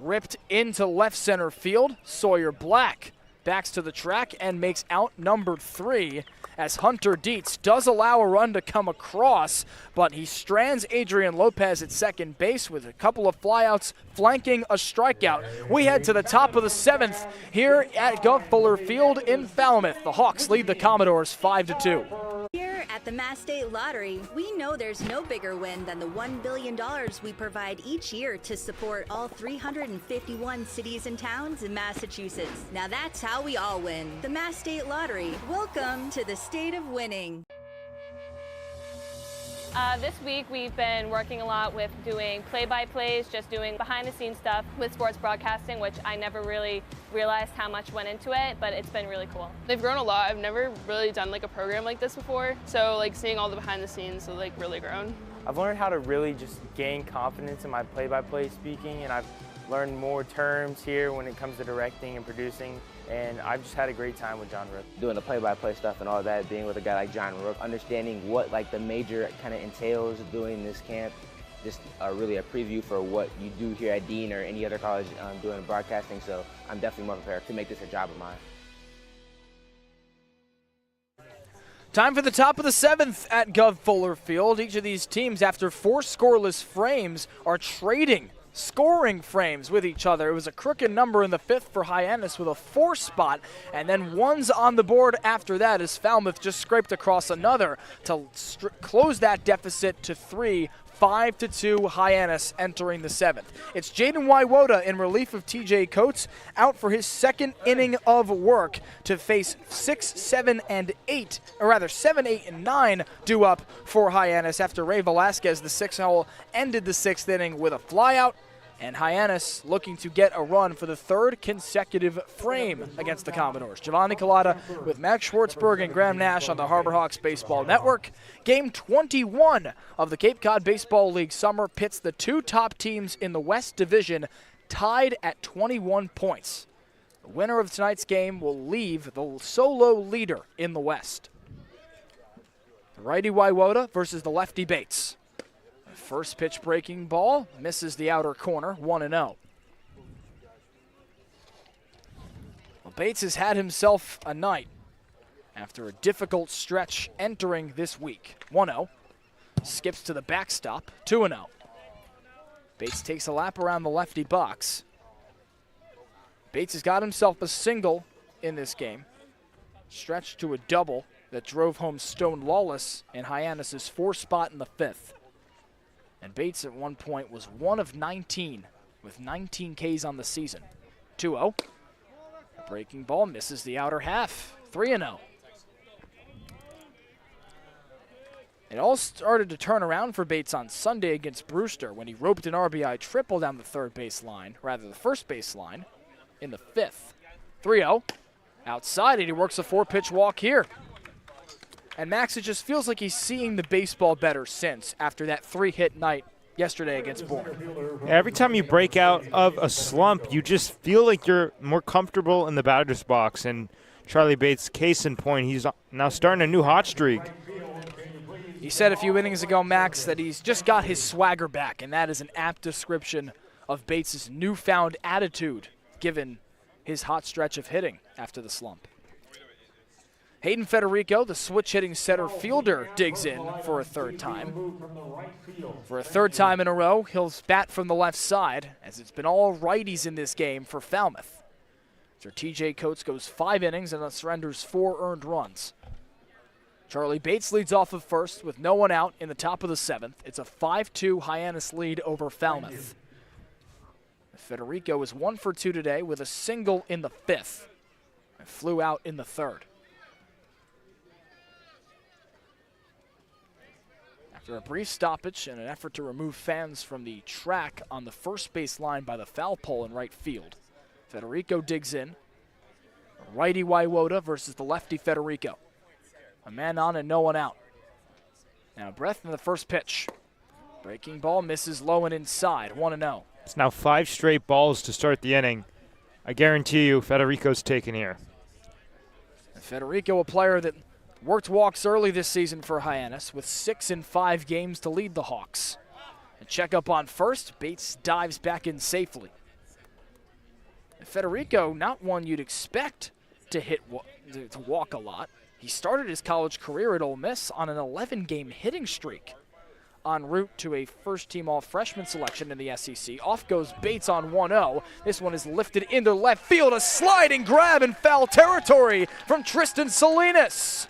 Ripped into left center field. Sawyer Black backs to the track and makes out number 3 as Hunter Dietz does allow a run to come across, but he strands Adrian Lopez at second base with a couple of flyouts flanking a strikeout. We head to the top of the 7th here at Gov Fuller Field in Falmouth. The Hawks lead the Commodores 5-2. Here at the Mass State Lottery, we know there's no bigger win than the $1 billion we provide each year to support all 351 cities and towns in Massachusetts. Now that's how we all win. The Mass State Lottery. Welcome to the state of winning. This week we've been working a lot with doing play-by-plays, just doing behind-the-scenes stuff with sports broadcasting, which I never really realized how much went into it, but it's been really cool. They've grown a lot. I've never really done like a program like this before, so like seeing all the behind the scenes has like really grown. I've learned how to really just gain confidence in my play-by-play speaking, and I've learned more terms here when it comes to directing and producing, and I've just had a great time with John Rook. Doing the play-by-play stuff and all that, being with a guy like John Rook, understanding what like the major kind of entails doing this camp, just really a preview for what you do here at Dean or any other college doing broadcasting, so I'm definitely more prepared to make this a job of mine. Time for the top of the 7th at Gov Fuller Field. Each of these teams, after 4 scoreless frames, are trading scoring frames with each other. It was a crooked number in the 5th for Hyannis with a 4 spot, and then 1's on the board after that as Falmouth just scraped across another to close that deficit to 3. 5-2 Hyannis entering the 7th. It's Jaden Waiwoda in relief of TJ Coates, out for his 2nd inning of work to face 6, 7, and 8, or rather 7, 8, and 9 due up for Hyannis after Ray Velasquez, the 6th hole, ended the 6th inning with a flyout. And Hyannis looking to get a run for the 3rd consecutive frame against the Commodores. Giovanni Collada with Max Schwartzberg and Graham Nash on the Harbor Hawks Baseball Network. Game 21 of the Cape Cod Baseball League Summer pits the 2 top teams in the West Division tied at 21 points. The winner of tonight's game will leave the solo leader in the West. The righty Waiwoda versus the lefty Bates. First pitch breaking ball, misses the outer corner, 1-0. Well, Bates has had himself a night after a difficult stretch entering this week. 1-0, skips to the backstop, 2-0. Bates takes a lap around the lefty box. Bates has got himself a single in this game, stretched to a double that drove home Stone Lawless in Hyannis' 4 spot in the 5th. And Bates at one point was 1 of 19 with 19 Ks on the season. 2-0. A breaking ball misses the outer half. 3-0. It all started to turn around for Bates on Sunday against Brewster when he roped an RBI triple down the 3rd base line, rather the 1st base line, in the 5th. 3-0. Outside, and he works a 4-pitch walk here. And Max, it just feels like he's seeing the baseball better since after that 3-hit night yesterday against Bourne. Every time you break out of a slump, you just feel like you're more comfortable in the batter's box. And Charlie Bates, case in point, he's now starting a new hot streak. He said a few innings ago, Max, that he's just got his swagger back, and that is an apt description of Bates' newfound attitude given his hot stretch of hitting after the slump. Hayden Federico, the switch-hitting center fielder, digs in for a 3rd time. For a 3rd time in a row, he'll bat from the left side, as it's been all righties in this game for Falmouth. So TJ Coates goes 5 innings and surrenders 4 earned runs. Charlie Bates leads off of first with no one out in the top of the 7th. It's a 5-2 Hyannis lead over Falmouth. Federico is 1 for 2 today with a single in the 5th. And flew out in the 3rd. After a brief stoppage and an effort to remove fans from the track on the first base line by the foul pole in right field, Federico digs in. Righty Waiwota versus the lefty Federico. A man on and no one out. Now breath in the first pitch. Breaking ball misses low and inside, 1-0. It's now 5 straight balls to start the inning. I guarantee you Federico's taken here. And Federico, a player that worked walks early this season for Hyannis with 6 in 5 games to lead the Hawks. A check up on first, Bates dives back in safely. And Federico, not one you'd expect to walk a lot. He started his college career at Ole Miss on an 11-game hitting streak, en route to a first-team all-freshman selection in the SEC. Off goes Bates on 1-0. This one is lifted into left field. A sliding grab in foul territory from Tristan Salinas.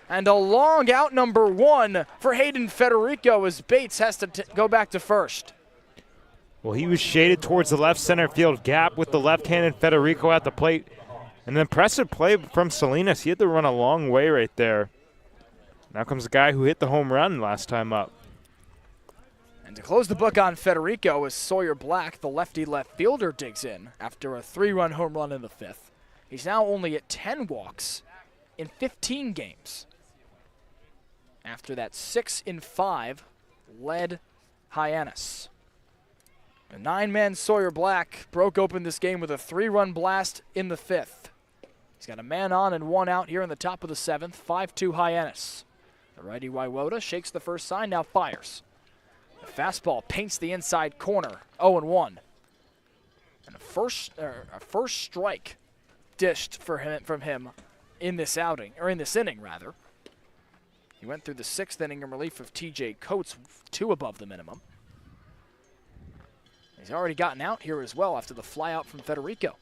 And a long out number 1 for Hayden Federico as Bates has to go back to first. Well, he was shaded towards the left center field gap with the left-handed Federico at the plate. An impressive play from Salinas. He had to run a long way right there. Now comes the guy who hit the home run last time up. And to close the book on Federico is Sawyer Black, the lefty left fielder, digs in after a 3-run home run in the 5th. He's now only at 10 walks in 15 games. After that 6 in 5 led Hyannis. The 9-man Sawyer Black broke open this game with a 3-run blast in the 5th. He's got a man on and one out here in the top of the 7th, 5-2 Hyannis. The righty Waiwota shakes the first sign, now fires. The fastball paints the inside corner, 0-1. And a first strike dished from him in this outing, or in this inning rather. He went through the 6th inning in relief of TJ Coates, 2 above the minimum. He's already gotten out here as well after the fly out from Federico.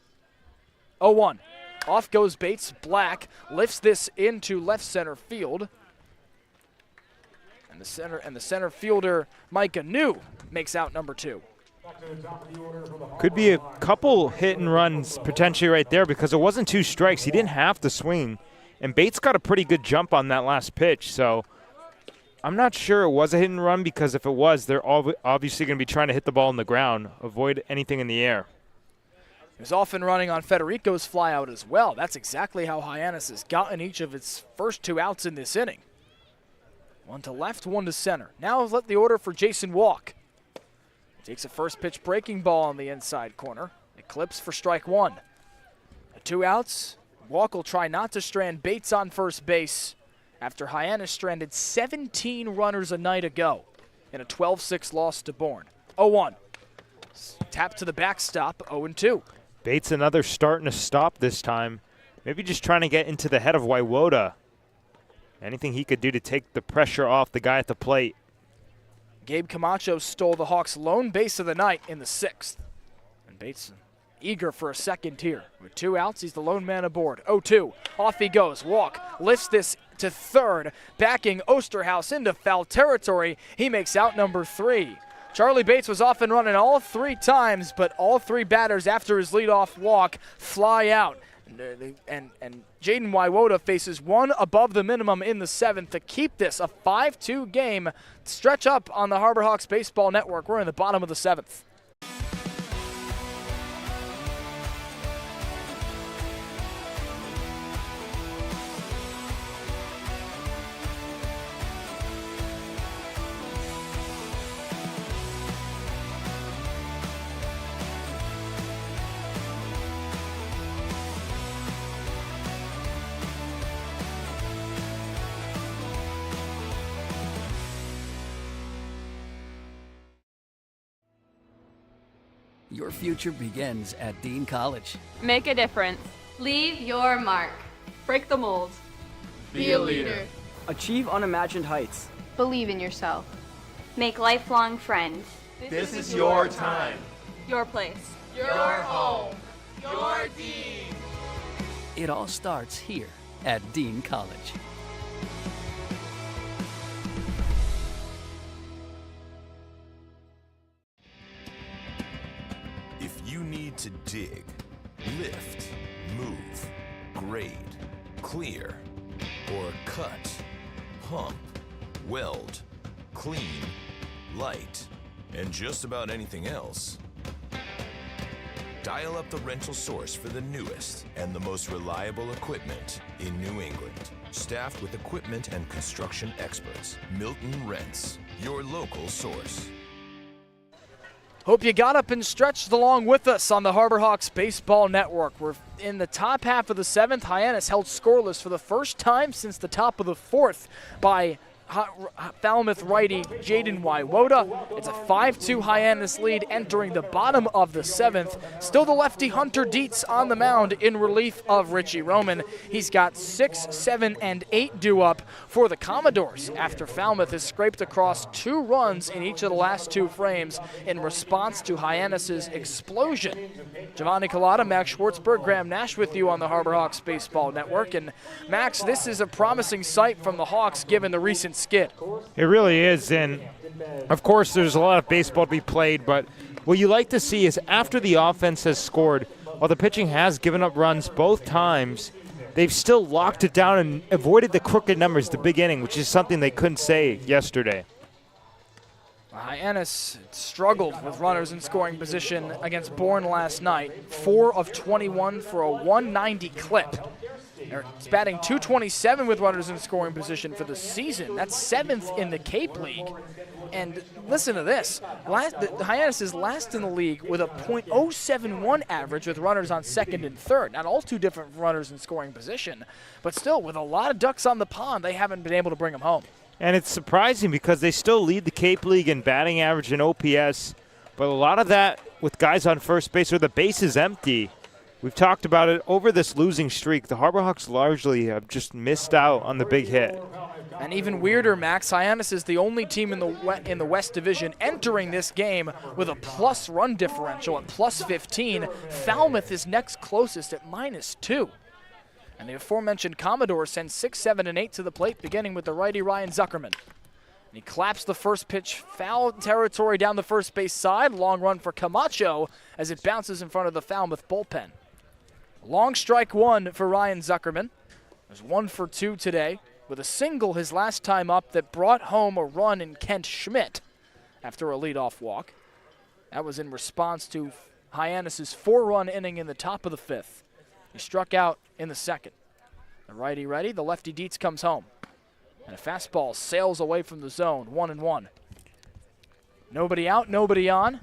0-1. Off goes Bates. Black lifts this into left center field. And the center fielder, Micah New, makes out number 2. Could be a couple hit and runs potentially right there because it wasn't 2 strikes. He didn't have to swing. And Bates got a pretty good jump on that last pitch. So I'm not sure it was a hit and run because if it was, they're obviously going to be trying to hit the ball in the ground, avoid anything in the air. He was off and running on Federico's flyout as well. That's exactly how Hyannis has gotten each of its first 2 outs in this inning. 1 to left, 1 to center. Now let the order for Jason Walk. Takes a first pitch breaking ball on the inside corner. It clips for strike 1. 2 outs. Walk will try not to strand Bates on first base after Hyannis stranded 17 runners a night ago in a 12-6 loss to Bourne. 0-1. Tap to the backstop, 0-2. Bates another starting to stop this time. Maybe just trying to get into the head of Waiwota. Anything he could do to take the pressure off the guy at the plate. Gabe Camacho stole the Hawks' lone base of the night in the 6th. And Bates eager for a second here. With 2 outs, he's the lone man aboard. 0-2. Off he goes. Walk lifts this to third, backing Osterhaus into foul territory. He makes out number 3. Charlie Bates was off and running all 3 times, but all 3 batters after his leadoff walk fly out. And Jaden Waiwota faces 1 above the minimum in the 7th to keep this a 5-2 game. Stretch up on the Harbor Hawks Baseball Network. We're in the bottom of the 7th. Your future begins at Dean College. Make a difference. Leave your mark. Break the mold. Be a leader. Achieve unimagined heights. Believe in yourself. Make lifelong friends. This is your time. Your place. Your home. Your Dean. It all starts here at Dean College. you need to dig, lift, move, grade, clear, or cut, pump, weld, clean, light, and just about anything else, dial up the rental source for the newest and the most reliable equipment in New England. Staffed with equipment and construction experts, Milton Rents, your local source. Hope you got up and stretched along with us on the Harbor Hawks Baseball Network. We're in the top half of the 7th. Hyannis held scoreless for the first time since the top of the 4th by Falmouth righty Jaden Waiwota. It's a 5-2 Hyannis lead entering the bottom of the 7th. Still the lefty Hunter Dietz on the mound in relief of Richie Roman. He's got 6, 7, and 8 due up for the Commodores after Falmouth has scraped across 2 runs in each of the last 2 frames in response to Hyannis' explosion. Giovanni Collada, Max Schwartzberg, Graham Nash with you on the Harbor Hawks Baseball Network. And Max, this is a promising sight from the Hawks given the recent skid. It really is, and of course there's a lot of baseball to be played, but what you like to see is after the offense has scored, while the pitching has given up runs both times, they've still locked it down and avoided the crooked numbers, the big inning, which is something they couldn't say yesterday. Hyannis struggled with runners in scoring position against Bourne last night. 4 of 21 for a 190 clip. They're batting .227 with runners in scoring position for the season. That's 7th in the Cape League. And listen to this. Hyannis is last in the league with a .071 average with runners on 2nd and 3rd. Not all too different runners in scoring position, but still with a lot of ducks on the pond, they haven't been able to bring them home. And it's surprising because they still lead the Cape League in batting average and OPS, but a lot of that with guys on first base or the base is empty. We've talked about it over this losing streak. The Harbor Hawks largely have just missed out on the big hit. And even weirder, Max, Hyannis is the only team in the West Division entering this game with a plus run differential at +15. Falmouth is next closest at -2. And the aforementioned Commodores send 6, 7, and 8 to the plate, beginning with the righty Ryan Zuckerman. And he claps the first pitch, foul territory down the first base side. Long run for Camacho as it bounces in front of the Falmouth bullpen. Long strike 1 for Ryan Zuckerman. There's 1 for 2 today, with a single his last time up that brought home a run in Kent Schmidt after a leadoff walk. That was in response to Hyannis' 4-run inning in the top of the 5th. He struck out in the 2nd. The righty ready, the lefty Dietz comes home. And a fastball sails away from the zone, 1-1. Nobody out, nobody on.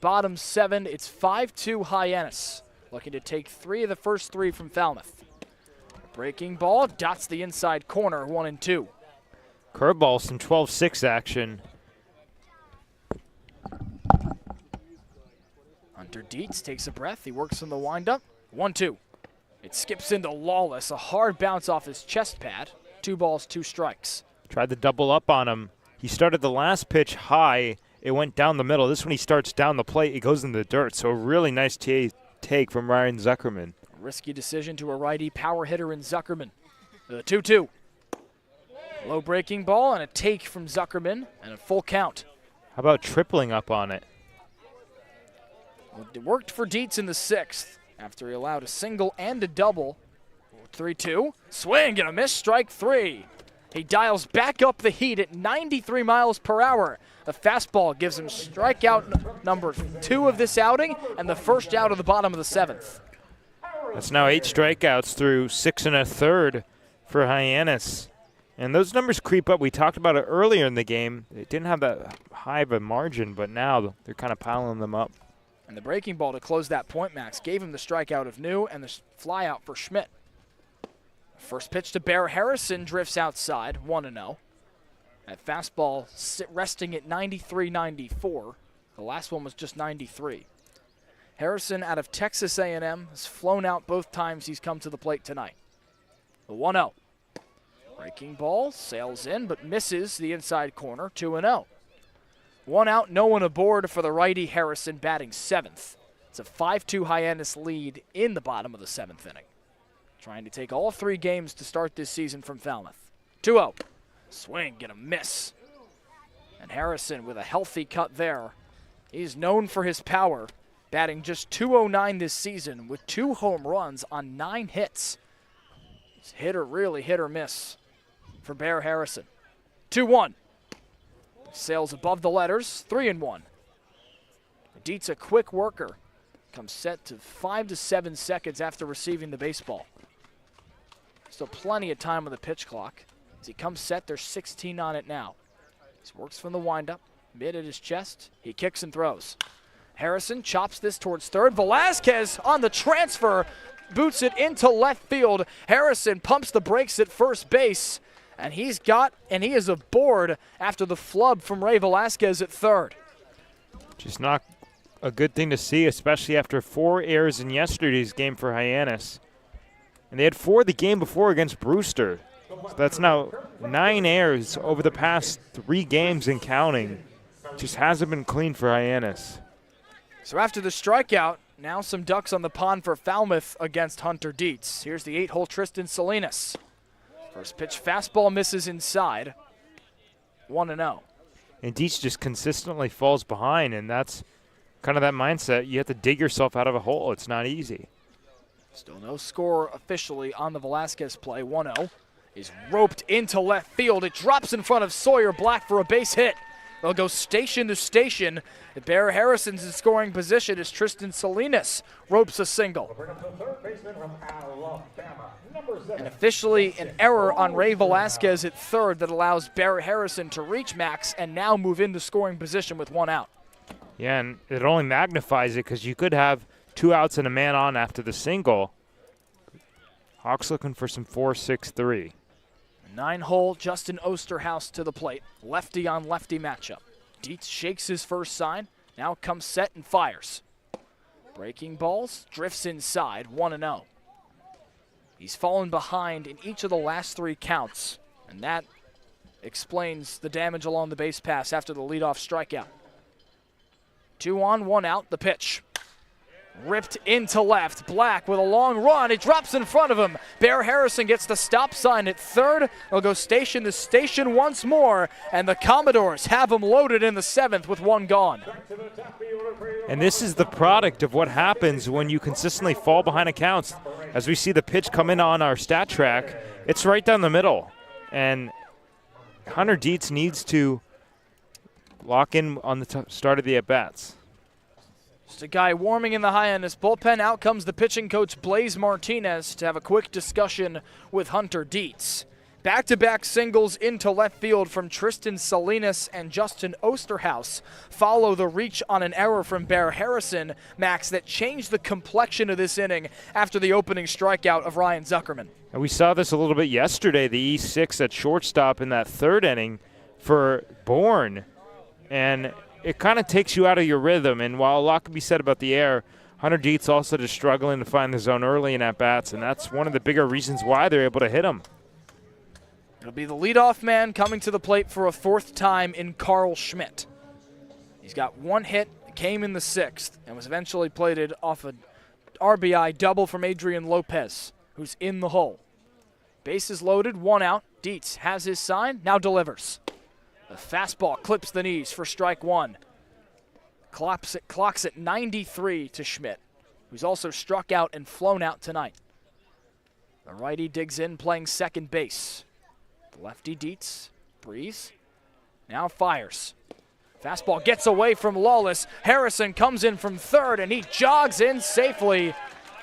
Bottom 7, it's 5-2 Hyannis. Looking to take 3 of the first 3 from Falmouth. A breaking ball dots the inside corner, 1-2. Curveball, some 12-6 action. Hunter Dietz takes a breath. He works from the windup. 1-2. It skips into Lawless. A hard bounce off his chest pad. 2 balls, 2 strikes. Tried to double up on him. He started the last pitch high. It went down the middle. This one he starts down the plate. It goes in the dirt. So a really nice take from Ryan Zuckerman. A risky decision to a righty power hitter in Zuckerman. 2-2. Low breaking ball and a take from Zuckerman and a full count. How about tripling up on it? Well, it worked for Dietz in the 6th after he allowed a single and a double. 3-2. Swing and a miss, strike 3. He dials back up the heat at 93 miles per hour. The fastball gives him strikeout number 2 of this outing and the first out of the bottom of the 7th. That's now 8 strikeouts through 6 1/3 for Hyannis. And those numbers creep up. We talked about it earlier in the game. They didn't have that high of a margin, but now they're kind of piling them up. And the breaking ball to close that point, Max, gave him the strikeout of New and the fly out for Schmidt. First pitch to Bear Harrison drifts outside, 1-0. That fastball resting at 93-94. The last one was just 93. Harrison out of Texas A&M has flown out both times he's come to the plate tonight. The 1-0. Breaking ball sails in but misses the inside corner, 2-0. 1 out, no one aboard for the righty Harrison batting 7th. It's a 5-2 Hyannis lead in the bottom of the 7th inning. Trying to take all 3 games to start this season from Falmouth. 2-0. Swing and a miss. And Harrison with a healthy cut there. He's known for his power. batting just .209 this season with 2 home runs on 9 hits. It's really hit or miss for Bear Harrison. 2-1. Sails above the letters, 3-1. Dietz, a quick worker, comes set to 5 to 7 seconds after receiving the baseball. Still plenty of time on the pitch clock. As he comes set, there's 16 on it now. He works from the windup, mid at his chest. He kicks and throws. Harrison chops this towards third. Velasquez on the transfer, boots it into left field. Harrison pumps the brakes at first base, and he is aboard after the flub from Ray Velasquez at third. Just not a good thing to see, especially after 4 errors in yesterday's game for Hyannis. And they had 4 the game before against Brewster. So that's now 9 errors over the past 3 games and counting. Just hasn't been clean for Hyannis. So after the strikeout, now some ducks on the pond for Falmouth against Hunter Dietz. Here's the 8-hole Tristan Salinas. First pitch fastball misses inside. 1-0. And Dietz just consistently falls behind, and that's kind of that mindset. You have to dig yourself out of a hole. It's not easy. Still no score officially on the Velasquez play. 1-0 is roped into left field. It drops in front of Sawyer Black for a base hit. They'll go station to station. Bear Harrison's in scoring position as Tristan Salinas ropes a single. And officially an error on Ray Velasquez at third that allows Bear Harrison to reach Max and now move into scoring position with 1 out. Yeah, and it only magnifies it because you could have 2 outs and a man on after the single. Hawks looking for some 4-6-3. 9-hole Justin Osterhaus to the plate. Lefty on lefty matchup. Dietz shakes his first sign. Now comes set and fires. Breaking balls, drifts inside, 1-0. He's fallen behind in each of the last 3 counts, and that explains the damage along the base pass after the leadoff strikeout. 2 on, 1 out, the pitch. Ripped into left. Black with a long run. It drops in front of him. Bear Harrison gets the stop sign at third. They'll go station to station once more, and the Commodores have him loaded in the 7th with 1 gone. And this is the product of what happens when you consistently fall behind accounts. As we see the pitch come in on our stat track, it's right down the middle. And Hunter Dietz needs to lock in on the start of the at-bats. Just a guy warming in the Hyannis bullpen. Out comes the pitching coach Blaze Martinez to have a quick discussion with Hunter Dietz. Back-to-back singles into left field from Tristan Salinas and Justin Osterhaus follow the reach on an error from Bear Harrison, Max, that changed the complexion of this inning after the opening strikeout of Ryan Zuckerman. And we saw this a little bit yesterday, the E6 at shortstop in that 3rd inning for Bourne. And it kind of takes you out of your rhythm, and while a lot can be said about the air, Hunter Dietz also just struggling to find the zone early in at-bats, and that's one of the bigger reasons why they're able to hit him. It'll be the leadoff man coming to the plate for a 4th time in Carl Schmidt. He's got 1 hit, came in the 6th, and was eventually plated off an RBI double from Adrian Lopez, who's in the hole. Bases loaded, 1 out. Dietz has his sign, now delivers. The fastball clips the knees for strike 1. Clocks at 93 to Schmidt, who's also struck out and flown out tonight. The righty digs in, playing second base. The lefty Dietz breathes, now fires. Fastball gets away from Lawless. Harrison comes in from third, and he jogs in safely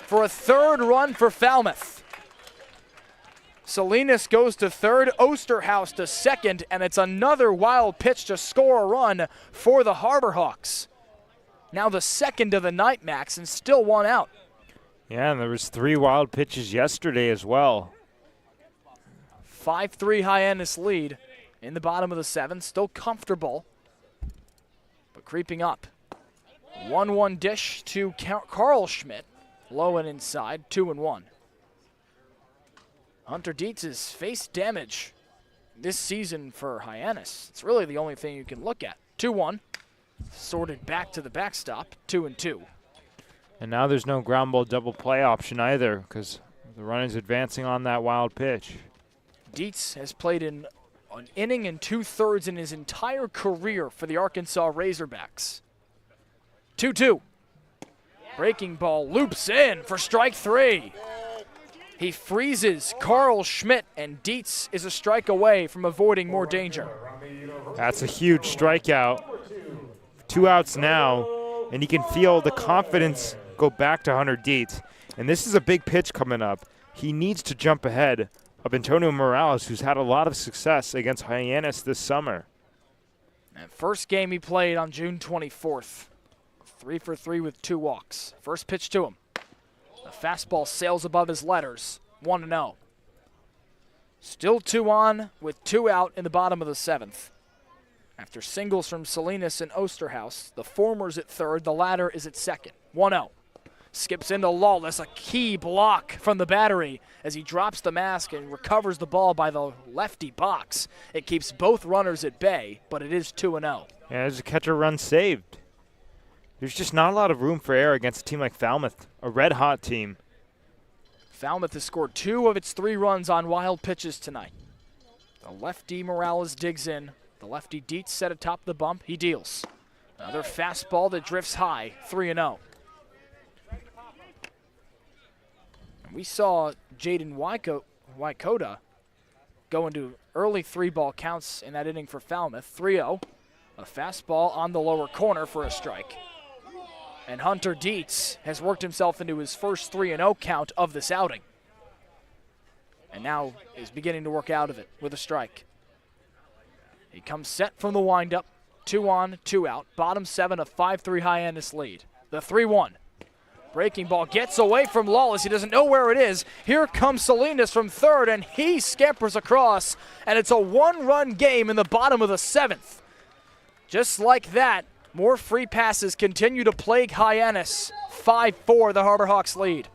for a 3rd run for Falmouth. Salinas goes to third, Osterhaus to second, and it's another wild pitch to score a run for the Harbor Hawks. Now the 2nd of the night, Max, and still 1 out. Yeah, and there was 3 wild pitches yesterday as well. 5-3 Hyannis lead in the bottom of the 7th, still comfortable, but creeping up. 1-1 dish to Carl Schmidt, low and inside, 2-1. Hunter Dietz has faced damage this season for Hyannis. It's really the only thing you can look at. 2-1, sorted back to the backstop, 2-2. And now there's no ground ball double play option either because the run is advancing on that wild pitch. Dietz has played in an inning and 2/3 in his entire career for the Arkansas Razorbacks. 2-2. Breaking ball loops in for strike 3. He freezes Carl Schmidt, and Dietz is a strike away from avoiding more danger. That's a huge strikeout. 2 outs now, and you can feel the confidence go back to Hunter Dietz. And this is a big pitch coming up. He needs to jump ahead of Antonio Morales, who's had a lot of success against Hyannis this summer. And first game he played on June 24th. 3 for 3 with 2 walks. First pitch to him. The fastball sails above his letters. 1-0. Still 2 on with 2 out in the bottom of the 7th. After singles from Salinas and Osterhaus, the former's at third, the latter is at second. 1-0. Skips into Lawless, a key block from the battery as he drops the mask and recovers the ball by the lefty box. It keeps both runners at bay, but it is 2-0. Yeah, there's a catcher run saved. There's just not a lot of room for error against a team like Falmouth, a red-hot team. Falmouth has scored 2 of its 3 runs on wild pitches tonight. The lefty Morales digs in. The lefty Dietz set atop the bump. He deals. Another fastball that drifts high, 3-0. We saw Jaden Wykota go into early 3-ball counts in that inning for Falmouth. 3-0. A fastball on the lower corner for a strike. And Hunter Dietz has worked himself into his first 3-0 count of this outing. And now is beginning to work out of it with a strike. He comes set from the windup. 2 on, 2 out. Bottom 7, a 5-3 Hyannis lead. The 3-1. Breaking ball gets away from Lawless. He doesn't know where it is. Here comes Salinas from third, and he scampers across, and it's a 1-run game in the bottom of the 7th. Just like that, more free passes continue to plague Hyannis. 5-4, the Harbor Hawks lead.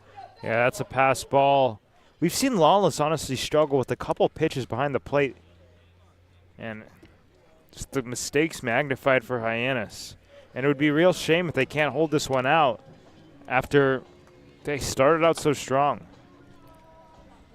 Yeah, that's a pass ball. We've seen Lawless honestly struggle with a couple pitches behind the plate, and just the mistakes magnified for Hyannis. And it would be a real shame if they can't hold this one out after they started out so strong.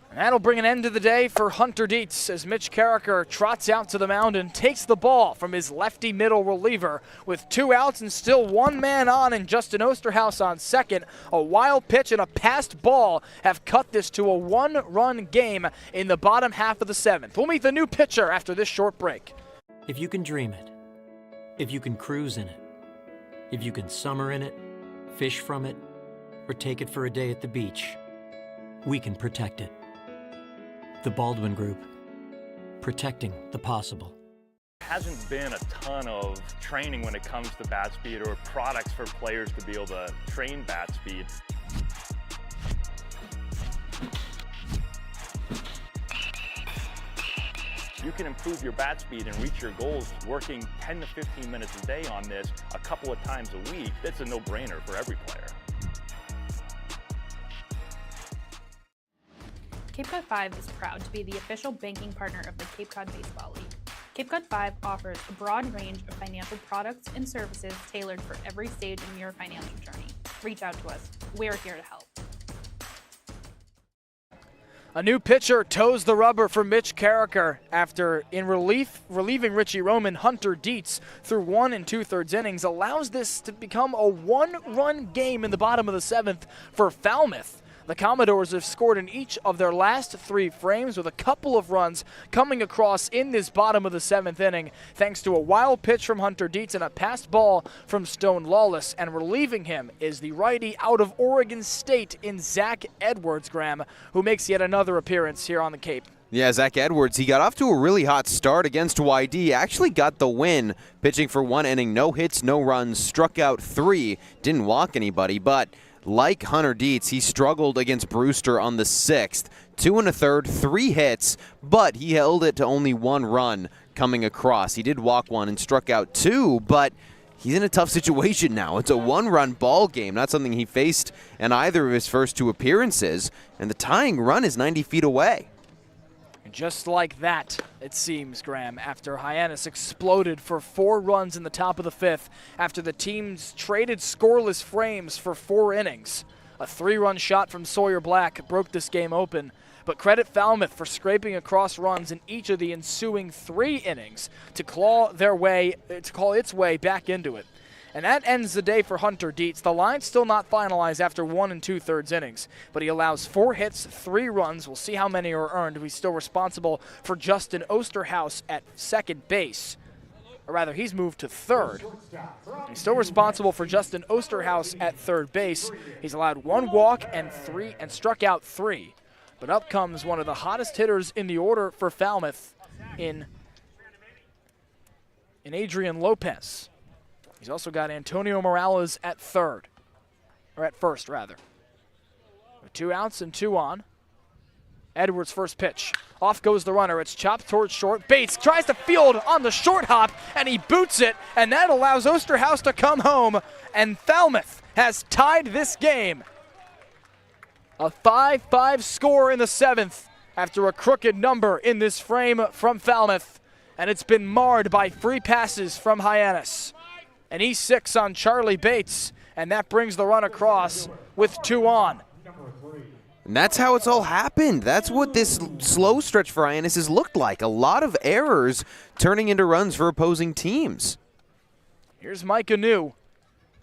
And that'll bring an end to the day for Hunter Dietz as Mitch Carricker trots out to the mound and takes the ball from his lefty middle reliever. With 2 outs and still 1 man on and Justin Osterhaus on second, a wild pitch and a passed ball have cut this to a 1-run game in the bottom half of the 7th. We'll meet the new pitcher after this short break. If you can dream it, if you can cruise in it, if you can summer in it, fish from it, or take it for a day at the beach, we can protect it. The Baldwin Group, protecting the possible. Hasn't been a ton of training when it comes to bat speed or products for players to be able to train bat speed. You can improve your bat speed and reach your goals working 10 to 15 minutes a day on this a couple of times a week. That's a no-brainer for every player. Cape Cod 5 is proud to be the official banking partner of the Cape Cod Baseball League. Cape Cod 5 offers a broad range of financial products and services tailored for every stage in your financial journey. Reach out to us. We're here to help. A new pitcher toes the rubber for Mitch Carricker after, in relieving Richie Roman, Hunter Dietz through 1 2/3 innings allows this to become a 1-run game in the bottom of the 7th for Falmouth. The Commodores have scored in each of their last 3 frames with a couple of runs coming across in this bottom of the 7th inning thanks to a wild pitch from Hunter Dietz and a passed ball from Stone Lawless. And relieving him is the righty out of Oregon State in Zach Edwards, Graham, who makes yet another appearance here on the Cape. Yeah, Zach Edwards, he got off to a really hot start against YD, actually got the win, pitching for 1 inning, no hits, no runs, struck out 3, didn't walk anybody, but like Hunter Dietz, he struggled against Brewster on the 6th. 2 1/3, 3 hits, but he held it to only 1 run coming across. He did walk 1 and struck out 2, but he's in a tough situation now. It's a 1-run ball game, not something he faced in either of his first 2 appearances, and the tying run is 90 feet away. Just like that, it seems, Graham, after Hyannis exploded for 4 runs in the top of the 5th after the teams traded scoreless frames for 4 innings. A 3-run shot from Sawyer Black broke this game open, but credit Falmouth for scraping across runs in each of the ensuing 3 innings to claw its way back into it. And that ends the day for Hunter Dietz. The line's still not finalized after 1 2/3 innings, but he allows 4 hits, 3 runs. We'll see how many are earned. He's still responsible for Justin Osterhaus at second base. Or rather, he's moved to third. He's still responsible for Justin Osterhaus at third base. He's allowed 1 walk and struck out 3. But up comes one of the hottest hitters in the order for Falmouth in Adrian Lopez. He's also got Antonio Morales at third, or at first, rather. With 2 outs and 2 on. Edwards' first pitch. Off goes the runner. It's chopped towards short. Bates tries to field on the short hop, and he boots it, and that allows Osterhaus to come home, and Falmouth has tied this game. A 5-5 score in the 7th after a crooked number in this frame from Falmouth, and it's been marred by free passes from Hyannis. An E6 on Charlie Bates, and that brings the run across with 2 on. And that's how it's all happened. That's what this slow stretch for Hyannis has looked like. A lot of errors turning into runs for opposing teams. Here's Mike Anu,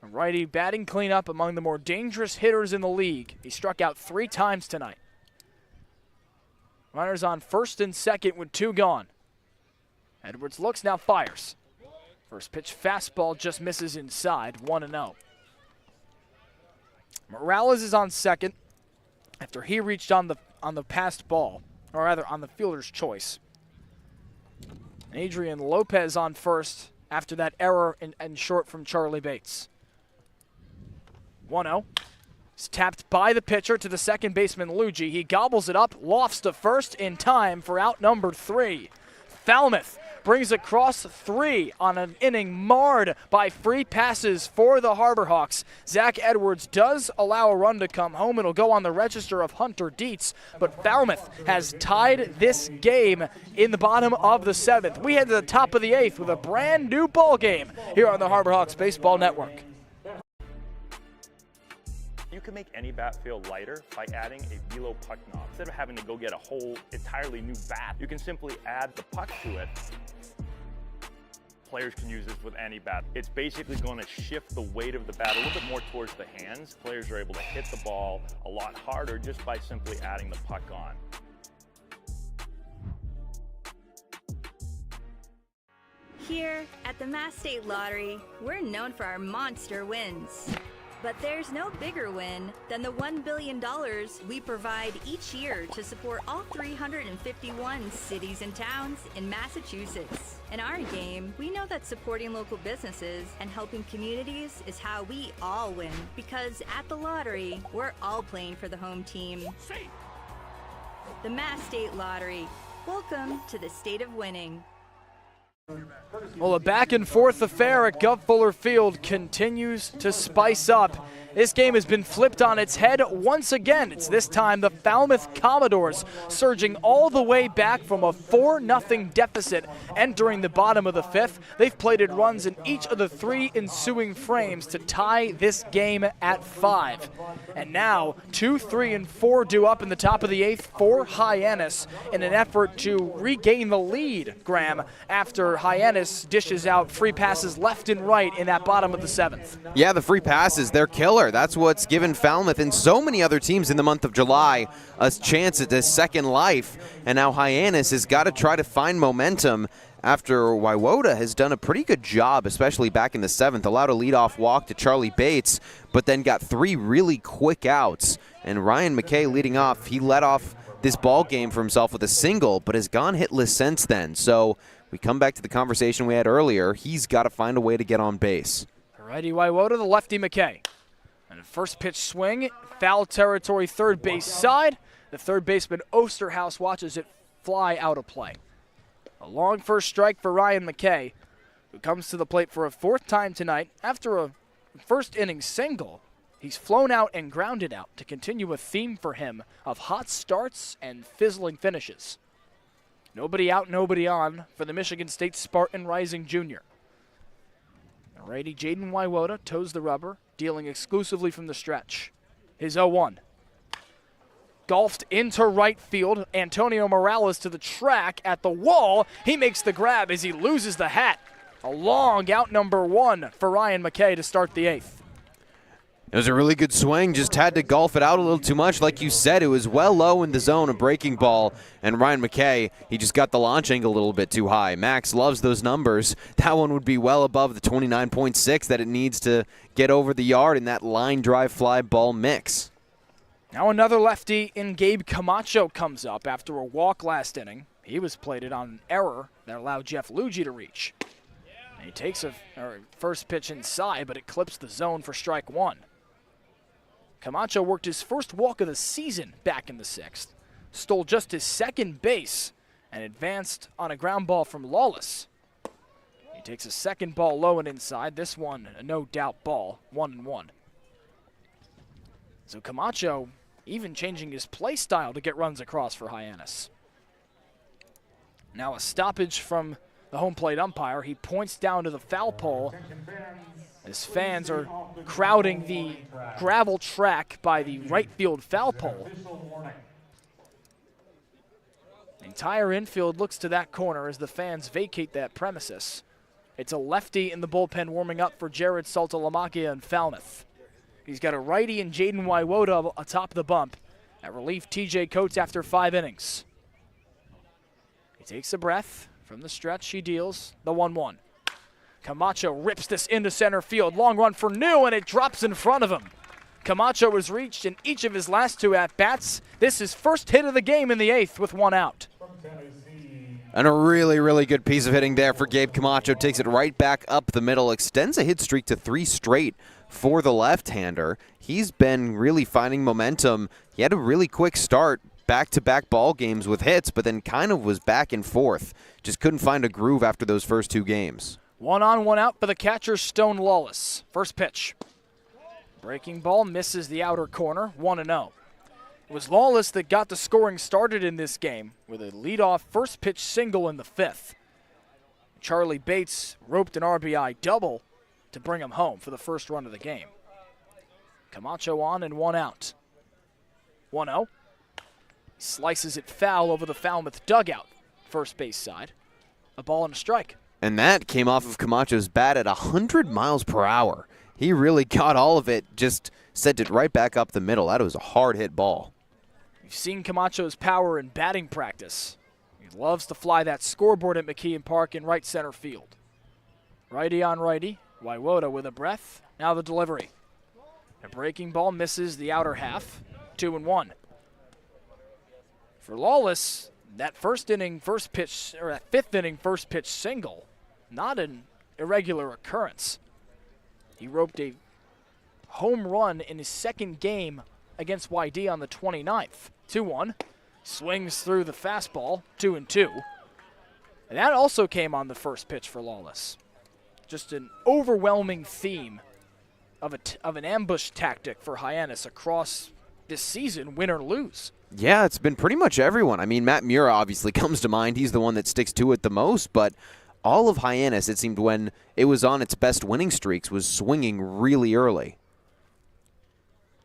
a righty batting cleanup among the more dangerous hitters in the league. He struck out 3 times tonight. Runners on first and second with 2 gone. Edwards looks, now fires. First pitch fastball just misses inside, 1-0. Morales is on second after he reached on the passed ball, or rather on the fielder's choice. Adrian Lopez on first after that error and short from Charlie Bates. 1-0. It's tapped by the pitcher to the second baseman, Luigi. He gobbles it up, lofts to first in time for out number 3. Falmouth brings across 3 on an inning marred by free passes for the Harbor Hawks. Zach Edwards does allow a run to come home. It'll go on the register of Hunter Dietz, but Falmouth has tied this game in the bottom of the 7th. We head to the top of the 8th with a brand new ball game here on the Harbor Hawks Baseball Network. You can make any bat feel lighter by adding a velo puck knob. Instead of having to go get a whole entirely new bat, you can simply add the puck to it. Players can use this with any bat. It's basically going to shift the weight of the bat a little bit more towards the hands. Players are able to hit the ball a lot harder just by simply adding the puck on. Here at the Mass State Lottery, we're known for our monster wins. But there's no bigger win than the $1 billion we provide each year to support all 351 cities and towns in Massachusetts. In our game, we know that supporting local businesses and helping communities is how we all win. Because at the lottery, we're all playing for the home team. The Mass State Lottery. Welcome to the state of winning. Well, a back-and-forth affair at Gov Fuller Field continues to spice up. This game has been flipped on its head once again. It's this time the Falmouth Commodores surging all the way back from a 4-0 deficit entering the bottom of the 5th. They've plated runs in each of the 3 ensuing frames to tie this game at 5. And now 2, 3, and 4 due up in the top of the 8th for Hyannis in an effort to regain the lead, Graham, after Hyannis dishes out free passes left and right in that bottom of the 7th. Yeah, the free passes, they're killer. That's what's given Falmouth and so many other teams in the month of July a chance at this second life. And now Hyannis has got to try to find momentum after Waiwoda has done a pretty good job, especially back in the 7th. Allowed a leadoff walk to Charlie Bates, but then got 3 really quick outs. And Ryan McKay leading off, he led off this ball game for himself with a single, but has gone hitless since then. So we come back to the conversation we had earlier. He's got to find a way to get on base. Righty Waiwoda, the lefty McKay. And a first pitch swing, foul territory, third base side. The third baseman Osterhaus watches it fly out of play. A long first strike for Ryan McKay, who comes to the plate for a 4th time tonight. After a first inning single, he's flown out and grounded out to continue a theme for him of hot starts and fizzling finishes. Nobody out, nobody on for the Michigan State Spartan Rising Junior. Righty Jaden Waiwoda toes the rubber, dealing exclusively from the stretch. His 0-1. Golfed into right field. Antonio Morales to the track at the wall. He makes the grab as he loses the hat. A long out number 1 for Ryan McKay to start the 8th. It was a really good swing, just had to golf it out a little too much. Like you said, it was well low in the zone, a breaking ball, and Ryan McKay, he just got the launch angle a little bit too high. Max loves those numbers. That one would be well above the 29.6 that it needs to get over the yard in that line drive fly ball mix. Now another lefty in Gabe Camacho comes up after a walk last inning. He was plated on an error that allowed Jeff Lugie to reach. And he takes a first pitch inside, but it clips the zone for strike 1. Camacho worked his first walk of the season back in the 6th, stole just his second base, and advanced on a ground ball from Lawless. He takes a second ball low and inside. This one, a no-doubt ball, 1-1. So Camacho even changing his play style to get runs across for Hyannis. Now a stoppage from the home plate umpire. He points down to the foul pole as fans are crowding the gravel track by the right field foul pole. The entire infield looks to that corner as the fans vacate that premises. It's a lefty in the bullpen warming up for Jared Saltalamacchia in Falmouth. He's got a righty and Jaden Waiwoda atop the bump. At relief, TJ Coates after 5 innings. He takes a breath. From the stretch, he deals the 1-1. Camacho rips this into center field. Long run for New, and it drops in front of him. Camacho was reached in each of his last 2 at-bats. This is first hit of the game in the 8th with 1 out. And a really, really good piece of hitting there for Gabe Camacho. Takes it right back up the middle, extends a hit streak to 3 straight for the left-hander. He's been really finding momentum. He had a really quick start, back-to-back ball games with hits, but then kind of was back and forth. Just couldn't find a groove after those first 2 games. 1 on, 1 out for the catcher, Stone Lawless. First pitch. Breaking ball misses the outer corner, 1-0. It was Lawless that got the scoring started in this game with a leadoff first pitch single in the 5th. Charlie Bates roped an RBI double to bring him home for the first run of the game. Camacho on and 1 out. 1-0. Slices it foul over the Falmouth dugout, first base side. A ball and a strike. And that came off of Camacho's bat at 100 miles per hour. He really got all of it, just sent it right back up the middle. That was a hard hit ball. You've seen Camacho's power in batting practice. He loves to fly that scoreboard at McKeon Park in right center field. Righty on righty, Waiwoda with a breath. Now the delivery. A breaking ball misses the outer half, 2-1. For Lawless, that first inning first pitch, or that 5th inning first pitch single, not an irregular occurrence. He roped a home run in his second game against YD on the 29th. 2-1. Swings through the fastball, 2-2. And that also came on the first pitch for Lawless. Just an overwhelming theme of an ambush tactic for Hyannis across this season, win or lose. Yeah, it's been pretty much everyone. I mean, Matt Mura obviously comes to mind. He's the one that sticks to it the most, but all of Hyannis, it seemed, when it was on its best winning streaks, was swinging really early.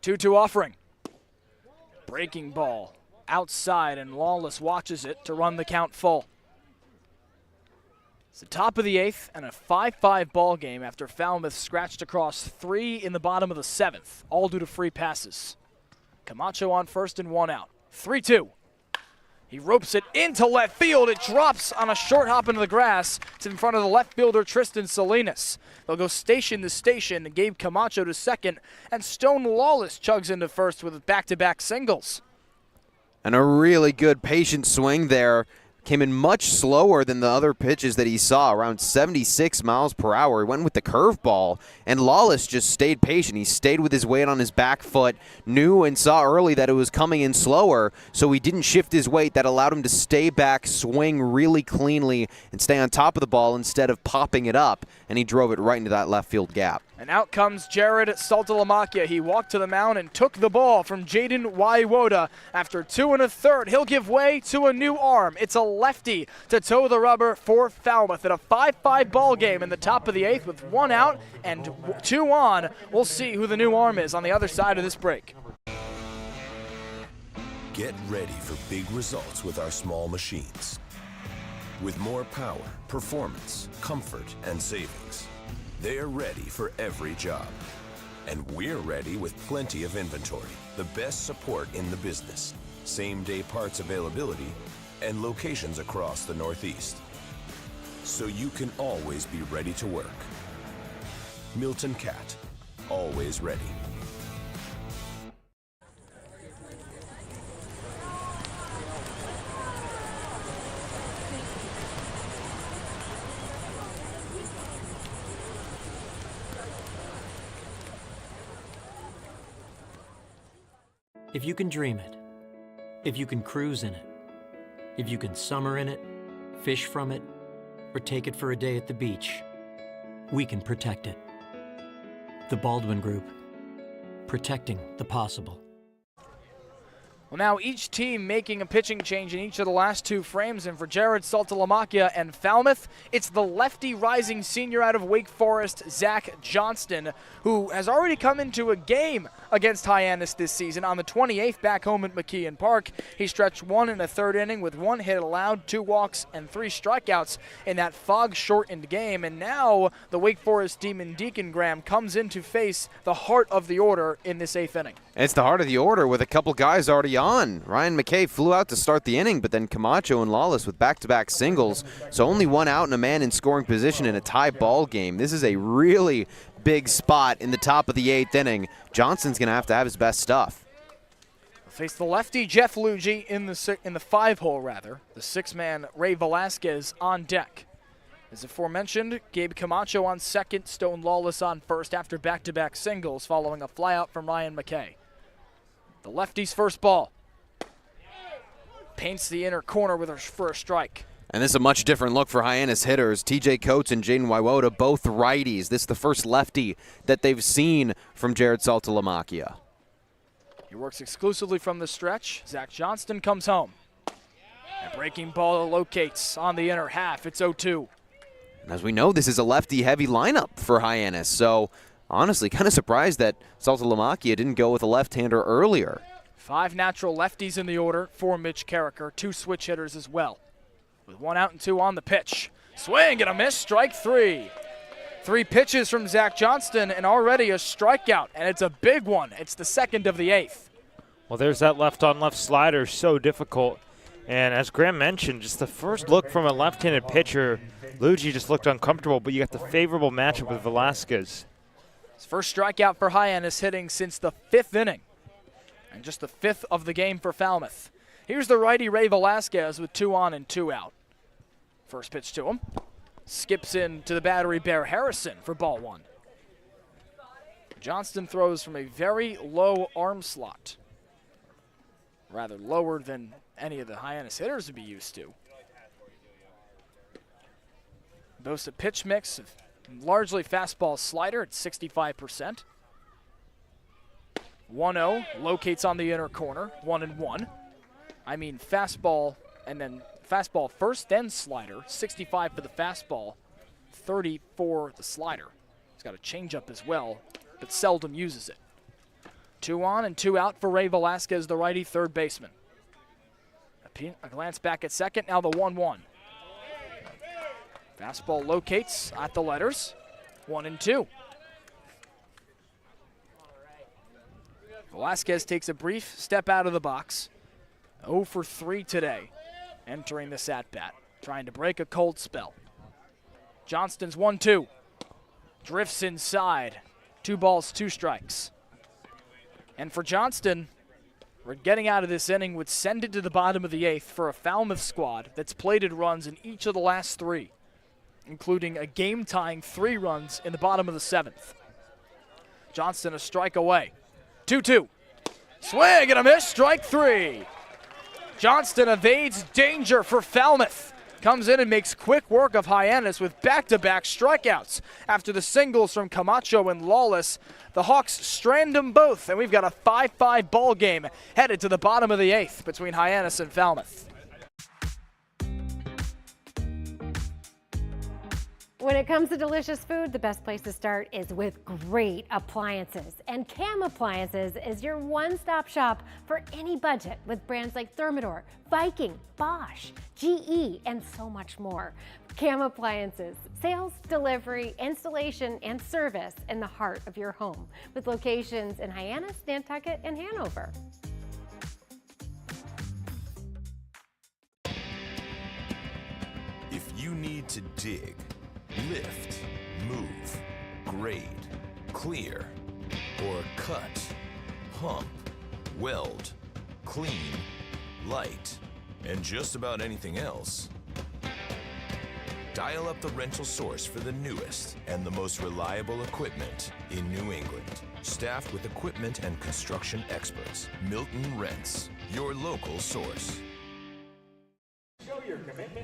2-2 offering. Breaking ball outside, and Lawless watches it to run the count full. It's the top of the 8th and a 5-5 ball game after Falmouth scratched across 3 in the bottom of the 7th, all due to free passes. Camacho on first and 1 out. 3-2. He ropes it into left field. It drops on a short hop into the grass. It's in front of the left fielder, Tristan Salinas. They'll go station to station and Gabe Camacho to second, and Stone Lawless chugs into first with back-to-back singles. And a really good patient swing there. Came in much slower than the other pitches that he saw, around 76 miles per hour. He went with the curveball, and Lawless just stayed patient. He stayed with his weight on his back foot, knew and saw early that it was coming in slower, so he didn't shift his weight. That allowed him to stay back, swing really cleanly, and stay on top of the ball instead of popping it up, and he drove it right into that left field gap. And out comes Jared Saltalamacchia. He walked to the mound and took the ball from Jaden Waiwoda. After 2 1/3, he'll give way to a new arm. It's a lefty to toe the rubber for Falmouth in a 5-5 ball game in the top of the 8th with 1 out and 2 on. We'll see who the new arm is on the other side of this break. Get ready for big results with our small machines. With more power, performance, comfort, and savings. They're ready for every job. And we're ready with plenty of inventory, the best support in the business, same-day parts availability, and locations across the Northeast. So you can always be ready to work. Milton Cat, always ready. If you can dream it, if you can cruise in it, if you can summer in it, fish from it, or take it for a day at the beach, we can protect it. The Baldwin Group, protecting the possible. Well, now each team making a pitching change in each of the last two frames, and for Jared Saltalamacchia and Falmouth, it's the lefty rising senior out of Wake Forest, Zach Johnston, who has already come into a game against Hyannis this season. On the 28th, back home at McKeon Park, he stretched 1 1/3 inning with 1 hit allowed, 2 walks, and 3 strikeouts in that fog-shortened game. And now the Wake Forest Demon Deacon Graham comes in to face the heart of the order in this 8th inning. It's the heart of the order with a couple guys already on. Ryan McKay flew out to start the inning, but then Camacho and Lawless with back-to-back singles. So only 1 out and a man in scoring position in a tie ball game. This is a really big spot in the top of the 8th inning. Johnson's going to have his best stuff. Face the lefty Jeff Luigi in the 5-hole rather. The 6-man Ray Velasquez on deck. As aforementioned, Gabe Camacho on second, Stone Lawless on first after back-to-back singles following a flyout from Ryan McKay. The lefty's first ball. Paints the inner corner for a strike. And this is a much different look for Hyannis hitters. TJ Coates and Jaden Waiwota, both righties. This is the first lefty that they've seen from Jared Saltalamacchia. He works exclusively from the stretch. Zach Johnston comes home. A breaking ball locates on the inner half. It's 0-2. And as we know, this is a lefty-heavy lineup for Hyannis. So honestly, kind of surprised that Saltalamacchia didn't go with a left-hander earlier. 5 natural lefties in the order for Mitch Carricker. 2 switch hitters as well. With 1 out and 2 on the pitch. Swing and a miss, strike 3. 3 pitches from Zach Johnston and already a strikeout, and it's a big one. It's the second of the 8th. Well, there's that left-on-left slider, so difficult. And as Graham mentioned, just the first look from a left-handed pitcher, Luigi just looked uncomfortable, but you got the favorable matchup with Velasquez. His first strikeout for Hyannis hitting since the 5th inning, and just the 5th of the game for Falmouth. Here's the righty Ray Velasquez with 2 on and 2 out. First pitch to him. Skips in to the battery Bear Harrison for ball 1. Johnston throws from a very low arm slot. Rather lower than any of the Hyannis hitters would be used to. Boasts a pitch mix of largely fastball slider at 65%. 1-0, locates on the inner corner, 1-1. I mean fastball and then fastball first, then slider. 65 for the fastball, 30 for the slider. He's got a changeup as well, but seldom uses it. 2 on and 2 out for Ray Velasquez, the righty third baseman. A glance back at second, now the 1-1. Fastball locates at the letters, 1-2. Velasquez takes a brief step out of the box. 0 for 3 today, entering this at-bat, trying to break a cold spell. Johnston's 1-2. Drifts inside. 2 balls, 2 strikes. And for Johnston, we're getting out of this inning would send it to the bottom of the 8th for a Falmouth squad that's plated runs in each of the last 3, including a game-tying 3 runs in the bottom of the 7th. Johnston a strike away. 2-2. Swing and a miss, strike 3. Johnston evades danger for Falmouth. Comes in and makes quick work of Hyannis with back-to-back strikeouts. After the singles from Camacho and Lawless, the Hawks strand them both, and we've got a 5-5 ball game headed to the bottom of the 8th between Hyannis and Falmouth. When it comes to delicious food, the best place to start is with great appliances. And Cam Appliances is your one-stop shop for any budget with brands like Thermador, Viking, Bosch, GE, and so much more. Cam Appliances, sales, delivery, installation, and service in the heart of your home with locations in Hyannis, Nantucket, and Hanover. If you need to dig, lift, move, grade, clear, or cut, pump, weld, clean, light, and just about anything else, dial up the rental source for the newest and the most reliable equipment in New England. Staffed with equipment and construction experts, Milton Rents, your local source.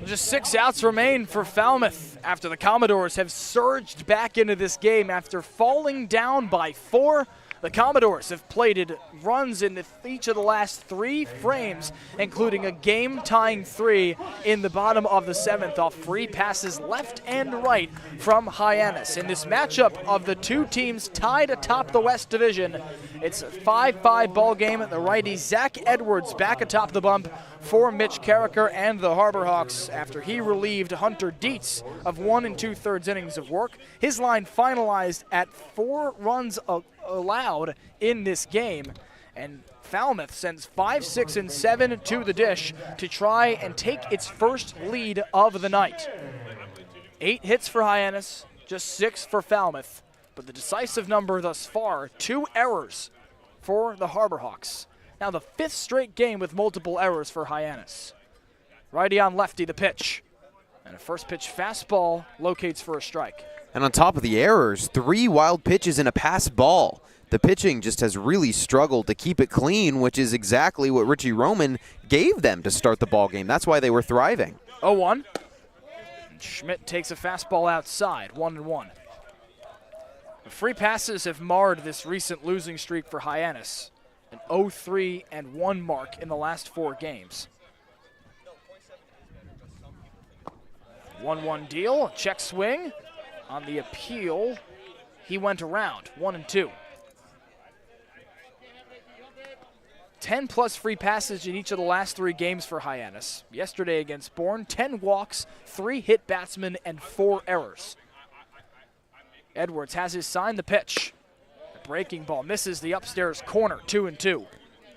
Just 6 outs remain for Falmouth after the Commodores have surged back into this game after falling down by 4. The Commodores have plated runs in each of the last 3 frames, including a game-tying 3 in the bottom of the 7th off free passes left and right from Hyannis. In this matchup of the 2 teams tied atop the West Division, it's a 5-5 ball game. The righty Zach Edwards back atop the bump for Mitch Carricker and the Harbor Hawks after he relieved Hunter Dietz of 1 2/3 innings of work. His line finalized at 4 runs allowed in this game, and Falmouth sends 5, 6, and 7 to the dish to try and take its first lead of the night. 8 hits for Hyannis, just 6 for Falmouth, but the decisive number thus far, 2 errors for the Harbor Hawks. Now the 5th straight game with multiple errors for Hyannis. Righty on lefty, the pitch. And a first pitch fastball locates for a strike. And on top of the errors, 3 wild pitches and a pass ball. The pitching just has really struggled to keep it clean, which is exactly what Richie Roman gave them to start the ball game. That's why they were thriving. 0-1. And Schmidt takes a fastball outside, 1-1. The free passes have marred this recent losing streak for Hyannis. An 0-3-1 mark in the last 4 games. 1-1 deal, check swing. On the appeal, he went around, 1-2. 10+ free passes in each of the last 3 games for Hyannis. Yesterday against Bourne, 10 walks, 3 hit batsmen, and 4 errors. Edwards has his sign, the pitch. The breaking ball misses the upstairs corner, 2-2.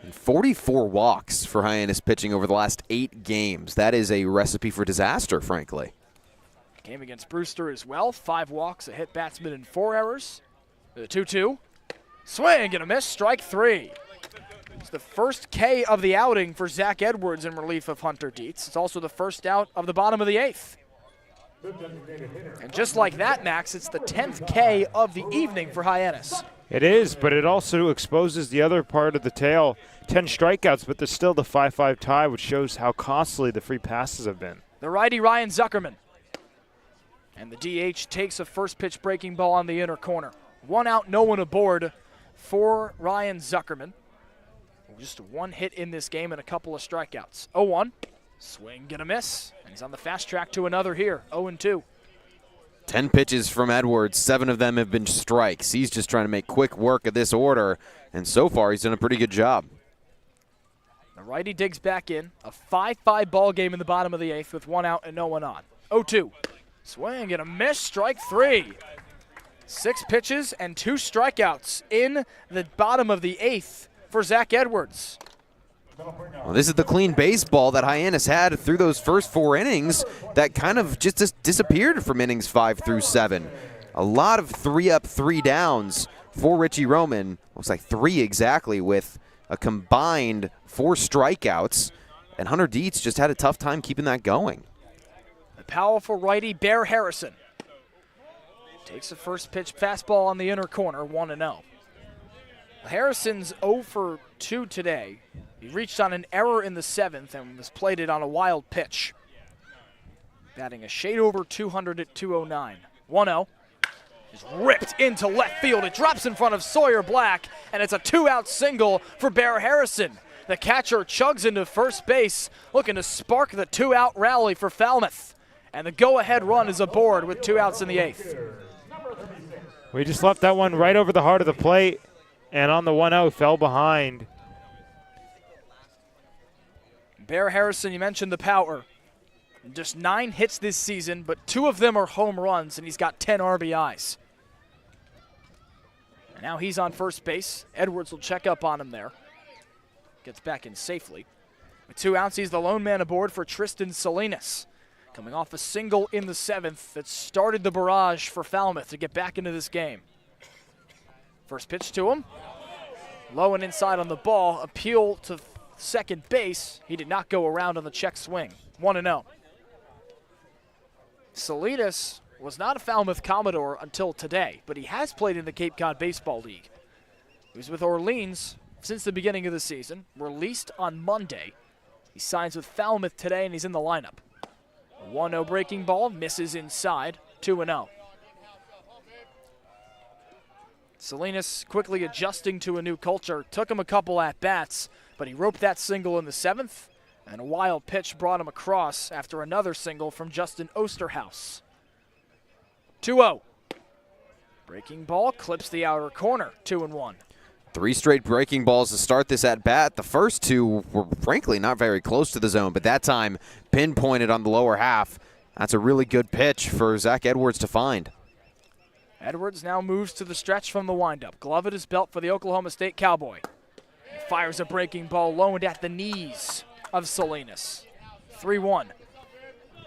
And 44 walks for Hyannis pitching over the last 8 games. That is a recipe for disaster, frankly. Game against Brewster as well. 5 walks, a hit batsman, and 4 errors. The 2-2. Swing and a miss, strike 3. It's the first K of the outing for Zach Edwards in relief of Hunter Dietz. It's also the first out of the bottom of the 8th. And just like that, Max, it's the 10th K of the evening for Hyannis. It is, but it also exposes the other part of the tale. 10 strikeouts, but there's still the 5-5 tie, which shows how costly the free passes have been. The righty Ryan Zuckerman. And the DH takes a first pitch breaking ball on the inner corner. 1 out, no one aboard for Ryan Zuckerman. Just 1 hit in this game and a couple of strikeouts. 0-1. Swing and a miss. And he's on the fast track to another here. 0-2. 10 pitches from Edwards. 7 of them have been strikes. He's just trying to make quick work of this order. And so far, he's done a pretty good job. The righty digs back in. A 5-5 ball game in the bottom of the 8th with 1 out and no one on. 0-2. Swing and a miss. Strike 3. 6 pitches and 2 strikeouts in the bottom of the 8th for Zach Edwards. Well, this is the clean baseball that Hyannis had through those first 4 innings that kind of just disappeared from innings 5 through 7. A lot of 3 up, 3 downs for Richie Roman. Looks like 3 exactly with a combined 4 strikeouts. And Hunter Dietz just had a tough time keeping that going. The powerful righty Bear Harrison takes a first pitch fastball on the inner corner, 1-0. Harrison's 0 for 2 today. He reached on an error in the 7th and was plated on a wild pitch. Batting a shade over 200 at 209. 1-0. Is ripped into left field. It drops in front of Sawyer Black, and it's a 2-out single for Bear Harrison. The catcher chugs into first base, looking to spark the 2-out rally for Falmouth. And the go-ahead run is aboard with 2 outs in the 8th. We just left that one right over the heart of the plate, and on the 1-0 fell behind. Bear Harrison, you mentioned the power. Just 9 hits this season, but 2 of them are home runs, and he's got 10 RBIs. And now he's on first base. Edwards will check up on him there. Gets back in safely. With 2 outs, he's the lone man aboard for Tristan Salinas, coming off a single in the 7th that started the barrage for Falmouth to get back into this game. First pitch to him. Low and inside on the ball. Appeal to second base. He did not go around on the check swing. 1-0. Salinas was not a Falmouth Commodore until today, but he has played in the Cape Cod Baseball League. He was with Orleans since the beginning of the season, released on Monday. He signs with Falmouth today, and he's in the lineup. A 1-0 breaking ball, misses inside, 2-0. Salinas quickly adjusting to a new culture. Took him a couple at-bats, but he roped that single in the 7th, and a wild pitch brought him across after another single from Justin Osterhaus. 2-0. Breaking ball clips the outer corner, 2-1. 3 straight breaking balls to start this at-bat. The first 2 were frankly not very close to the zone, but that time pinpointed on the lower half. That's a really good pitch for Zach Edwards to find. Edwards now moves to the stretch from the windup. Glove at his belt for the Oklahoma State Cowboy. He fires a breaking ball low and at the knees of Salinas. 3-1.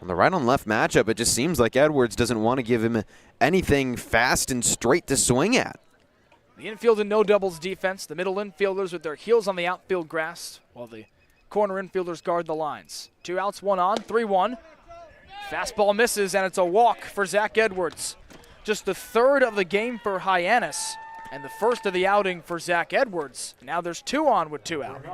On the right-on-left matchup, it just seems like Edwards doesn't want to give him anything fast and straight to swing at. The infield and no doubles defense. The middle infielders with their heels on the outfield grass, while the corner infielders guard the lines. 2 outs, 1 on, 3-1. Fastball misses, and it's a walk for Zach Edwards. Just the 3rd of the game for Hyannis, and the 1st of the outing for Zach Edwards. Now there's 2 on with 2 out.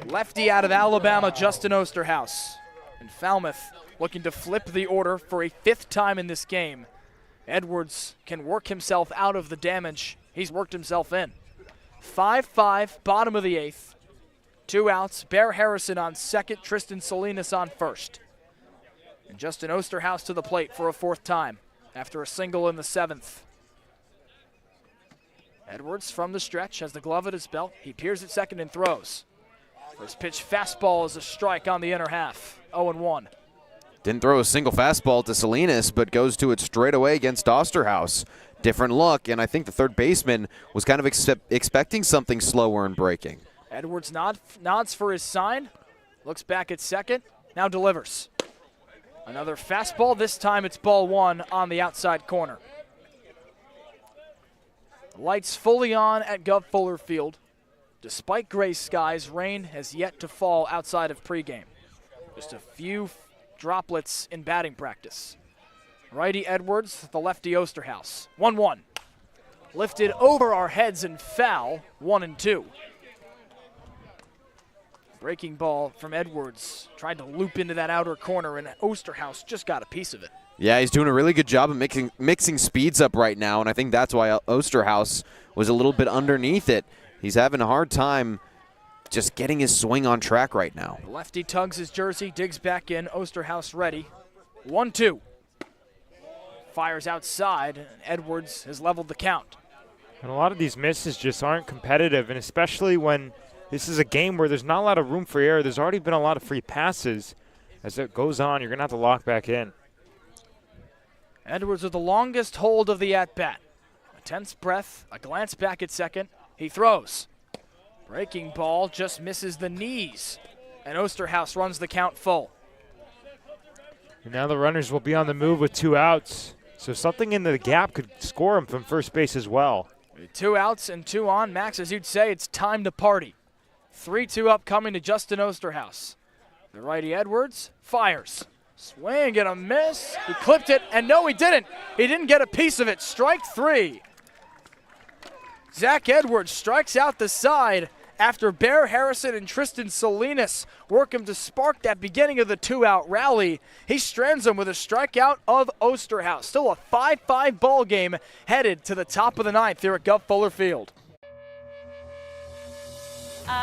Lefty out of Alabama, Justin Osterhaus. And Falmouth looking to flip the order for a 5th time in this game. Edwards can work himself out of the damage he's worked himself in. 5-5, bottom of the 8th. 2 outs, Bear Harrison on second, Tristan Salinas on first. And Justin Osterhaus to the plate for a 4th time after a single in the 7th. Edwards from the stretch has the glove at his belt. He peers at second and throws. First pitch fastball is a strike on the inner half. 0-1. Didn't throw a single fastball to Salinas, but goes to it straight away against Osterhaus. Different look, and I think the third baseman was kind of expecting something slower and breaking. Edwards nods for his sign, looks back at second, now delivers. Another fastball, this time it's ball 1 on the outside corner. Lights fully on at Gov Fuller Field. Despite gray skies, rain has yet to fall outside of pregame. Just a few droplets in batting practice. Righty Edwards, the lefty Osterhaus. 1-1. Lifted over our heads and foul, 1-2. Breaking ball from Edwards. Tried to loop into that outer corner, and Osterhaus just got a piece of it. Yeah, he's doing a really good job of mixing speeds up right now, and I think that's why Osterhaus was a little bit underneath it. He's having a hard time just getting his swing on track right now. The lefty tugs his jersey, digs back in. Osterhaus ready. 1-2. Fires outside, and Edwards has leveled the count. And a lot of these misses just aren't competitive, and especially when this is a game where there's not a lot of room for error. There's already been a lot of free passes. As it goes on, you're going to have to lock back in. Edwards with the longest hold of the at-bat. A tense breath, a glance back at second. He throws. Breaking ball just misses the knees, and Osterhaus runs the count full. And now the runners will be on the move with 2 outs. So something in the gap could score him from first base as well. With 2 outs and 2 on, Max, as you'd say, it's time to party. 3-2 upcoming to Justin Osterhaus. The righty Edwards fires. Swing and a miss. He clipped it, and no, he didn't. He didn't get a piece of it. Strike 3. Zach Edwards strikes out the side after Bear Harrison and Tristan Salinas work him to spark that beginning of the 2-out rally. He strands him with a strikeout of Osterhaus. Still a 5-5 ball game headed to the top of the 9th here at Gov Fuller Field.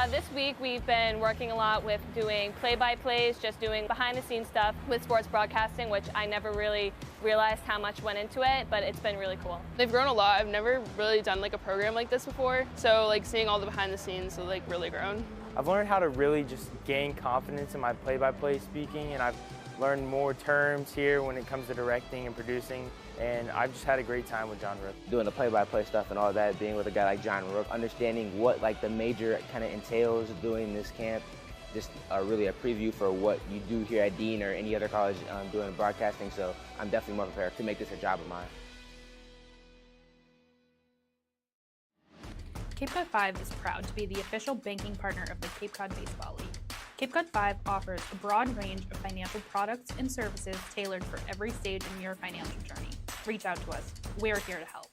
This week we've been working a lot with doing play-by-plays, just doing behind-the-scenes stuff with sports broadcasting, which I never really realized how much went into it, but it's been really cool. They've grown a lot. I've never really done like a program like this before, so like seeing all the behind the scenes, so like really grown. I've learned how to really just gain confidence in my play-by-play speaking, and I've learned more terms here when it comes to directing and producing, and I've just had a great time with John Rook. Doing the play-by-play stuff and all that, being with a guy like John Rook, understanding what like the major kind of entails doing this camp, just really a preview for what you do here at Dean or any other college doing broadcasting, so I'm definitely more prepared to make this a job of mine. Cape Cod 5 is proud to be the official banking partner of the Cape Cod Baseball League. Cape Cod 5 offers a broad range of financial products and services tailored for every stage in your financial journey. Reach out to us. We're here to help.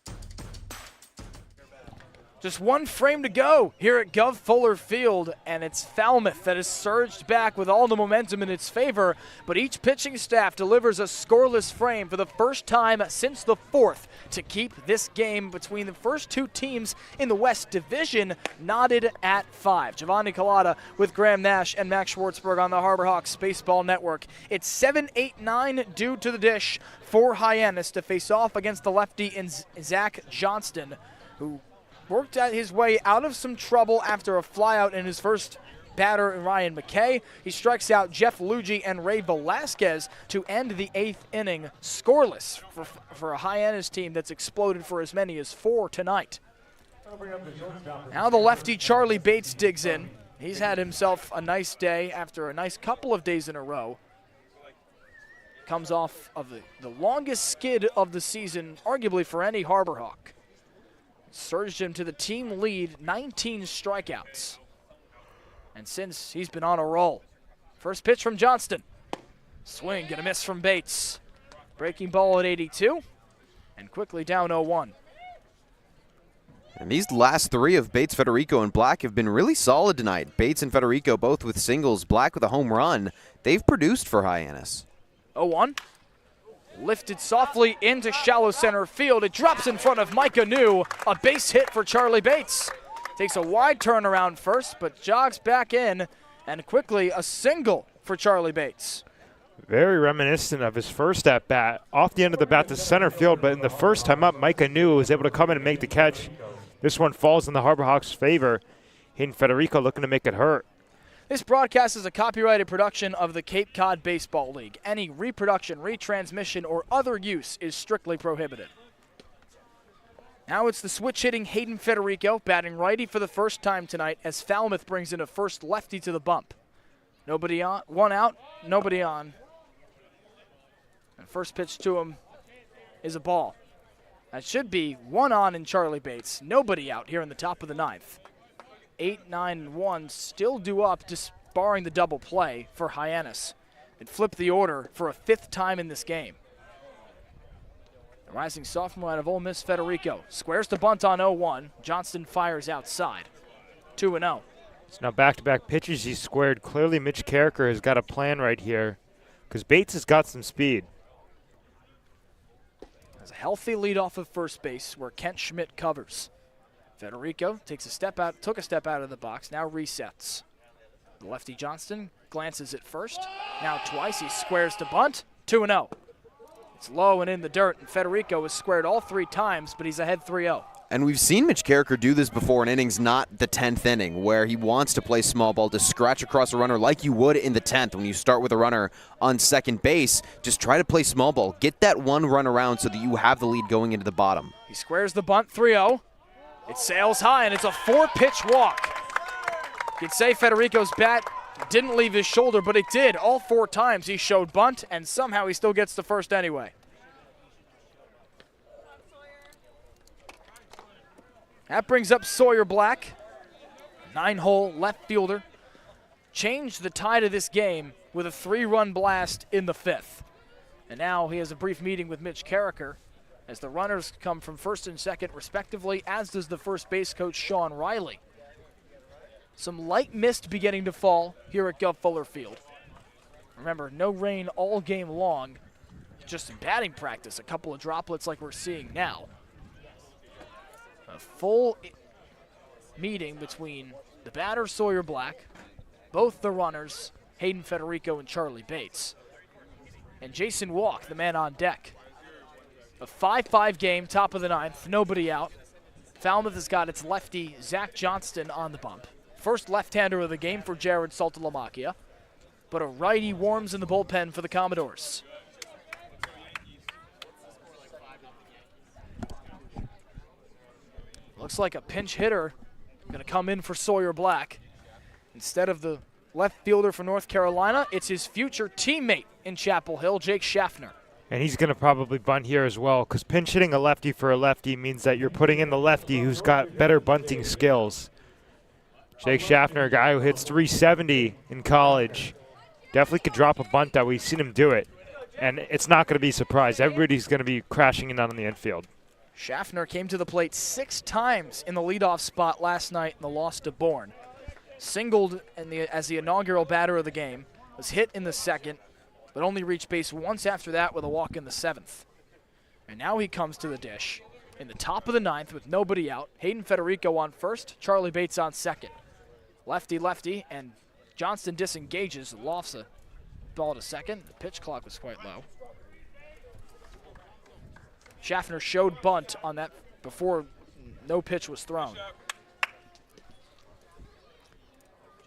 Just one frame to go here at Gov Fuller Field, and it's Falmouth that has surged back with all the momentum in its favor, but each pitching staff delivers a scoreless frame for the first time since the 4th to keep this game between the first two teams in the West Division knotted at 5. Giovanni Collada with Graham Nash and Max Schwartzberg on the Harbor Hawks Baseball Network. It's 7-8-9 due to the dish for Hyannis to face off against the lefty in Zach Johnston, who worked his way out of some trouble after a flyout in his first batter, Ryan McKay. He strikes out Jeff Luigi and Ray Velasquez to end the 8th inning scoreless for a Hyannis team that's exploded for as many as 4 tonight. Now the lefty Charlie Bates digs in. He's had himself a nice day after a nice couple of days in a row. Comes off of the longest skid of the season, arguably for any Harbor Hawk. Surged him to the team lead, 19 strikeouts. And since he's been on a roll. First pitch from Johnston. Swing and a miss from Bates. Breaking ball at 82 and quickly down 0-1. And these last three of Bates, Federico, and Black have been really solid tonight. Bates and Federico both with singles, Black with a home run. They've produced for Hyannis. 0-1. Lifted softly into shallow center field. It drops in front of Micah New. A base hit for Charlie Bates. Takes a wide turnaround first, but jogs back in, and quickly a single for Charlie Bates. Very reminiscent of his first at-bat. Off the end of the bat to center field, but in the first time up, Micah New was able to come in and make the catch. This one falls in the Harbor Hawks' favor. Hayden Federico looking to make it hurt. This broadcast is a copyrighted production of the Cape Cod Baseball League. Any reproduction, retransmission, or other use is strictly prohibited. Now it's the switch-hitting Hayden Federico, batting righty for the first time tonight as Falmouth brings in a first lefty to the bump. Nobody on, one out, nobody on. And first pitch to him is a ball. That should be one on in Charlie Bates. Nobody out here in the top of the 9th. 8, 9, and 1 still due up, just barring the double play for Hyannis. It flipped the order for a 5th time in this game. The rising sophomore out of Ole Miss, Federico, squares the bunt on 0-1. Johnston fires outside. 2-0. So now back-to-back pitches he's squared. Clearly Mitch Carricker has got a plan right here because Bates has got some speed. Has a healthy lead off of first base where Kent Schmidt covers. Federico took a step out of the box, now resets. The lefty Johnston glances at first. Now twice he squares the bunt. 2-0. It's low and in the dirt, and Federico has squared all 3 times, but he's ahead 3-0. And we've seen Mitch Carricker do this before in innings, not the 10th inning, where he wants to play small ball to scratch across a runner like you would in the 10th when you start with a runner on second base. Just try to play small ball. Get that one run around so that you have the lead going into the bottom. He squares the bunt, 3-0. It sails high, and it's a 4-pitch walk. You could say Federico's bat didn't leave his shoulder, but it did. All 4 times he showed bunt, and somehow he still gets the first anyway. That brings up Sawyer Black, 9-hole left fielder. Changed the tide of this game with a 3-run blast in the 5th. And now he has a brief meeting with Mitch Carricker as the runners come from first and second respectively, as does the first base coach Sean Riley. Some light mist beginning to fall here at Gov Fuller Field. Remember, no rain all game long, just in batting practice, a couple of droplets like we're seeing now. A full meeting between The batter, Sawyer Black. Both the runners, Hayden Federico and Charlie Bates. And Jason Walk, the man on deck. A 5-5 game, top of the ninth, nobody out. Falmouth has got its lefty, Zach Johnston, on the bump. First left-hander of the game for Jared Saltalamacchia, but a righty warms in the bullpen for the Commodores. Looks like a pinch hitter going to come in for Sawyer Black. Instead of the left fielder for North Carolina, it's his future teammate in Chapel Hill, Jake Schaffner. And he's going to probably bunt here as well, because pinch hitting a lefty for a lefty means that you're putting in the lefty who's got better bunting skills. Jake Schaffner, a guy who hits 370 in college, definitely could drop a bunt that. We've seen him do it, and it's not going to be a surprise. Everybody's going to be crashing in on the infield. Schaffner came to the plate 6 times in the leadoff spot last night in the loss to Bourne. Singled as the inaugural batter of the game, was hit in the second, but only reached base once after that with a walk in the 7th. And now he comes to the dish in the top of the 9th with nobody out. Hayden Federico on first, Charlie Bates on second. Lefty, and Johnston disengages, lofts a ball to second. The pitch clock was quite low. Schaffner showed bunt on that before no pitch was thrown.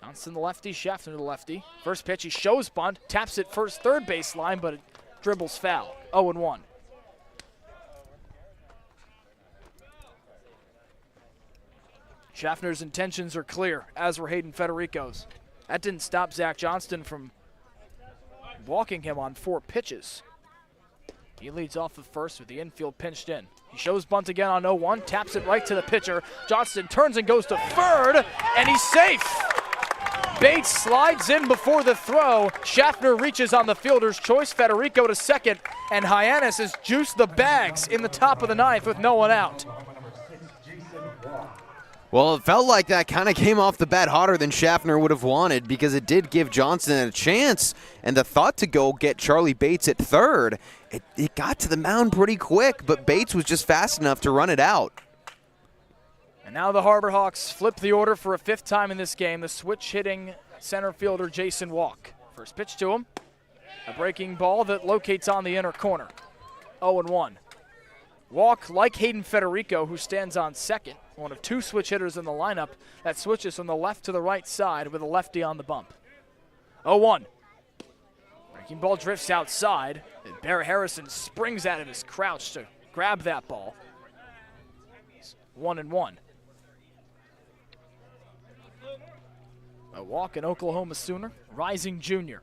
Johnston the lefty, Schaffner the lefty. First pitch, he shows bunt, taps it first third base line, but it dribbles foul. 0-1. Schaffner's intentions are clear, as were Hayden Federico's. That didn't stop Zach Johnston from walking him on 4 pitches. He leads off the first with the infield pinched in. He shows bunt again on 0-1, taps it right to the pitcher. Johnston turns and goes to third, and he's safe. Bates slides in before the throw. Schaffner reaches on the fielder's choice. Federico to second, and Hyannis has juiced the bags in the top of the 9th with no one out. Well, it felt like that kind of came off the bat hotter than Schaffner would have wanted, because it did give Johnston a chance, and the thought to go get Charlie Bates at third, it got to the mound pretty quick, but Bates was just fast enough to run it out. And now the Harbor Hawks flip the order for a 5th time in this game. The switch-hitting center fielder Jason Walk. First pitch to him, a breaking ball that locates on the inner corner. 0-1. Walk, like Hayden Federico, who stands on second, one of 2 switch hitters in the lineup that switches from the left to the right side with a lefty on the bump. 0-1. Breaking ball drifts outside, and Bear Harrison springs out of his crouch to grab that ball. 1-1. A walk, an Oklahoma Sooner, rising junior.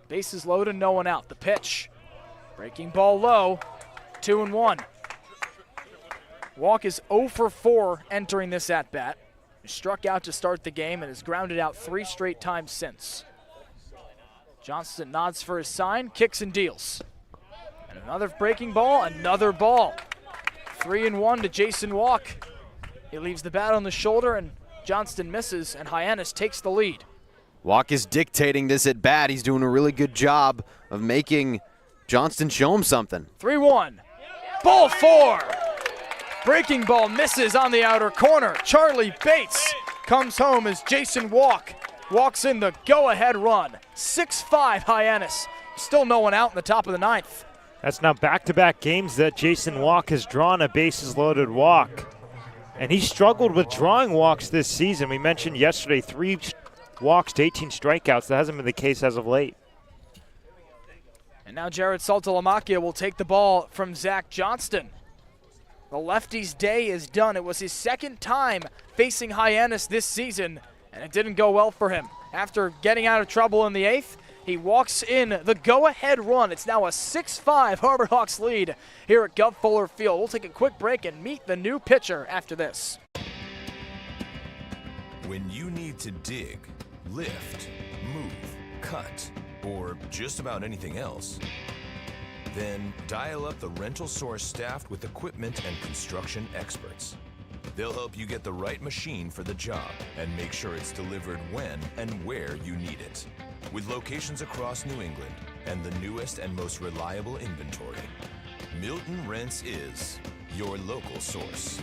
Bases loaded, no one out. The pitch. Breaking ball low. 2-1. Walk is 0 for 4 entering this at-bat. He struck out to start the game and has grounded out 3 straight times since. Johnston nods for his sign, kicks and deals. And another breaking ball, another ball. 3-1 to Jason Walk. He leaves the bat on the shoulder, and Johnston misses, and Hyannis takes the lead. Walk is dictating this at bat. He's doing a really good job of making Johnston show him something. 3-1. Ball 4. Breaking ball misses on the outer corner. Charlie Bates comes home as Jason Walk walks in the go-ahead run. 6-5 Hyannis. Still no one out in the top of the 9th. That's now back-to-back games that Jason Walk has drawn a bases-loaded walk. And he struggled with drawing walks this season. We mentioned yesterday 3 walks to 18 strikeouts. That hasn't been the case as of late. And now Jared Saltalamacchia will take the ball from Zach Johnston. The lefty's day is done. It was his 2nd time facing Hyannis this season, and it didn't go well for him. After getting out of trouble in the 8th, he walks in the go-ahead run. It's now a 6-5 Harbor Hawks lead here at Gov Fuller Field. We'll take a quick break and meet the new pitcher after this. When you need to dig, lift, move, cut, or just about anything else, then dial up the Rental Source staffed with equipment and construction experts. They'll help you get the right machine for the job and make sure it's delivered when and where you need it. With locations across New England and the newest and most reliable inventory, Milton Rents is your local source.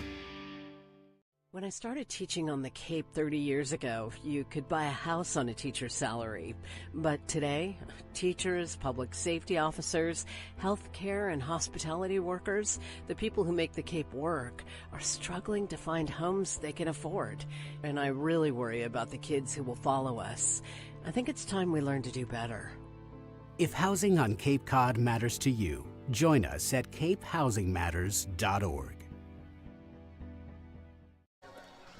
When I started teaching on the Cape 30 years ago, you could buy a house on a teacher's salary. But today, teachers, public safety officers, healthcare and hospitality workers, the people who make the Cape work, are struggling to find homes they can afford. And I really worry about the kids who will follow us. I think it's time we learn to do better. If housing on Cape Cod matters to you, join us at capehousingmatters.org.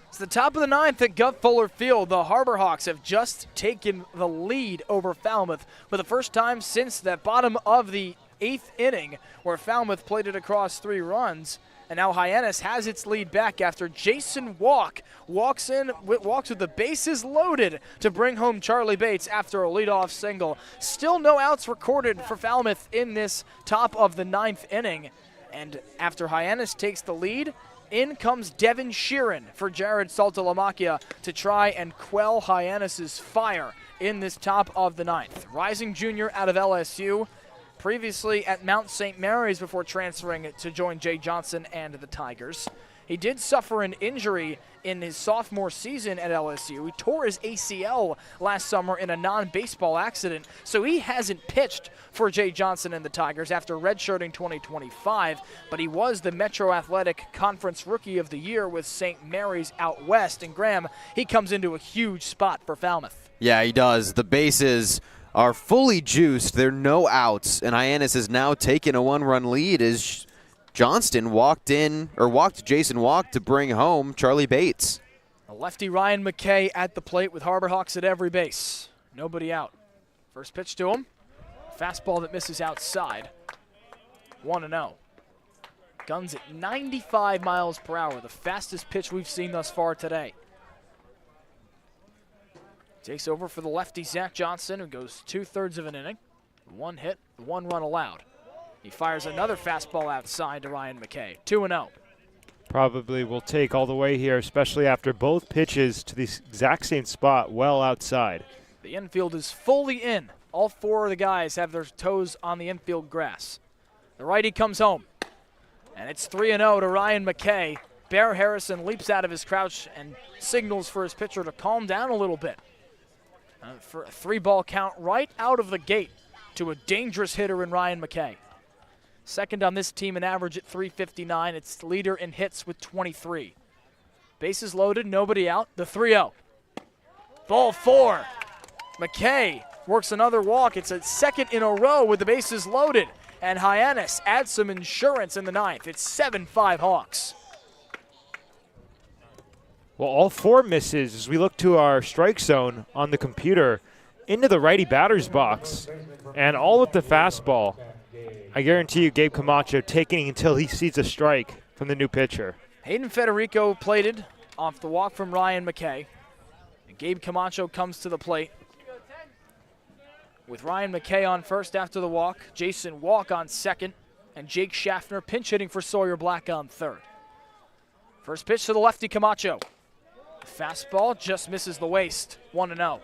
It's the top of the ninth at Gutt Fuller Field. The Harbor Hawks have just taken the lead over Falmouth for the first time since that bottom of the 8th inning where Falmouth played it across 3 runs. And now Hyannis has its lead back after Jason walks with the bases loaded to bring home Charlie Bates after a leadoff single. Still no outs recorded for Falmouth in this top of the 9th inning. And after Hyannis takes the lead, in comes Devin Sheeran for Jared Saltalamacchia to try and quell Hyannis' fire in this top of the 9th. Rising junior out of LSU, previously at Mount St. Mary's before transferring to join Jay Johnson and the Tigers. He did suffer an injury in his sophomore season at LSU. He tore his ACL last summer in a non-baseball accident, so he hasn't pitched for Jay Johnson and the Tigers after redshirting 2025, but he was the Metro Athletic Conference Rookie of the Year with St. Mary's out west. And Graham, he comes into a huge spot for Falmouth. Yeah, he does. The bases are fully juiced. There are no outs, and Hyannis has now taken a 1-run lead as Jason walked to bring home Charlie Bates. A lefty Ryan McKay at the plate with Harbor Hawks at every base. Nobody out. First pitch to him. Fastball that misses outside. 1-0. Guns at 95 miles per hour, the fastest pitch we've seen thus far today. Takes over for the lefty Zach Johnson, who goes 2/3 of an inning. 1 hit, 1 run allowed. He fires another fastball outside to Ryan McKay. 2-0. Probably will take all the way here, especially after both pitches to the exact same spot, well outside. The infield is fully in. All 4 of the guys have their toes on the infield grass. The righty comes home, and it's 3-0 to Ryan McKay. Bear Harrison leaps out of his crouch and signals for his pitcher to calm down a little bit. For a 3-ball count right out of the gate to a dangerous hitter in Ryan McKay. Second on this team, an average at .359. It's leader in hits with 23. Bases loaded, nobody out. The 3-0. Ball 4. McKay works another walk. It's a second in a row with the bases loaded. And Hyannis adds some insurance in the 9th. It's 7-5 Hawks. Well, all 4 misses as we look to our strike zone on the computer into the righty batter's box. And all with the fastball. I guarantee you Gabe Camacho taking until he sees a strike from the new pitcher. Hayden Federico plated off the walk from Ryan McKay. And Gabe Camacho comes to the plate. With Ryan McKay on first after the walk, Jason Walk on second, and Jake Schaffner pinch hitting for Sawyer Black on third. First pitch to the lefty Camacho. Fastball just misses the waist. 1-0.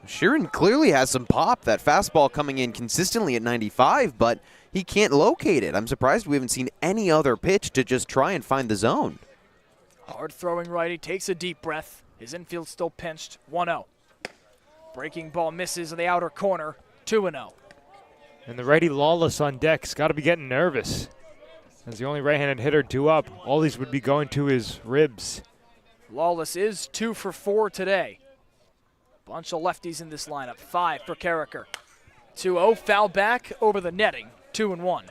Sheeran clearly has some pop. That fastball coming in consistently at 95, but he can't locate it. I'm surprised we haven't seen any other pitch to just try and find the zone. Hard throwing righty, takes a deep breath. His infield still pinched. 1-0. Breaking ball misses in the outer corner. 2-0. And the righty Lawless on deck. He's got to be getting nervous. As the only right-handed hitter due up, all these would be going to his ribs. Lawless is 2 for 4 today. Bunch of lefties in this lineup. 5 for Carricker. 2-0, foul back over the netting. 2-1.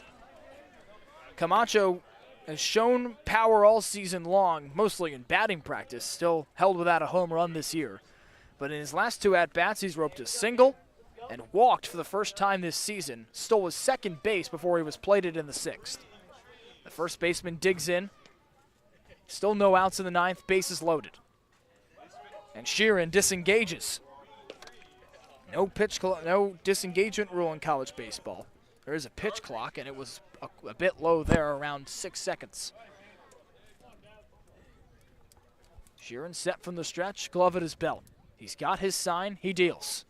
Camacho has shown power all season long, mostly in batting practice, still held without a home run this year. But in his last 2 at-bats, he's roped a single and walked for the first time this season. Stole his second base before he was plated in the 6th. The first baseman digs in. Still no outs in the 9th, bases loaded. And Sheeran disengages. No disengagement rule in college baseball. There is a pitch clock, and it was a bit low there, around 6 seconds. Sheeran set from the stretch, glove at his belt. He's got his sign, he deals.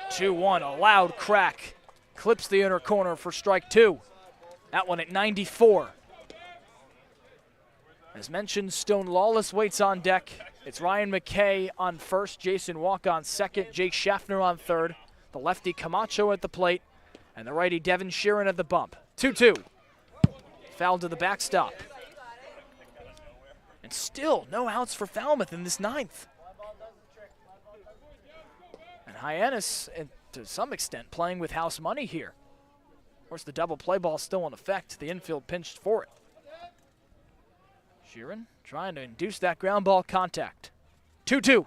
2-1, a loud crack. Clips the inner corner for strike 2. That one at 94. As mentioned, Stone Lawless waits on deck. It's Ryan McKay on first, Jason Walk on second, Jake Schaffner on third, the lefty Camacho at the plate, and the righty Devin Sheeran at the bump. 2-2. Foul to the backstop. And still no outs for Falmouth in this ninth. And Hyannis, to some extent, playing with house money here. Of course, the double play ball still in effect. The infield pinched for it. Sheeran trying to induce that ground ball contact. 2-2.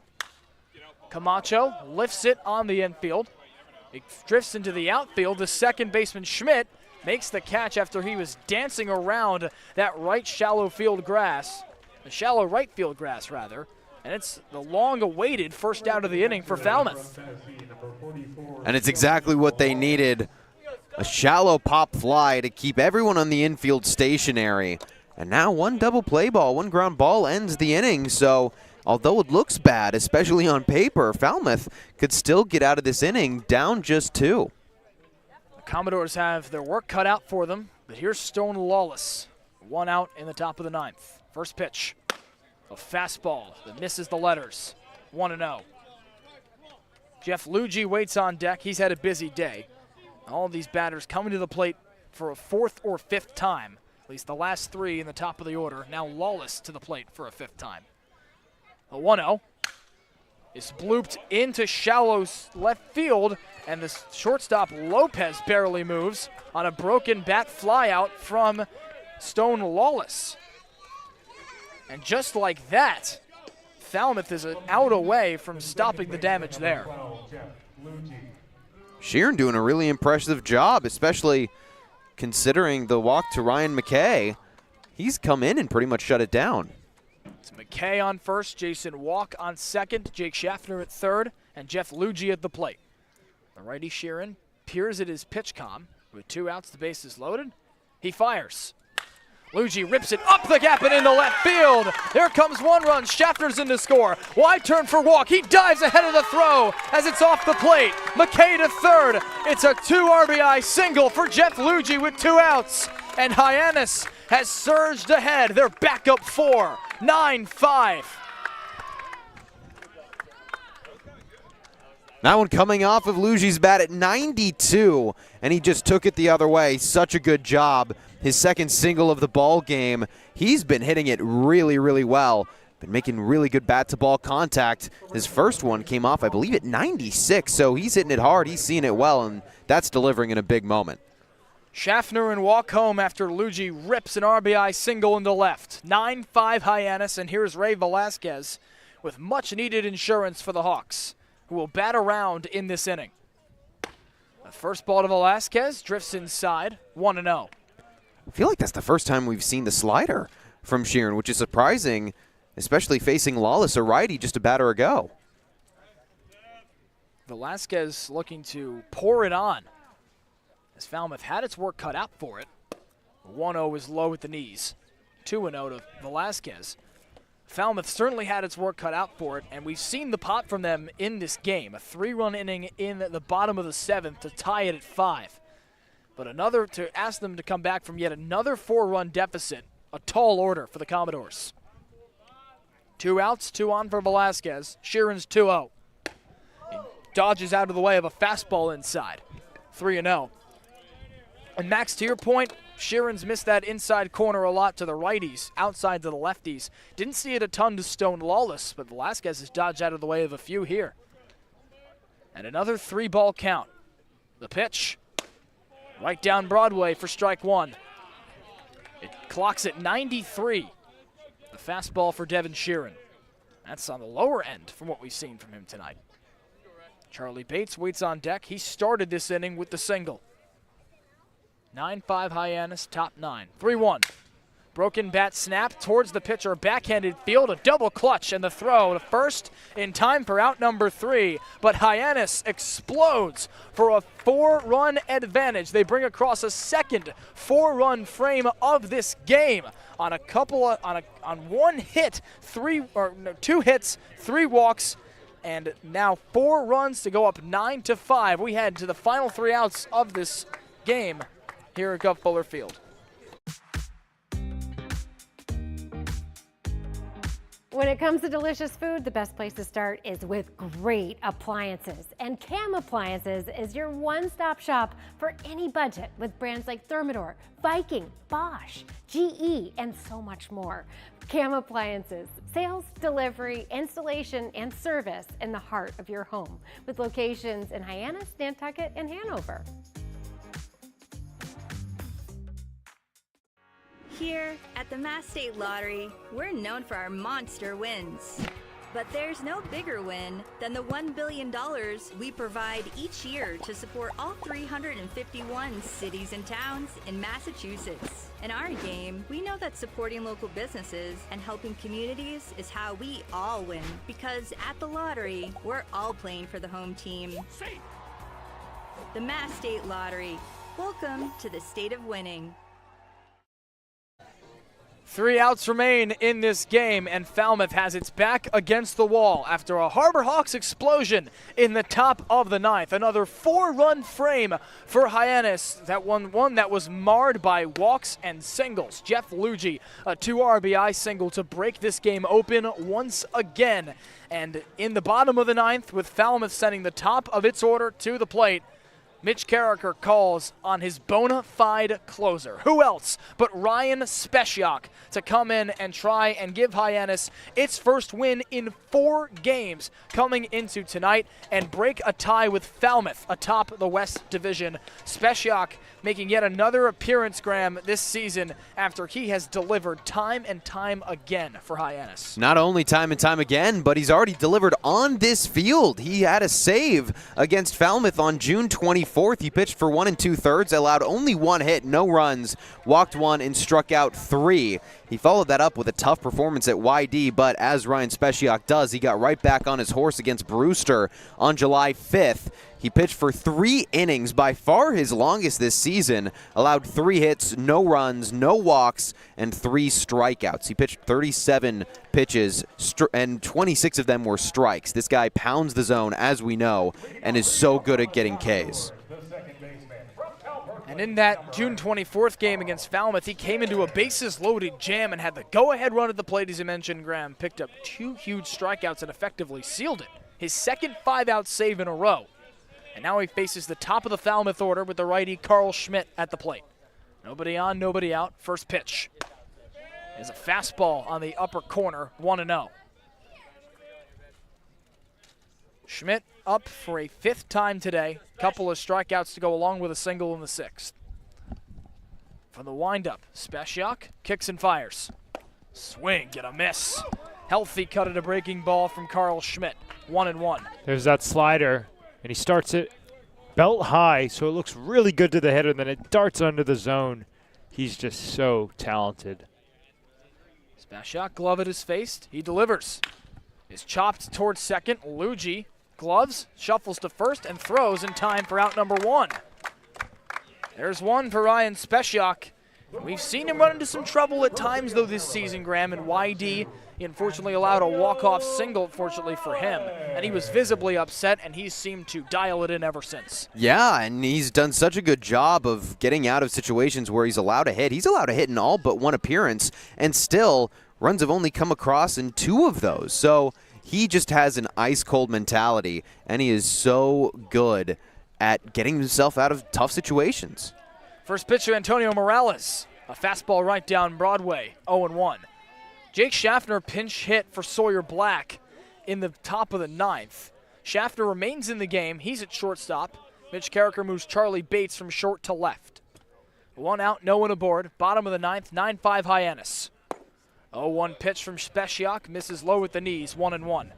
Camacho lifts it on the infield. It drifts into the outfield. The second baseman Schmidt makes the catch after he was dancing around that right shallow field grass. The shallow right field grass, rather. And it's the long-awaited first out of the inning for Falmouth. And it's exactly what they needed. A shallow pop fly to keep everyone on the infield stationary. And now one double play ball, one ground ball ends the inning. So although it looks bad, especially on paper, Falmouth could still get out of this inning down just 2. The Commodores have their work cut out for them, but here's Stone Lawless. 1 out in the top of the ninth. First pitch, a fastball that misses the letters. 1-0. Jeff Luigi waits on deck. He's had a busy day. All these batters coming to the plate for a 4th or 5th time. At least the last 3 in the top of the order. Now Lawless to the plate for a 5th time. A 1-0 is blooped into shallow left field, and the shortstop Lopez barely moves on a broken bat flyout from Stone Lawless. And just like that, Falmouth is an out away from stopping the damage there. Sheeran doing a really impressive job, especially considering the walk to Ryan McKay. He's come in and pretty much shut it down. It's McKay on first, Jason Walk on second, Jake Schaffner at third, and Jeff Luigi at the plate. The righty Sheeran peers at his pitch com. With 2 outs, the base is loaded. He fires. Luigi rips it up the gap and into left field. There comes 1 run. Schaffner's in to score. Wide turn for Walk. He dives ahead of the throw as it's off the plate. McKay to third. It's a 2 RBI single for Jeff Luigi with 2 outs. And Hyannis has surged ahead. They're back up 4, 9-5. That one coming off of Luigi's bat at 92, and he just took it the other way. Such a good job. His second single of the ball game. He's been hitting it really, really well. Been making really good bat-to-ball contact. His first one came off, I believe, at 96, so he's hitting it hard. He's seeing it well, and that's delivering in a big moment. Schaffner and Walk home after Luigi rips an RBI single into left. 9-5 Hyannis, and here's Ray Velasquez with much-needed insurance for the Hawks, who will bat around in this inning. The first ball to Velasquez drifts inside, 1-0. I feel like that's the first time we've seen the slider from Sheeran, which is surprising, especially facing Lawless, a righty, just a batter ago. Velasquez looking to pour it on, as Falmouth had its work cut out for it. 1-0 is low at the knees. 2-0 to Velasquez. Falmouth certainly had its work cut out for it, and we've seen the pot from them in this game. A 3-run inning in the bottom of the 7th to tie it at 5. But another to ask them to come back from yet another 4-run deficit. A tall order for the Commodores. 2 outs, 2 on for Velasquez. Sheeran's 2-0. He dodges out of the way of a fastball inside. 3-0. And Max, to your point, Sheeran's missed that inside corner a lot to the righties, outside to the lefties. Didn't see it a ton to Stone Lawless, but Velasquez has dodged out of the way of a few here. And another 3-ball count. The pitch. Right down Broadway for strike 1. It clocks at 93. The fastball for Devin Sheeran. That's on the lower end from what we've seen from him tonight. Charlie Bates waits on deck. He started this inning with the single. 9-5 Hyannis, top 9. 3-1. Broken bat snap towards the pitcher, backhanded field, a double clutch, and the throw to first in time for out number 3. But Hyannis explodes for a 4-run advantage. They bring across a second 4-run frame of this game on a couple of, on 1 hit, 2 hits, 3 walks, and now 4 runs to go up 9-5. We head to the final 3 outs of this game here at Gov Fuller Field. When it comes to delicious food, the best place to start is with great appliances. And Cam Appliances is your one-stop shop for any budget with brands like Thermador, Viking, Bosch, GE, and so much more. Cam Appliances, sales, delivery, installation, and service in the heart of your home with locations in Hyannis, Nantucket, and Hanover. Here at the Mass State Lottery, we're known for our monster wins. But there's no bigger win than the $1 billion we provide each year to support all 351 cities and towns in Massachusetts. In our game, we know that supporting local businesses and helping communities is how we all win. Because at the lottery, we're all playing for the home team. The Mass State Lottery. Welcome to the state of winning. 3 outs remain in this game, and Falmouth has its back against the wall after a Harbor Hawks explosion in the top of the 9th. Another 4-run frame for Hyannis. That one that was marred by walks and singles. Jeff Luigi, a 2 RBI single to break this game open once again. And in the bottom of the 9th, with Falmouth sending the top of its order to the plate, Mitch Carricker calls on his bona fide closer. Who else but Ryan Speciak to come in and try and give Hyannis its first win in 4 games coming into tonight and break a tie with Falmouth atop the West Division. Speciak making yet another appearance, Graham, this season after he has delivered time and time again for Hyannis. Not only time and time again, but he's already delivered on this field. He had a save against Falmouth on June 24th. He pitched for 1 2/3, allowed only 1 hit, no runs, walked 1, and struck out 3. He followed that up with a tough performance at YD, but as Ryan Speciak does, he got right back on his horse against Brewster on July 5th. He pitched for 3 innings, by far his longest this season, allowed 3 hits, no runs, no walks, and 3 strikeouts. He pitched 37 pitches, and 26 of them were strikes. This guy pounds the zone, as we know, and is so good at getting Ks. And in that June 24th game against Falmouth, he came into a bases-loaded jam and had the go-ahead run at the plate, as you mentioned, Graham. Picked up 2 huge strikeouts and effectively sealed it. His second 5-out save in a row. And now he faces the top of the Falmouth order with the righty Carl Schmidt at the plate. Nobody on, nobody out. First pitch is a fastball on the upper corner, 1-0. Schmidt up for a 5th time today. Couple of strikeouts to go along with a single in the 6th. From the windup, Speciak kicks and fires. Swing, get a miss. Healthy cut at a breaking ball from Carl Schmidt, 1-1. There's that slider, and he starts it belt high, so it looks really good to the hitter, and then it darts under the zone. He's just so talented. Speciak, glove at his face. He delivers. Is chopped towards second. Luigi gloves, shuffles to first, and throws in time for out number 1. There's one for Ryan Speciak. We've seen him run into some trouble at times, though, this season, Graham, and YD. He unfortunately allowed a walk-off single, fortunately for him, and he was visibly upset, and he's seemed to dial it in ever since. Yeah, and he's done such a good job of getting out of situations where he's allowed a hit. He's allowed a hit in all but 1 appearance, and still, runs have only come across in 2 of those. So he just has an ice-cold mentality, and he is so good at getting himself out of tough situations. First pitch to Antonio Morales. A fastball right down Broadway, 0-1. Jake Schaffner pinch hit for Sawyer Black in the top of the 9th. Schaffner remains in the game. He's at shortstop. Mitch Carricker moves Charlie Bates from short to left. 1 out, no one aboard. Bottom of the 9th, 9-5 Hyannis. 0-1 pitch from Speciak, misses low with the knees, 1-1.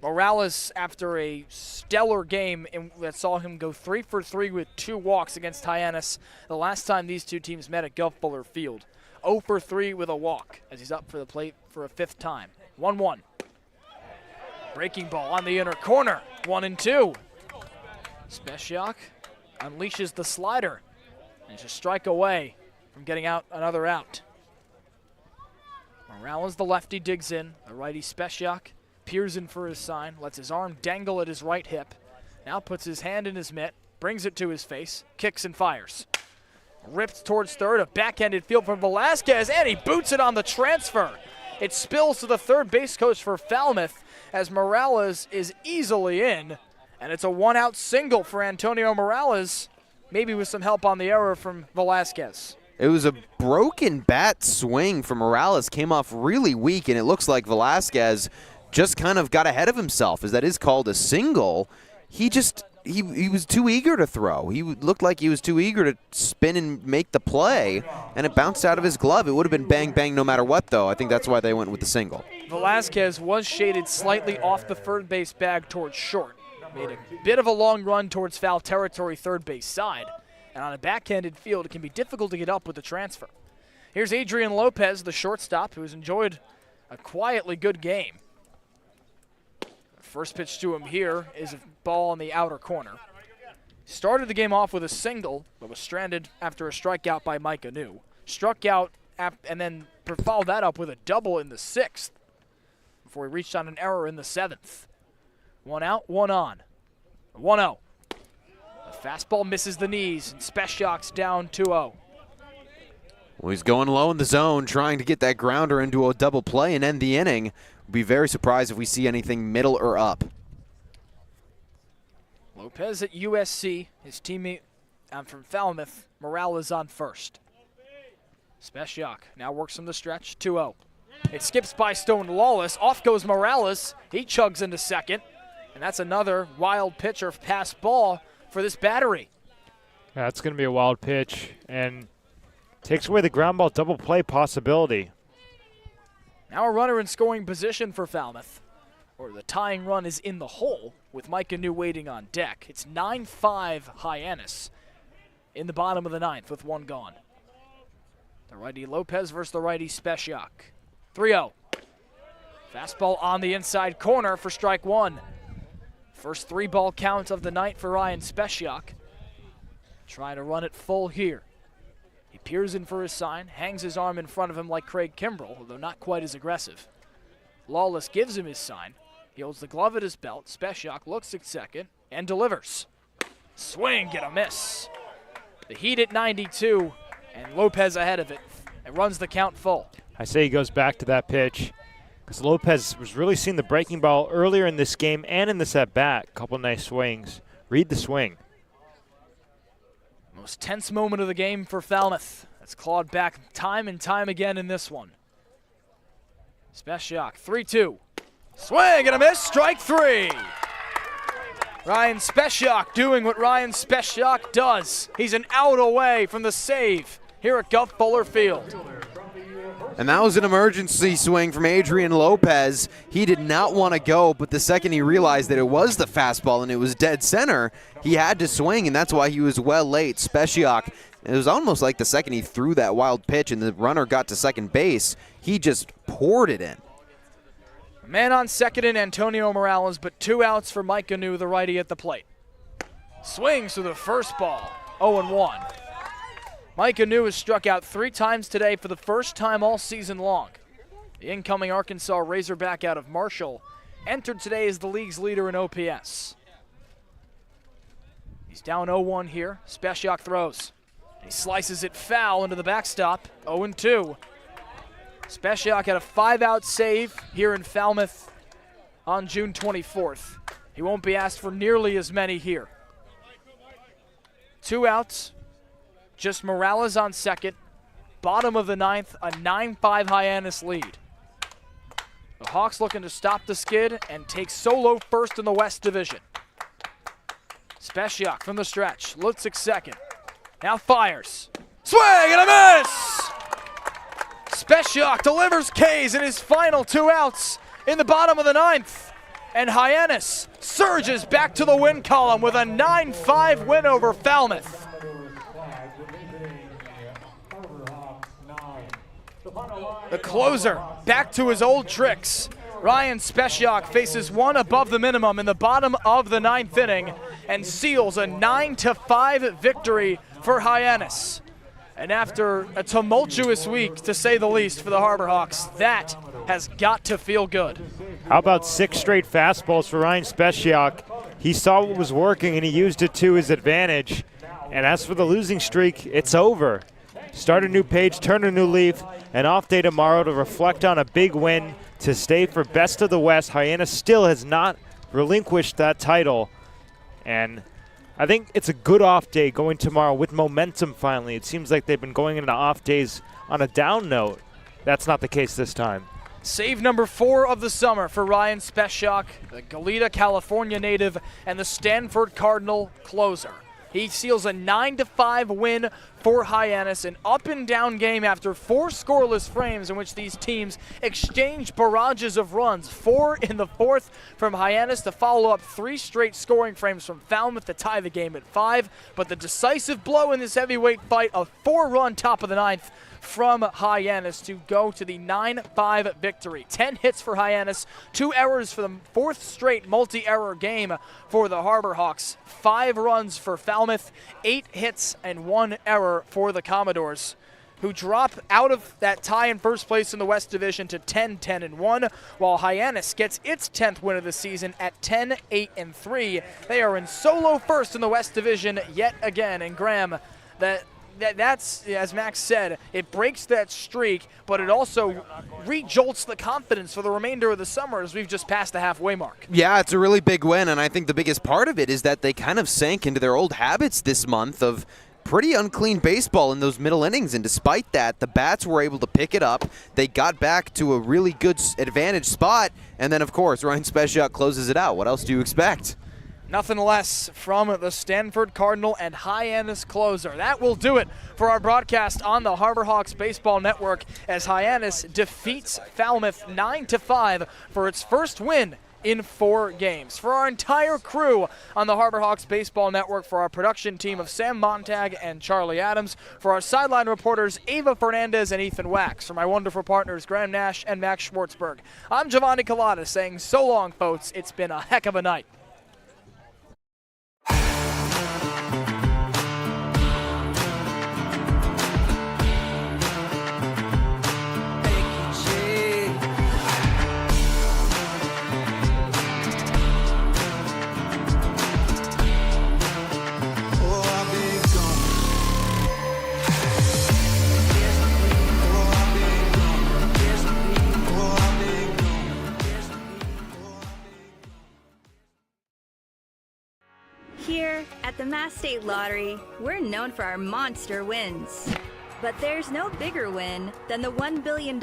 Morales, after a stellar game that saw him go 3 for 3 with 2 walks against Hyannis the last time these 2 teams met at Gulf Fuller Field. 0 for 3 with a walk as he's up for the plate for a 5th time. 1-1. Breaking ball on the inner corner, 1-2. Speciak unleashes the slider and just strike away from getting out another out. Morales, the lefty, digs in. The righty Speciak peers in for his sign, lets his arm dangle at his right hip. Now puts his hand in his mitt, brings it to his face, kicks and fires. Ripped towards third, a backhanded field from Velasquez, and he boots it on the transfer. It spills to the third base coach for Falmouth as Morales is easily in. And it's a one-out single for Antonio Morales, maybe with some help on the error from Velasquez. It was a broken bat swing from Morales, came off really weak, and it looks like Velasquez just kind of got ahead of himself, as that is called a single. He was too eager to throw. He looked like he was too eager to spin and make the play, and it bounced out of his glove. It would have been bang, bang no matter what, though. I think that's why they went with the single. Velasquez was shaded slightly off the third base bag towards short. Made a bit of a long run towards foul territory third base side. And on a backhanded field, it can be difficult to get up with the transfer. Here's Adrian Lopez, the shortstop, who's enjoyed a quietly good game. First pitch to him here is a ball in the outer corner. Started the game off with a single, but was stranded after a strikeout by Mike Anu. Struck out and then followed that up with a double in the 6th before he reached on an error in the 7th. 1 out, 1 on. 1-0. The fastball misses the knees, and Spesyak's down 2-0. Well, he's going low in the zone, trying to get that grounder into a double play and end the inning. We'll be very surprised if we see anything middle or up. Lopez at USC, his teammate from Falmouth, Morales on first. Spesyak now works from the stretch, 2-0. It skips by Stone Lawless, off goes Morales, he chugs into second, and that's another wild pitch or pass ball for this battery. Yeah, that's going to be a wild pitch and takes away the ground ball double play possibility. Now a runner in scoring position for Falmouth. Or the tying run is in the hole with Mike Anu waiting on deck. It's 9-5 Hyannis in the bottom of the 9th with 1 gone. The righty Lopez versus the righty Spesyak. 3-0. Fastball on the inside corner for strike 1. First 3-ball count of the night for Ryan Spesyak. Trying to run it full here. He peers in for his sign, hangs his arm in front of him like Craig Kimbrell, although not quite as aggressive. Lawless gives him his sign. He holds the glove at his belt. Spesyak looks at second and delivers. Swing, get a miss. The Heat at 92, and Lopez ahead of it. It runs the count full. I say he goes back to that pitch because Lopez was really seeing the breaking ball earlier in this game and in this at-bat. Couple nice swings. Read the swing. Most tense moment of the game for Falmouth. That's clawed back time and time again in this one. Spesyak, 3-2. Swing and a miss, strike 3. Ryan Spesyak doing what Ryan Spesyak does. He's an out away from the save here at Guff Fuller Field. And that was an emergency swing from Adrian Lopez. He did not want to go, but the second he realized that it was the fastball and it was dead center, he had to swing, and that's why he was well late. Spesyak, it was almost like the second he threw that wild pitch and the runner got to second base, he just poured it in. Man on second in Antonio Morales, but 2 outs for Mike Anu, the righty at the plate. Swings to the first ball, 0-1. Mike Anu has struck out 3 times today for the first time all season long. The incoming Arkansas Razorback out of Marshall entered today as the league's leader in OPS. He's down 0-1 here. Spesyak throws. He slices it foul into the backstop, 0-2. Spesyak had a 5-out save here in Falmouth on June 24th. He won't be asked for nearly as many here. 2 outs. Just Morales on second. Bottom of the 9th, a 9-5 Hyannis lead. The Hawks looking to stop the skid and take solo first in the West Division. Spesyak from the stretch, looks at second. Now fires. Swing and a miss! Spesyak delivers K's in his final 2 outs in the bottom of the 9th. And Hyannis surges back to the win column with a 9-5 win over Falmouth. The closer, back to his old tricks. Ryan Spesyak faces 1 above the minimum in the bottom of the 9th inning and seals a 9-5 victory for Hyannis. And after a tumultuous week, to say the least, for the Harbor Hawks, that has got to feel good. How about 6 straight fastballs for Ryan Spesyak? He saw what was working and he used it to his advantage. And as for the losing streak, it's over. start a new page, turn a new leaf, an off day tomorrow to reflect on a big win to stay for best of the West. Hyannis still has not relinquished that title, and I think it's a good off day going tomorrow with momentum finally. It seems like they've been going into off days on a down note. That's not the case this time. Save number 4 of the summer for Ryan Speshak, the Goleta, California native, and the Stanford Cardinal closer. He seals a 9-5 win for Hyannis, an up-and-down game after 4 scoreless frames in which these teams exchanged barrages of runs. 4 in the 4th from Hyannis to follow up 3 straight scoring frames from Falmouth to tie the game at 5. But the decisive blow in this heavyweight fight, a 4-run top of the 9th from Hyannis to go to the 9-5 victory. 10 hits for Hyannis, 2 errors for the 4th straight multi-error game for the Harbor Hawks, 5 runs for Falmouth, 8 hits and 1 error for the Commodores, who drop out of that tie in first place in the West Division to 10-10-1, while Hyannis gets its 10th win of the season at 10-8-3. They are in solo first in the West Division yet again, and Graham, that's, as Max said, it breaks that streak, but it also re-jolts the confidence for the remainder of the summer as we've just passed the halfway mark. Yeah, it's a really big win, and I think the biggest part of it is that they kind of sank into their old habits this month of pretty unclean baseball in those middle innings, and despite that, the Bats were able to pick it up. They got back to a really good advantage spot, and then, of course, Ryan Speshak closes it out. What else do you expect? Nothing less from the Stanford Cardinal and Hyannis closer. That will do it for our broadcast on the Harbor Hawks Baseball Network as Hyannis defeats Falmouth 9-5 for its first win in 4 games. For our entire crew on the Harbor Hawks Baseball Network, for our production team of Sam Montag and Charlie Adams, for our sideline reporters Ava Fernandez and Ethan Wax, for my wonderful partners Graham Nash and Max Schwartzberg, I'm Giovanni Collada saying so long, folks. It's been a heck of a night. Here at the Mass State Lottery, we're known for our monster wins. But there's no bigger win than the $1 billion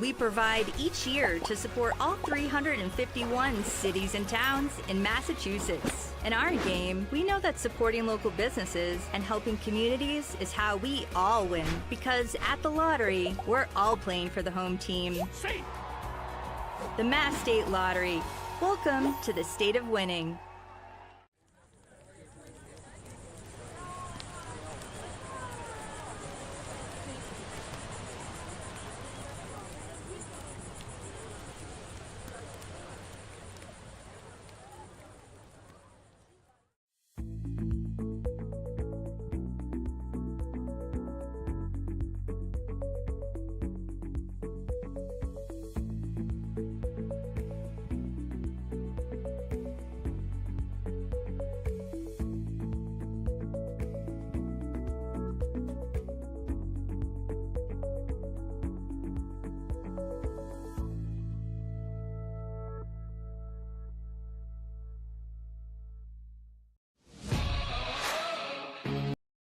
we provide each year to support all 351 cities and towns in Massachusetts. In our game, we know that supporting local businesses and helping communities is how we all win. Because at the lottery, we're all playing for the home team. The Mass State Lottery. Welcome to the state of winning.